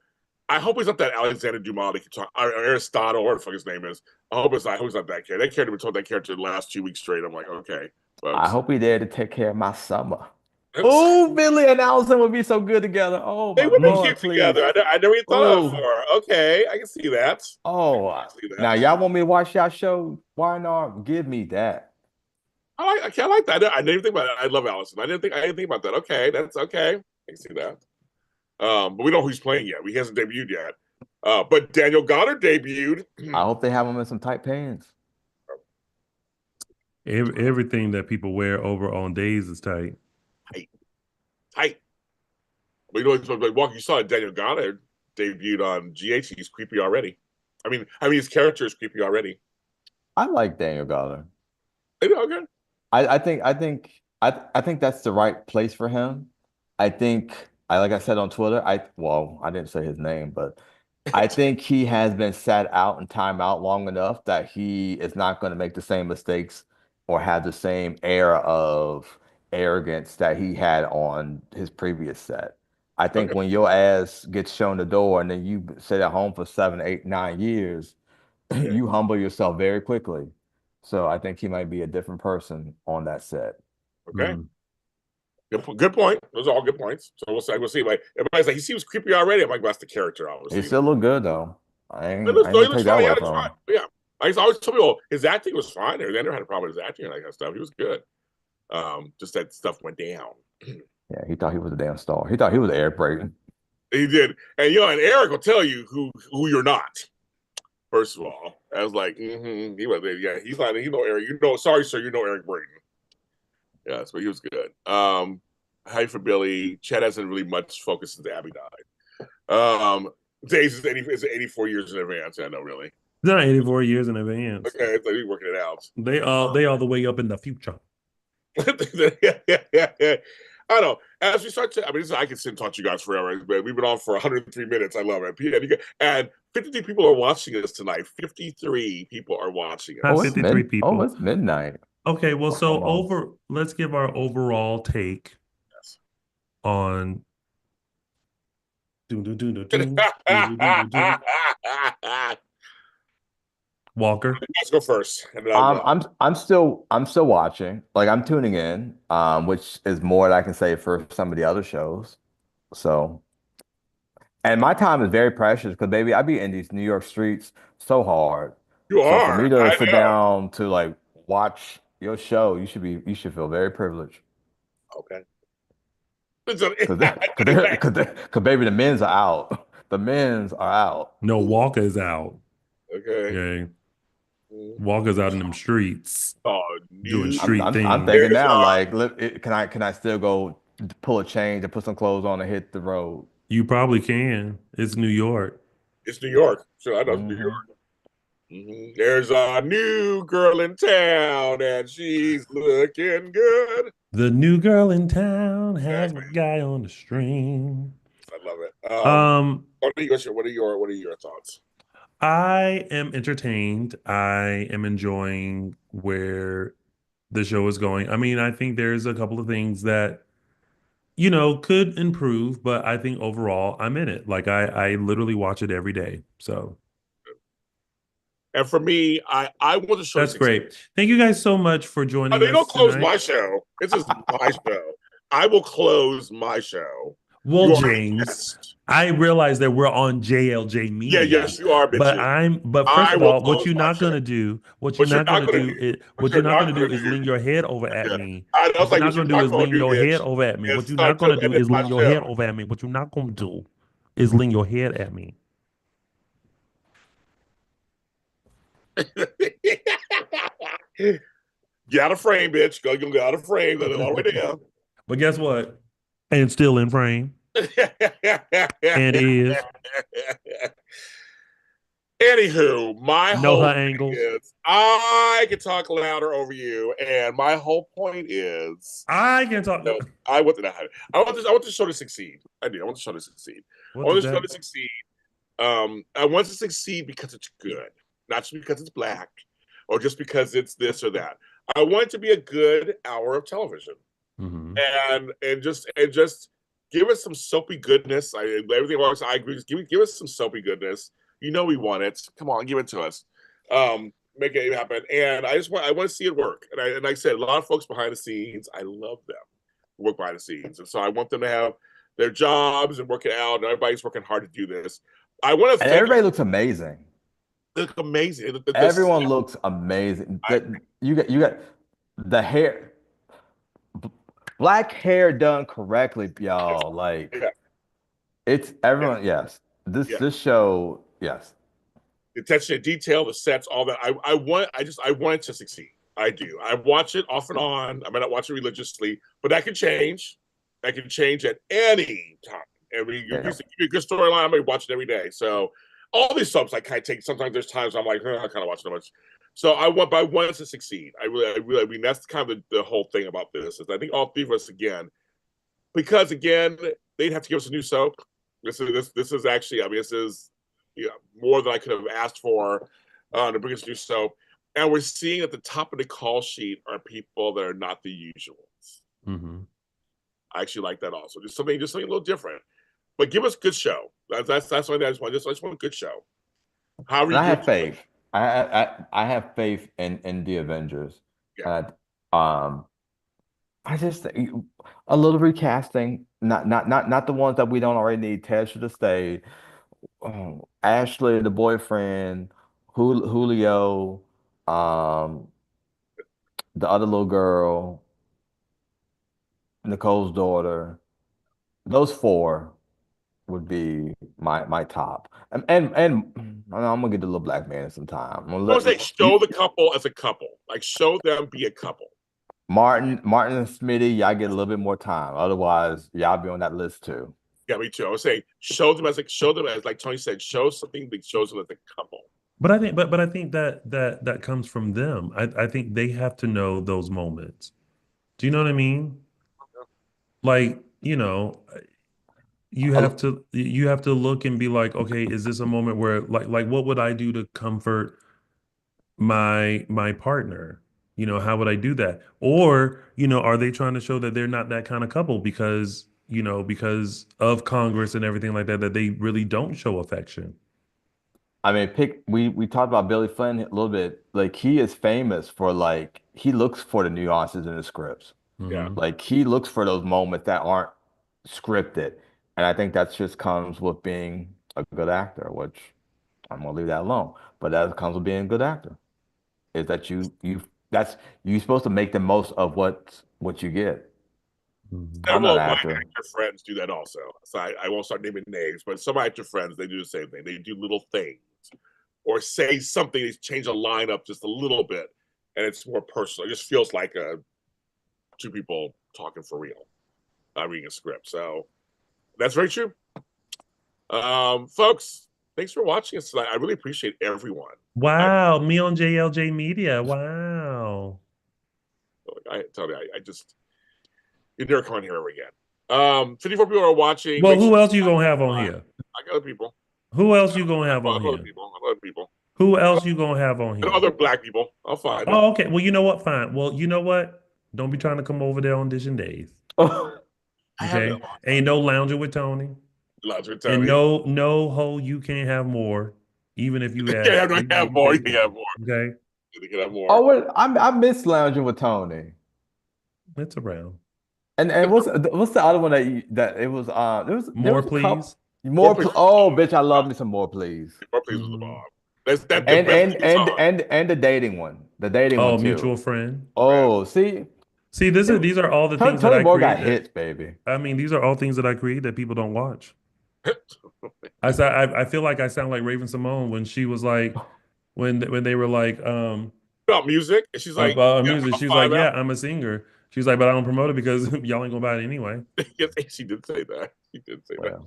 B: I hope he's not that Alexander Dumas that keeps talking, or Aristotle, or what the fuck his name is. I hope he's not that character. That character been told that character the last 2 weeks straight. I'm like, okay,
C: I
B: folks.
C: hope he there to take care of my summer. Oh, Billy and Allison would be so good together. Oh
B: They
C: my
B: would be
A: mm,
C: Lord,
B: cute together.
C: please.
B: I never even thought of it
C: Oh,
B: before. Okay, I can see that. I
C: oh.
B: can see that.
C: Now y'all want me to watch y'all show? Why not? Give me that.
B: I like that. I didn't even think about it. I love Allison. I didn't think about that. Okay, that's okay. I can see that. But we don't know who's playing yet. He hasn't debuted yet. But Daniel Goddard debuted.
C: I hope they have him in some tight pants.
A: everything that people wear over on days is tight.
B: tight, tight. But you know, like Walker, you saw Daniel Goddard debuted on GH. He's creepy already. I mean, his character is creepy already.
C: I like Daniel Goddard.
B: Okay.
C: I think that's the right place for him. I think I like I said on Twitter, I didn't say his name, but I think he has been sat out and time out long enough that he is not going to make the same mistakes or have the same air of arrogance that he had on his previous set. I think
B: Okay.
C: when your ass gets shown the door and then you sit at home for 7, 8, 9 years,
B: Yeah.
C: you humble yourself very quickly. So I think he might be a different person on that set.
B: Okay.
A: Mm.
B: Good point. Those are all good points. So we'll see. We'll see. Like everybody's like, he seems creepy already. I'm like, that's the character,
C: He
B: obviously.
C: still look good though. I ain't
B: No, he
C: gonna
B: looks
C: take that
B: fine. He
C: away
B: had his
C: from
B: fine.
C: him.
B: Yeah. I always told people his acting was fine. I never had a problem with his acting and that kind of stuff. He was good. Just that stuff went down.
C: Yeah, he thought he was a damn star. He thought he was Eric Brayton.
B: He did. And and Eric will tell you who you're not. First of all, I was like, he was there. Yeah, he's not. You know, Eric. Sorry, sir. You know Eric Brayton. Yes, but he was good. Hi for Billy. Chad hasn't really much focus since Abby died. Days is 84 years in advance. I know, really.
A: It's not 84 years in advance.
B: Okay, it's like he's working it out.
A: They all the way up in the future.
B: Yeah. I know. As we start to, I can sit and talk to you guys forever, but we've been on for 103 minutes. I love it. And 53 people are watching us tonight. 53 people are watching
A: Not
B: us.
A: 53
C: Oh,
A: people.
C: it's midnight.
A: Okay, well, so
C: Almost.
A: let's give our overall take
B: Yes.
A: on do do do do do do do do do Walker.
B: Let's go first, and then I'll go.
C: I'm still watching. Like I'm tuning in, which is more than I can say for some of the other shows. So, and my time is very precious because baby, I be in these New York streets so hard.
B: You
C: So for
B: are.
C: me to
B: I
C: sit
B: know.
C: down to like watch your show, you should feel very privileged.
B: Okay.
C: Cause they, cause baby, the men's are out. The men's are out.
A: No, Walker's out.
B: Okay.
A: Okay. Walker's out in them streets
B: Oh,
A: doing
B: new.
A: street
C: I'm
A: things.
C: thinking
B: There's
C: now, like, can I still go pull a change and put some clothes on and hit the road.
A: You probably can. It's New York.
B: It's New York. So I know it's New
C: Hmm.
B: York. There's a new girl in town, and she's looking good.
A: The new girl in town
B: Yes,
A: has a
B: man.
A: guy on the string.
B: I love it.
A: Um,
B: What are your thoughts?
A: I am entertained. I am enjoying where the show is going. I mean, I think there's a couple of things that, could improve, but I think overall I'm in it. Like I literally watch it every day. So
B: And for me, I want the show to
A: that's
B: succeed.
A: great. Thank you guys so much for joining
B: They don't
A: us
B: close
A: tonight.
B: my show. This is my show. I will close my show.
A: Well,
B: You are
A: James,
B: next.
A: I realize that we're on JLJ
B: Yeah,
A: Media,
B: yes, you are, bitches.
A: but first
B: I
A: of
B: will
A: all,
B: close my show. What you're not gonna do, what
A: what you're
B: you're
A: not
B: not
A: gonna do
B: gonna
A: is
B: do.
A: lean your head over at
B: Yeah.
A: me.
B: I
A: What
B: was
A: you're
B: like,
A: not
B: what you're
A: gonna do
B: not
A: is
B: gonna
A: lean
B: do
A: your head
B: is
A: over at me. What
B: it's
A: you're
B: not
A: not gonna
B: and
A: do
B: it's
A: is
B: my
A: lean your head
B: show.
A: over at me. What you're not gonna do is lean your head at me.
B: Get out of frame, bitch. Go get out of frame. Go all the way down.
A: But guess what? And still in frame. And is
B: Anywho, my
A: know her
B: whole thing
A: angles.
B: is I can talk louder over you, and my whole point is
A: I can talk.
B: I want to I want the show to succeed. I do. I want the show to succeed. I
A: What
B: want
A: does
B: the show
A: that?
B: to succeed. I want it to succeed because it's good, not just because it's black or just because it's this or that. I want it to be a good hour of television,
A: Hmm.
B: and just give us some soapy goodness. Everything else I agree. Just give us some soapy goodness. You know we want it. Come on, give it to us. Make it happen. And I want to see it work. And like I said, a lot of folks behind the scenes. I love them who work behind the scenes, and so I want them to have their jobs and work it out. And everybody's working hard to do this. I want to
C: And
B: thank.
C: everybody looks amazing.
B: They look amazing.
C: Everyone looks amazing.
B: I,
C: That you got the hair, black hair done correctly, y'all. Like
B: yeah,
C: it's
B: yeah,
C: everyone. Yes, this
B: yeah.
C: this show. Yes,
B: The attention to detail, the sets, all that. I want it to succeed. I do. I watch it off and on. I might not watch it religiously, but that can change. That can change at any time. And when you
C: yeah.
B: give me a good storyline, I'm gonna watch it every day. So all these soaps I kind of take. Sometimes there's times I'm like, I kind of watch too much. So but I want it to succeed. I mean, that's kind of the whole thing about this. Is I think all three of us again, because again, they'd have to give us a new soap. This is actually, I mean, this is more than I could have asked for to bring us new soap. And we're seeing at the top of the call sheet are people that are not the usuals.
A: Hmm.
B: I actually like that also. Just something a little different. But give us a good show. That's what I just want. I just want a good show. However
C: And
B: you
C: I
B: do
C: have
B: it.
C: faith. I have faith in the Avengers.
B: Yeah.
C: And I just a little recasting, not the ones that we don't already need. Ted should have stayed. Ashley, the boyfriend, Julio, um, the other little girl, Nicole's daughter. Those four would be my top. And I'm gonna get the little black man some time. I'm gonna
B: I want to say show
C: you,
B: the couple as a couple. Like show them be a couple.
C: Martin and Smitty, y'all get a little bit more time. Otherwise, y'all be on that list too.
B: Yeah, me too. I would say show them as like Tony said, show something that shows them as a couple.
A: But I think that comes from them. I think they have to know those moments. Do you know what I mean? Like, you have to look and be like, okay, is this a moment where like what would I do to comfort my partner? How would I do that? Or, are they trying to show that they're not that kind of couple because of Congress and everything like that, that they really don't show affection?
C: I mean, we talked about Billy Flynn a little bit. Like he is famous for like he looks for the nuances in the scripts.
B: Yeah.
A: Hmm.
C: Like he looks for those moments that aren't scripted. And I think that just comes with being a good actor, which I'm gonna leave that alone. But that comes with being a good actor. Is that that's you're supposed to make the most of what you get. I'm not
B: Several
C: an
B: of my
C: actor.
B: actor friends do that also. So I won't start naming names, but some actor friends, they do the same thing. They do little things or say something, they change a line up just a little bit, and it's more personal. It just feels like two people talking for real. reading a script. So that's very true. Folks, thanks for watching us tonight. I really appreciate everyone.
A: Wow, me on JLJ Media. Wow.
B: I tell you, I just you're never coming here ever again. 54 people are watching.
A: Well, who else you gonna have on here?
B: I got other people.
A: Who else you gonna have on
B: Other
A: here?
B: people. Other people.
A: Who else you gonna have on here?
B: Other black people. I'll find them.
A: Oh, okay. Well, you know what? Fine. Well, you know what? Don't be trying to come over there on Audition Days. Okay. Ain't no lounging with Tony.
B: Lounging with Tony.
A: And no ho, you can't have more. Even if you
B: You
A: have,
B: can't have more. You can have more.
A: Okay.
B: You can have more.
C: Oh, wait, I miss lounging with Tony.
A: It's around.
C: And what's the other one that it was
A: More please.
C: More please. Oh, bitch, I love me some more please.
B: More please was the bomb.
C: And the dating one. The dating one too.
A: Mutual friend.
C: Oh, see,
A: these are all the things that
C: Tony
A: I
C: Moore
A: create.
C: got hits, baby.
A: I mean, these are all things that I create that people don't watch. I feel like I sound like Raven Simone when she was like, when they were like,
B: about music, and she's like,
A: about music. She's like, yeah, I'm a singer. She's like, but I don't promote it because y'all ain't gonna buy it anyway.
B: Yes, she did say that. She did say that.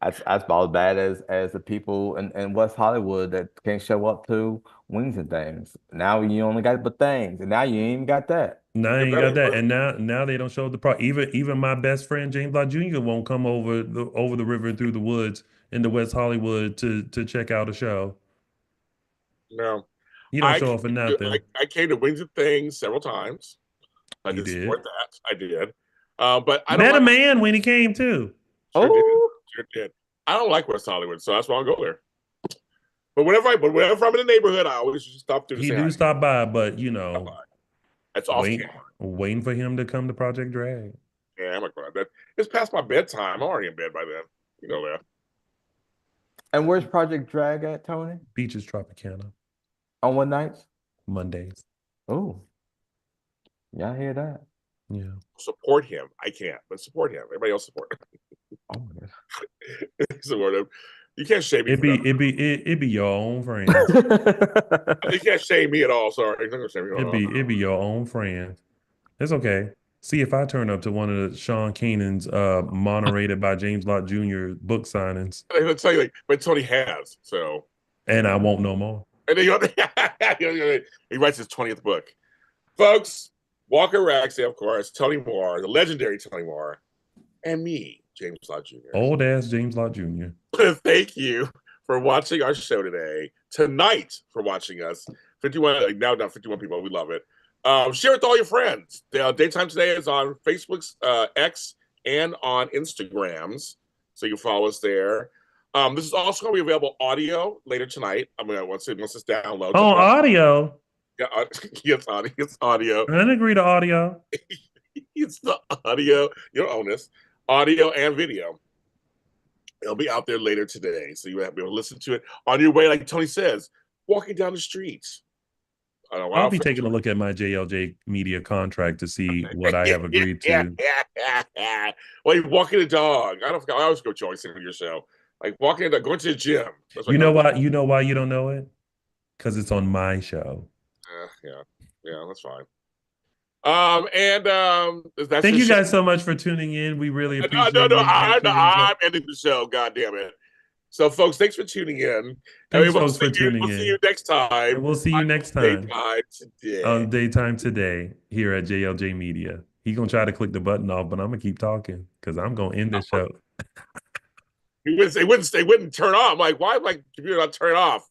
C: That's about as bad as the people in West Hollywood that can't show up to wings and things. Now you only got the things, and now you ain't even got that.
A: Now I ain't got that, and now they don't show the pro. Even my best friend James Lott Jr. won't come over the river and through the woods into West Hollywood to check out a show.
B: No,
A: you don't show up for nothing.
B: I came to Wings and Things several times. I did support that. I did, but I
A: met a man when he came too.
B: Sure did. I don't like West Hollywood, so that's why I'll go there. But whenever I'm in the neighborhood, I always just stop through.
A: He do stop by, but you know,
B: that's off
A: waiting for him to come to Project Drag.
B: Yeah, I'm like that. It's past my bedtime. I'm already in bed by then. You know that.
C: And where's Project Drag at, Tony?
A: Beaches Tropicana.
C: On what nights?
A: Mondays.
C: Oh, y'all hear that?
A: Yeah.
B: Support him. I can't, but support him. Everybody else support him.
C: Oh my God.
B: Support him. You can't shame me.
A: It'd be your own friend.
B: You can't shame me at all. Sorry.
A: It'd be your own friend. It's okay. See if I turn up to one of the Sean Kanan's moderated by James Lott Jr. book signings.
B: I'll tell you, but Tony has, so.
A: And I won't no more.
B: And then he writes his 20th book. Folks, Walker Ragsdale, of course, Tony Moore, the legendary Tony Moore, and me, James Lott Jr.
A: Old ass James Lott Jr.
B: Thank you for watching our show today. Tonight, for watching us. 51, now 51 people. We love it. Share with all your friends. Daytime Today is on Facebook's X and on Instagrams, so you can follow us there. This is also going to be available audio later tonight. I mean, once this downloads.
A: Oh, audio.
B: Yeah, yes, audio. It's audio.
A: I didn't agree to audio.
B: It's the audio. You don't own this. Audio and video. It'll be out there later today, so you will be able to listen to it on your way, like Tony says, walking down the streets.
A: I'll be taking a look at my JLJ media contract to see what I have agreed to.
B: Well, you're walking a dog. I always go joycing on your show. Like going to the gym.
A: You know why? You know why you don't know it? Because it's on my show.
B: Yeah, that's fine.
A: Thank you guys so much for tuning in. We really appreciate it.
B: I'm ending the show. God damn it. So, folks, thanks for tuning in.
A: Thanks, folks, for tuning in.
B: We'll see you next time.
A: We'll see you next time.
B: Daytime Today.
A: On Daytime Today here at JLJ Media. He's going to try to click the button off, but I'm going to keep talking because I'm going to end the show.
B: They wouldn't turn off. I'm like, why would my computer not turn off?